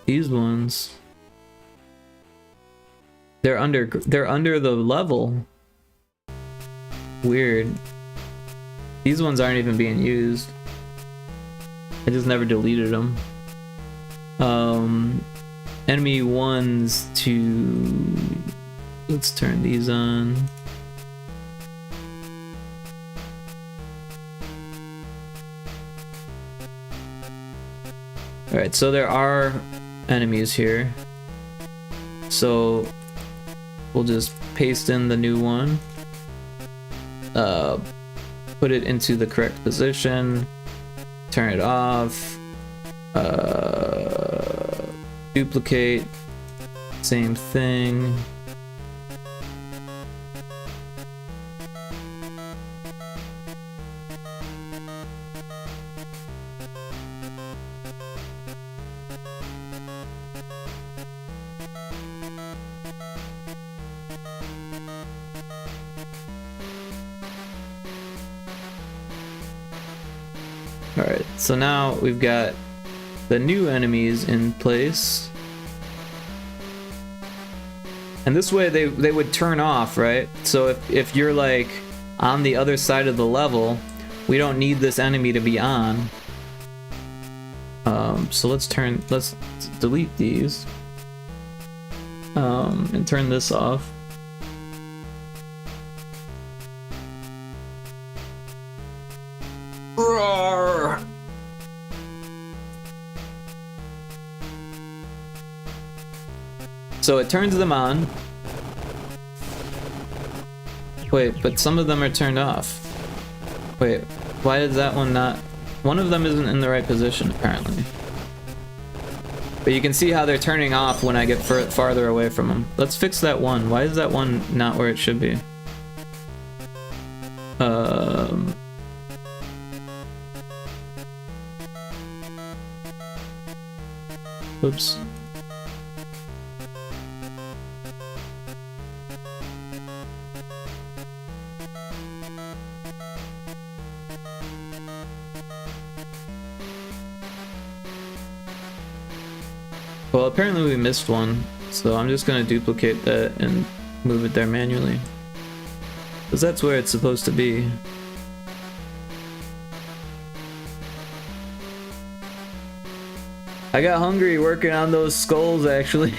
these ones. They're under the level. Weird. These ones aren't even being used. I just never deleted them. Enemy 1s to... Let's turn these on. Alright, so there are enemies here. So we'll just paste in the new one. Put it into the correct position. Turn it off. Duplicate. Same thing. Alright, so now we've got the new enemies in place. And this way they would turn off, right? So if you're like on the other side of the level, we don't need this enemy to be on. So let's delete these. And turn this off. Roar! So it turns them on. Wait, but some of them are turned off. Wait, why is that one not? One of them isn't in the right position, apparently. But you can see how they're turning off when I get farther away from them. Let's fix that one. Why is that one not where it should be? Oops. Well, apparently we missed one, so I'm just gonna duplicate that and move it there manually. Because that's where it's supposed to be. I got hungry working on those skulls, actually.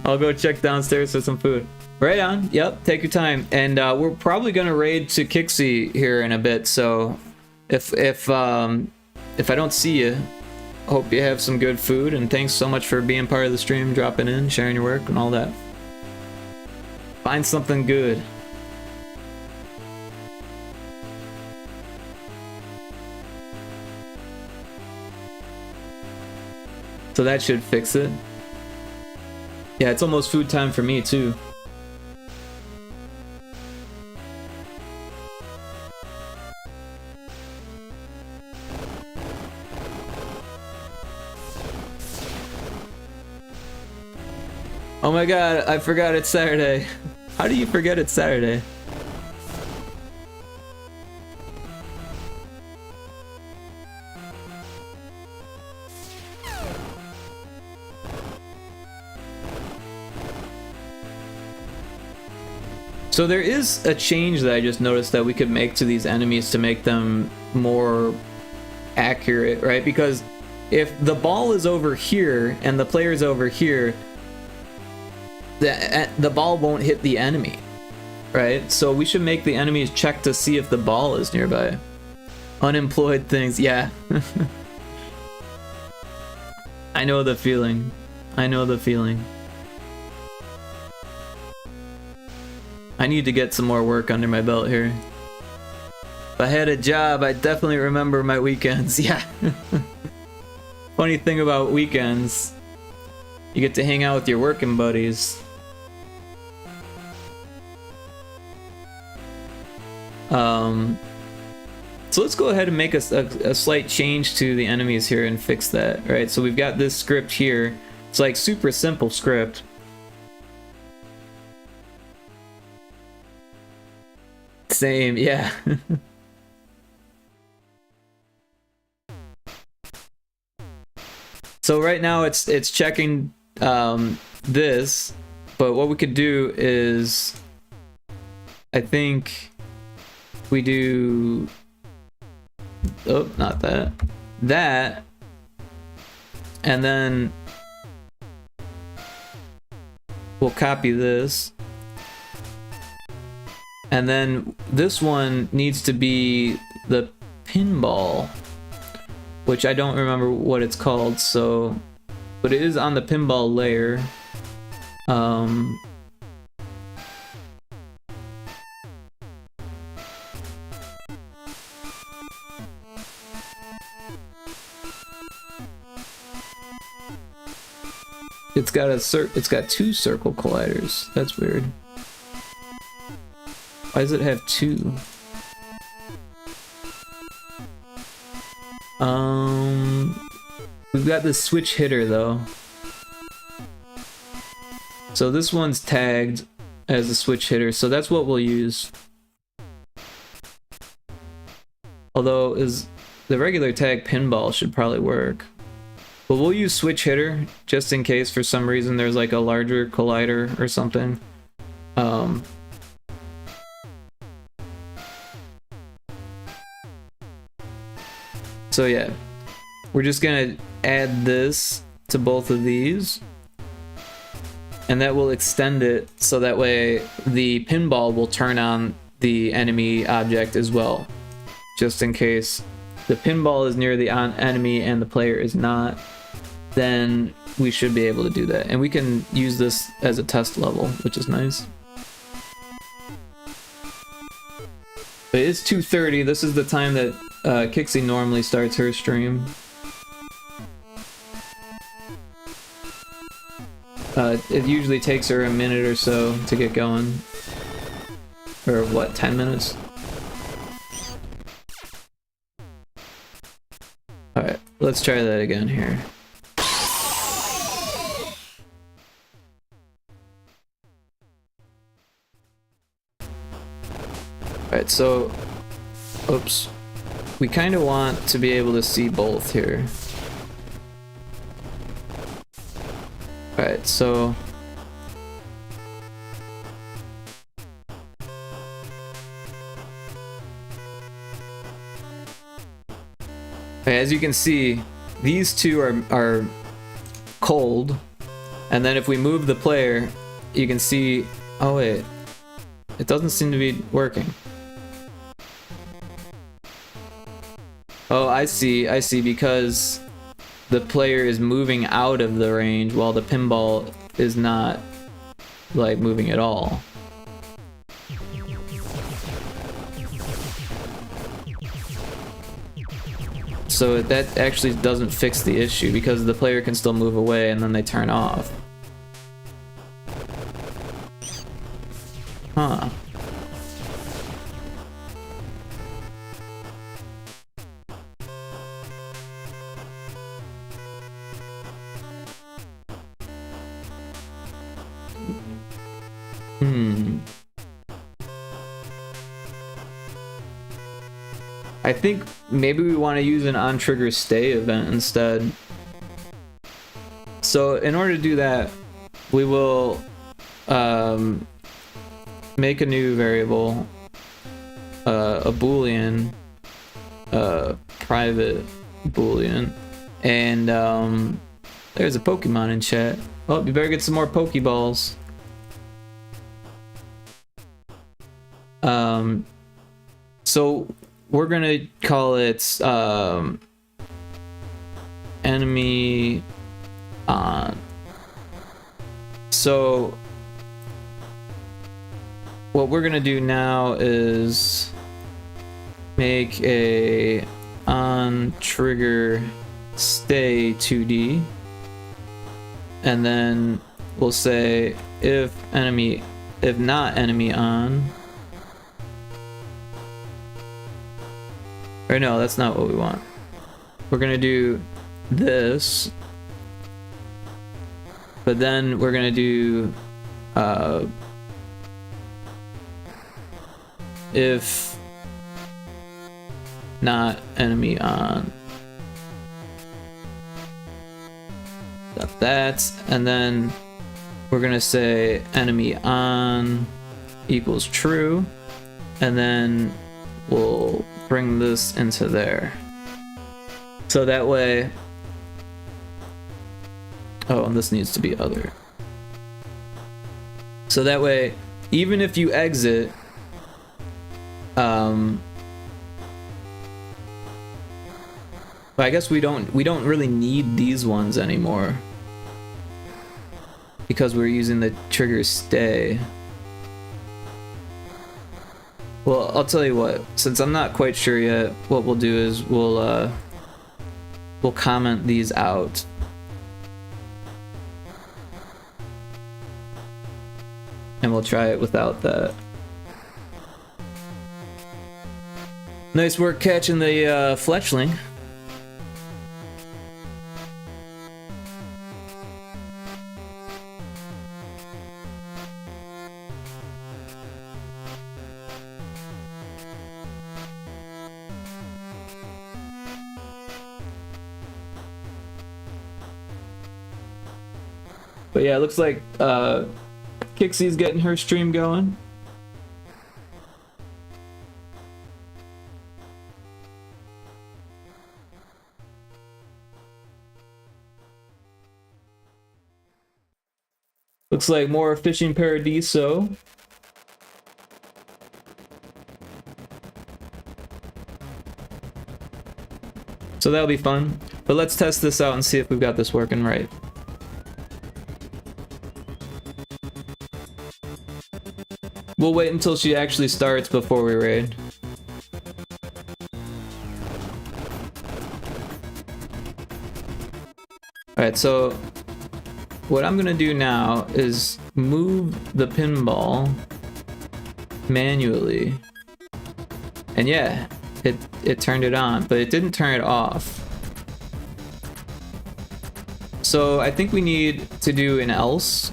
I'll go check downstairs for some food. Right on. Yep, take your time. And we're probably gonna raid to Kixie here in a bit, so if I don't see you, hope you have some good food, and thanks so much for being part of the stream, dropping in, sharing your work, and all that. Find something good. So that should fix it. Yeah, it's almost food time for me, too. Oh my god, I forgot it's Saturday. How do you forget it's Saturday? So there is a change that I just noticed that we could make to these enemies to make them more accurate, right? Because if the ball is over here and the player's over here, the ball won't hit the enemy, right? So we should make the enemies check to see if the ball is nearby. Unemployed things, yeah. I know the feeling. I know the feeling. I need to get some more work under my belt here. If I had a job, I'd definitely remember my weekends, yeah. Funny thing about weekends, you get to hang out with your working buddies. So let's go ahead and make a slight change to the enemies here and fix that, right? So we've got this script here. It's like super simple script. Same, yeah. So right now it's checking this, but what we could do is, I think we do, oh, not that, that, and then we'll copy this, and then this one needs to be the pinball, which I don't remember what it's called, so, but it is on the pinball layer. It's got two circle colliders. That's weird. Why does it have two? We've got this switch hitter though. So this one's tagged as a switch hitter, so that's what we'll use. Although the regular tag pinball should probably work. But we'll use switch hitter just in case for some reason there's like a larger collider or something. So yeah, we're just gonna add this to both of these, and that will extend it so that way the pinball will turn on the enemy object as well, just in case the pinball is near the enemy and the player is not. Then we should be able to do that, and we can use this as a test level, which is nice. But it's 2:30. This is the time that Kixie normally starts her stream. It usually takes her a minute or so to get going. Or what, 10 minutes? Alright, let's try that again here. Alright, so... oops. We kind of want to be able to see both here. Alright, so... as you can see, these two are cold, and then if we move the player, you can see... oh wait, it doesn't seem to be working. Oh, I see, because the player is moving out of the range while the pinball is not, like, moving at all. So that actually doesn't fix the issue, because the player can still move away and then they turn off. Huh. I think maybe we want to use an on-trigger stay event instead. So in order to do that, we will make a new variable, a boolean, private boolean, and there's a Pokemon in chat. Oh, you better get some more Pokeballs. So we're gonna call it enemy on. So what we're gonna do now is make a on trigger stay 2D, and then we'll say if not enemy on. Or no, that's not what we want. We're gonna do this, but then we're gonna do if not enemy on. Got that, and then we're gonna say enemy on equals true, and then we'll bring this into there. So that way... oh, and this needs to be other. So that way, even if you exit, but I guess we don't really need these ones anymore, because we're using the trigger stay. Well, I'll tell you what, since I'm not quite sure yet, what we'll do is we'll comment these out. And we'll try it without that. Nice work catching the fletchling. But yeah, it looks like Kixie's getting her stream going. Looks like more Fishing Paradiso. So that'll be fun. But let's test this out and see if we've got this working right. We'll wait until she actually starts before we raid. Alright, so what I'm gonna do now is move the pinball manually. And yeah, it turned it on, but it didn't turn it off. So I think we need to do an else.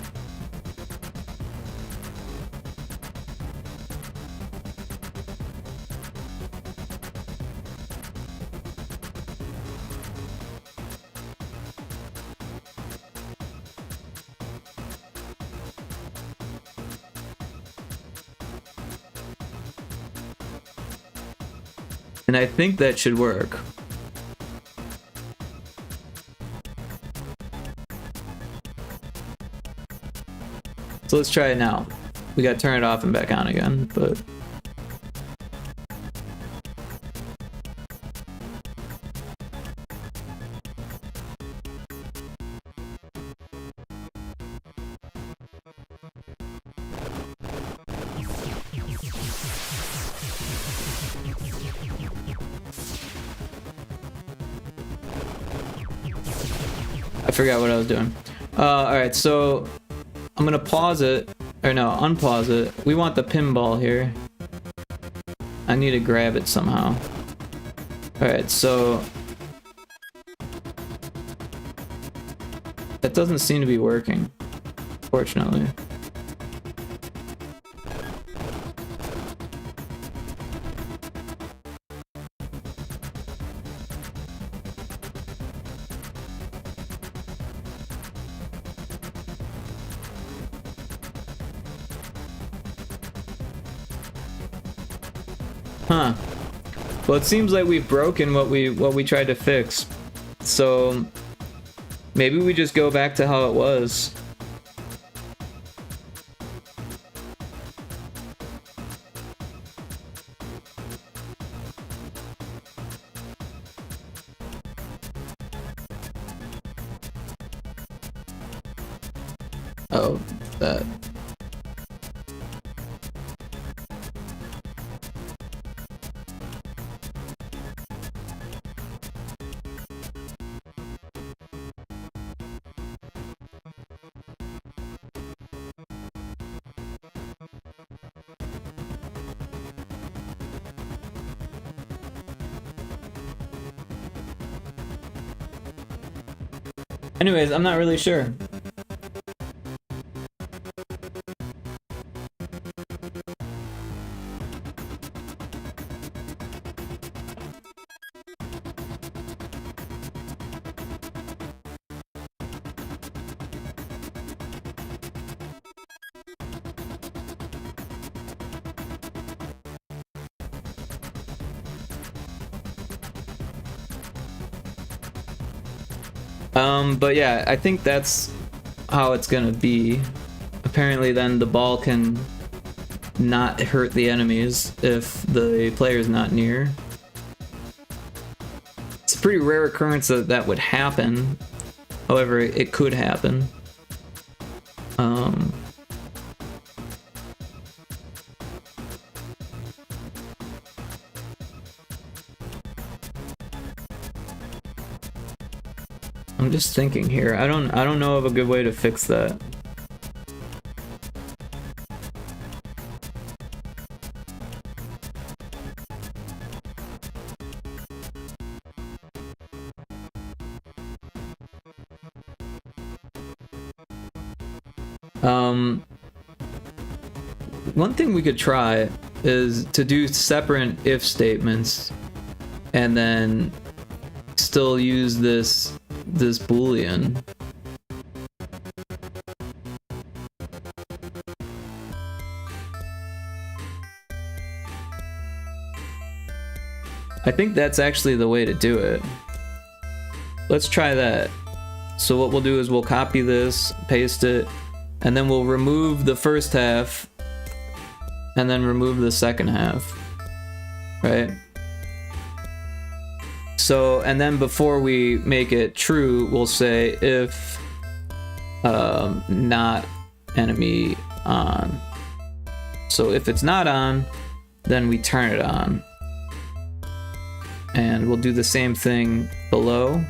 And I think that should work. So let's try it now. We gotta turn it off and back on again, but... I forgot what I was doing. Alright, so I'm gonna pause it, or no, unpause it. We want the pinball here. I need to grab it somehow. Alright, so that doesn't seem to be working, fortunately. Huh. Well, it seems like we've broken what we tried to fix. So maybe we just go back to how it was. Oh, that. Anyways, I'm not really sure. But yeah, I think that's how it's gonna be. Apparently then the ball can not hurt the enemies if the player's not near. It's a pretty rare occurrence that that would happen. However, it could happen. I'm just thinking here. I don't know of a good way to fix that. One thing we could try is to do separate if statements and then still use this boolean. I think that's actually the way to do it. Let's try that. So what we'll do is we'll copy this, paste it, and then we'll remove the first half and then remove the second half, right? So, and then before we make it true, we'll say if not enemy on. So if it's not on, then we turn it on. And we'll do the same thing below.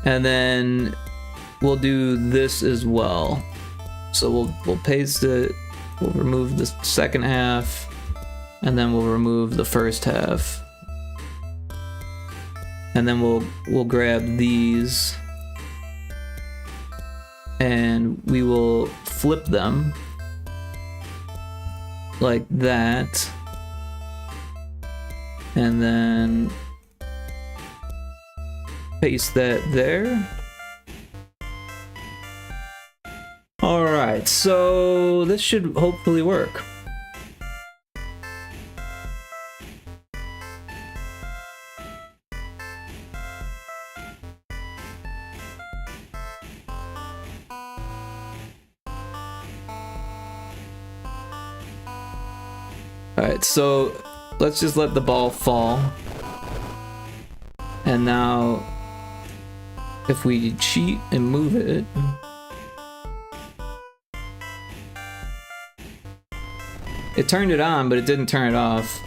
And then we'll do this as well. So we'll paste it, we'll remove the second half, and then we'll remove the first half. And then we'll grab these and we will flip them like that. And then paste that there. Alright, so this should hopefully work. Alright, so let's just let the ball fall. And now, if we cheat and move it, it turned it on, but it didn't turn it off.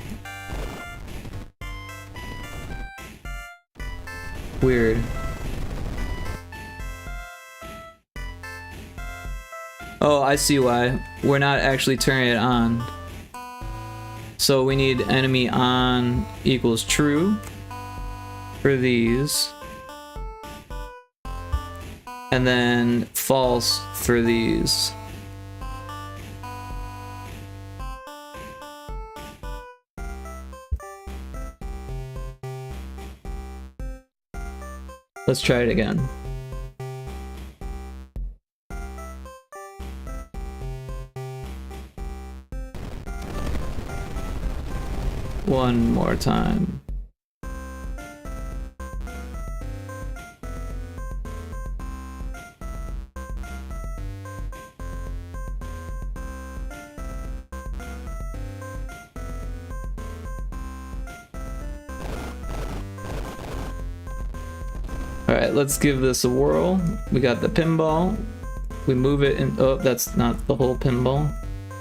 Weird. Oh, I see why. We're not actually turning it on. So we need enemy on equals true for these. And then false for these. Let's try it again. One more time. Alright, let's give this a whirl. We got the pinball. We move it in. Oh, that's not the whole pinball.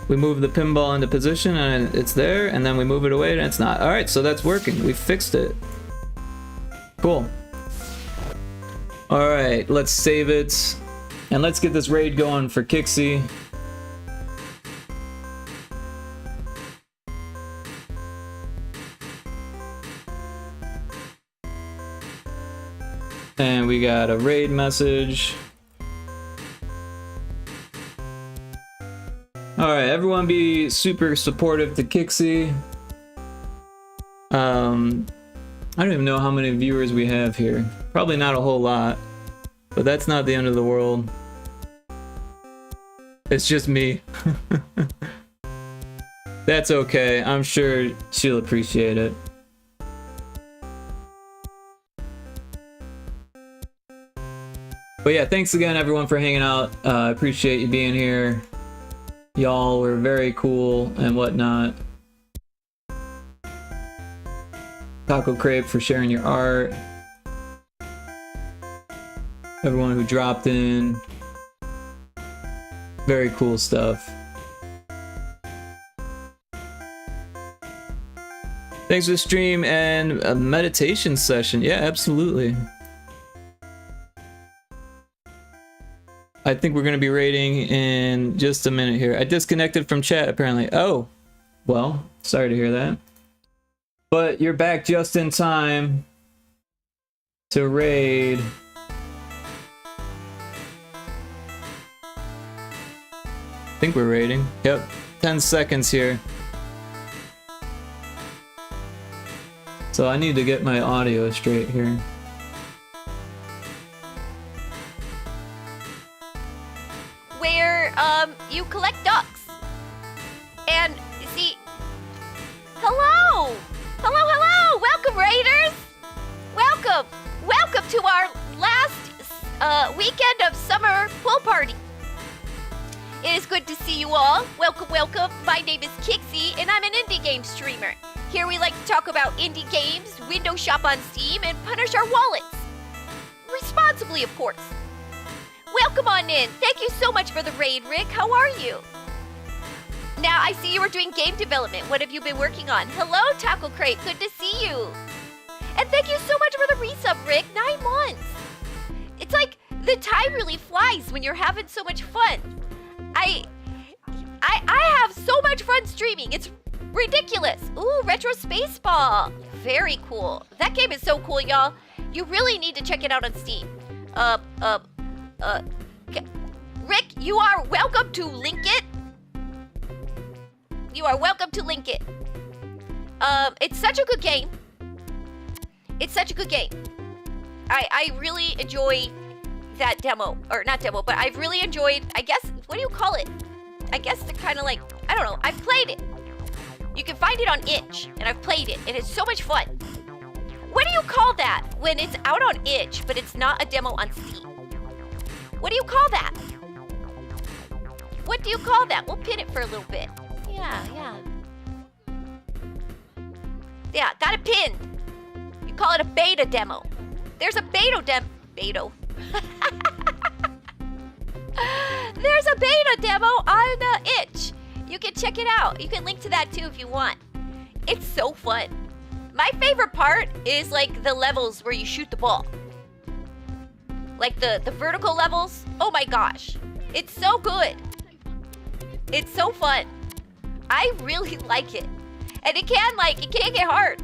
We move the pinball into position and it's there, and then we move it away and it's not. Alright, so that's working. We fixed it. Cool. Alright, let's save it. And let's get this raid going for Kixie. And we got a raid message. Alright, everyone be super supportive to Kixie. I don't even know how many viewers we have here. Probably not a whole lot. But that's not the end of the world. It's just me. That's okay. I'm sure she'll appreciate it. But yeah, thanks again everyone for hanging out. I appreciate you being here. Y'all were very cool and whatnot. Taco Crepe for sharing your art. Everyone who dropped in. Very cool stuff. Thanks for the stream and a meditation session. Yeah, absolutely. I think we're going to be raiding in just a minute here. I disconnected from chat apparently. Oh, well, sorry to hear that. But you're back just in time to raid. I think we're raiding. Yep, 10 seconds here. So I need to get my audio straight here. Where you collect ducks. And see, hello! name is Kixie, and I'm an indie game streamer. Here we like to talk about indie games, window shop on Steam, and punish our wallets. Responsibly, of course. Welcome on in. Thank you so much for the raid, Rick. How are you? Now, I see you were doing game development. What have you been working on? Hello, Taco Crate. Good to see you. And thank you so much for the resub, Rick. 9 months. It's like the time really flies when you're having so much fun. I have so much fun streaming. It's ridiculous. Ooh, Retro Spaceball. Very cool. That game is so cool, y'all. You really need to check it out on Steam. Rick, you are welcome to link it. You are welcome to link it. It's such a good game. It's such a good game. I really enjoy that demo. Or not demo, but I've really enjoyed, I guess, what do you call it? I guess they're kind of like, I don't know. I've played it. You can find it on itch, and I've played it, and it's so much fun. What do you call that when it's out on itch, but it's not a demo on Steam? What do you call that? What do you call that? We'll pin it for a little bit. Yeah. Yeah, got it pinned. You call it a beta demo. There's a beta Beta. There's a beta demo on itch. You can check it out. You can link to that too if you want. It's so fun. My favorite part is like the levels where you shoot the ball. Like the vertical levels. Oh my gosh. It's so good. It's so fun. I really like it. And it can get hard.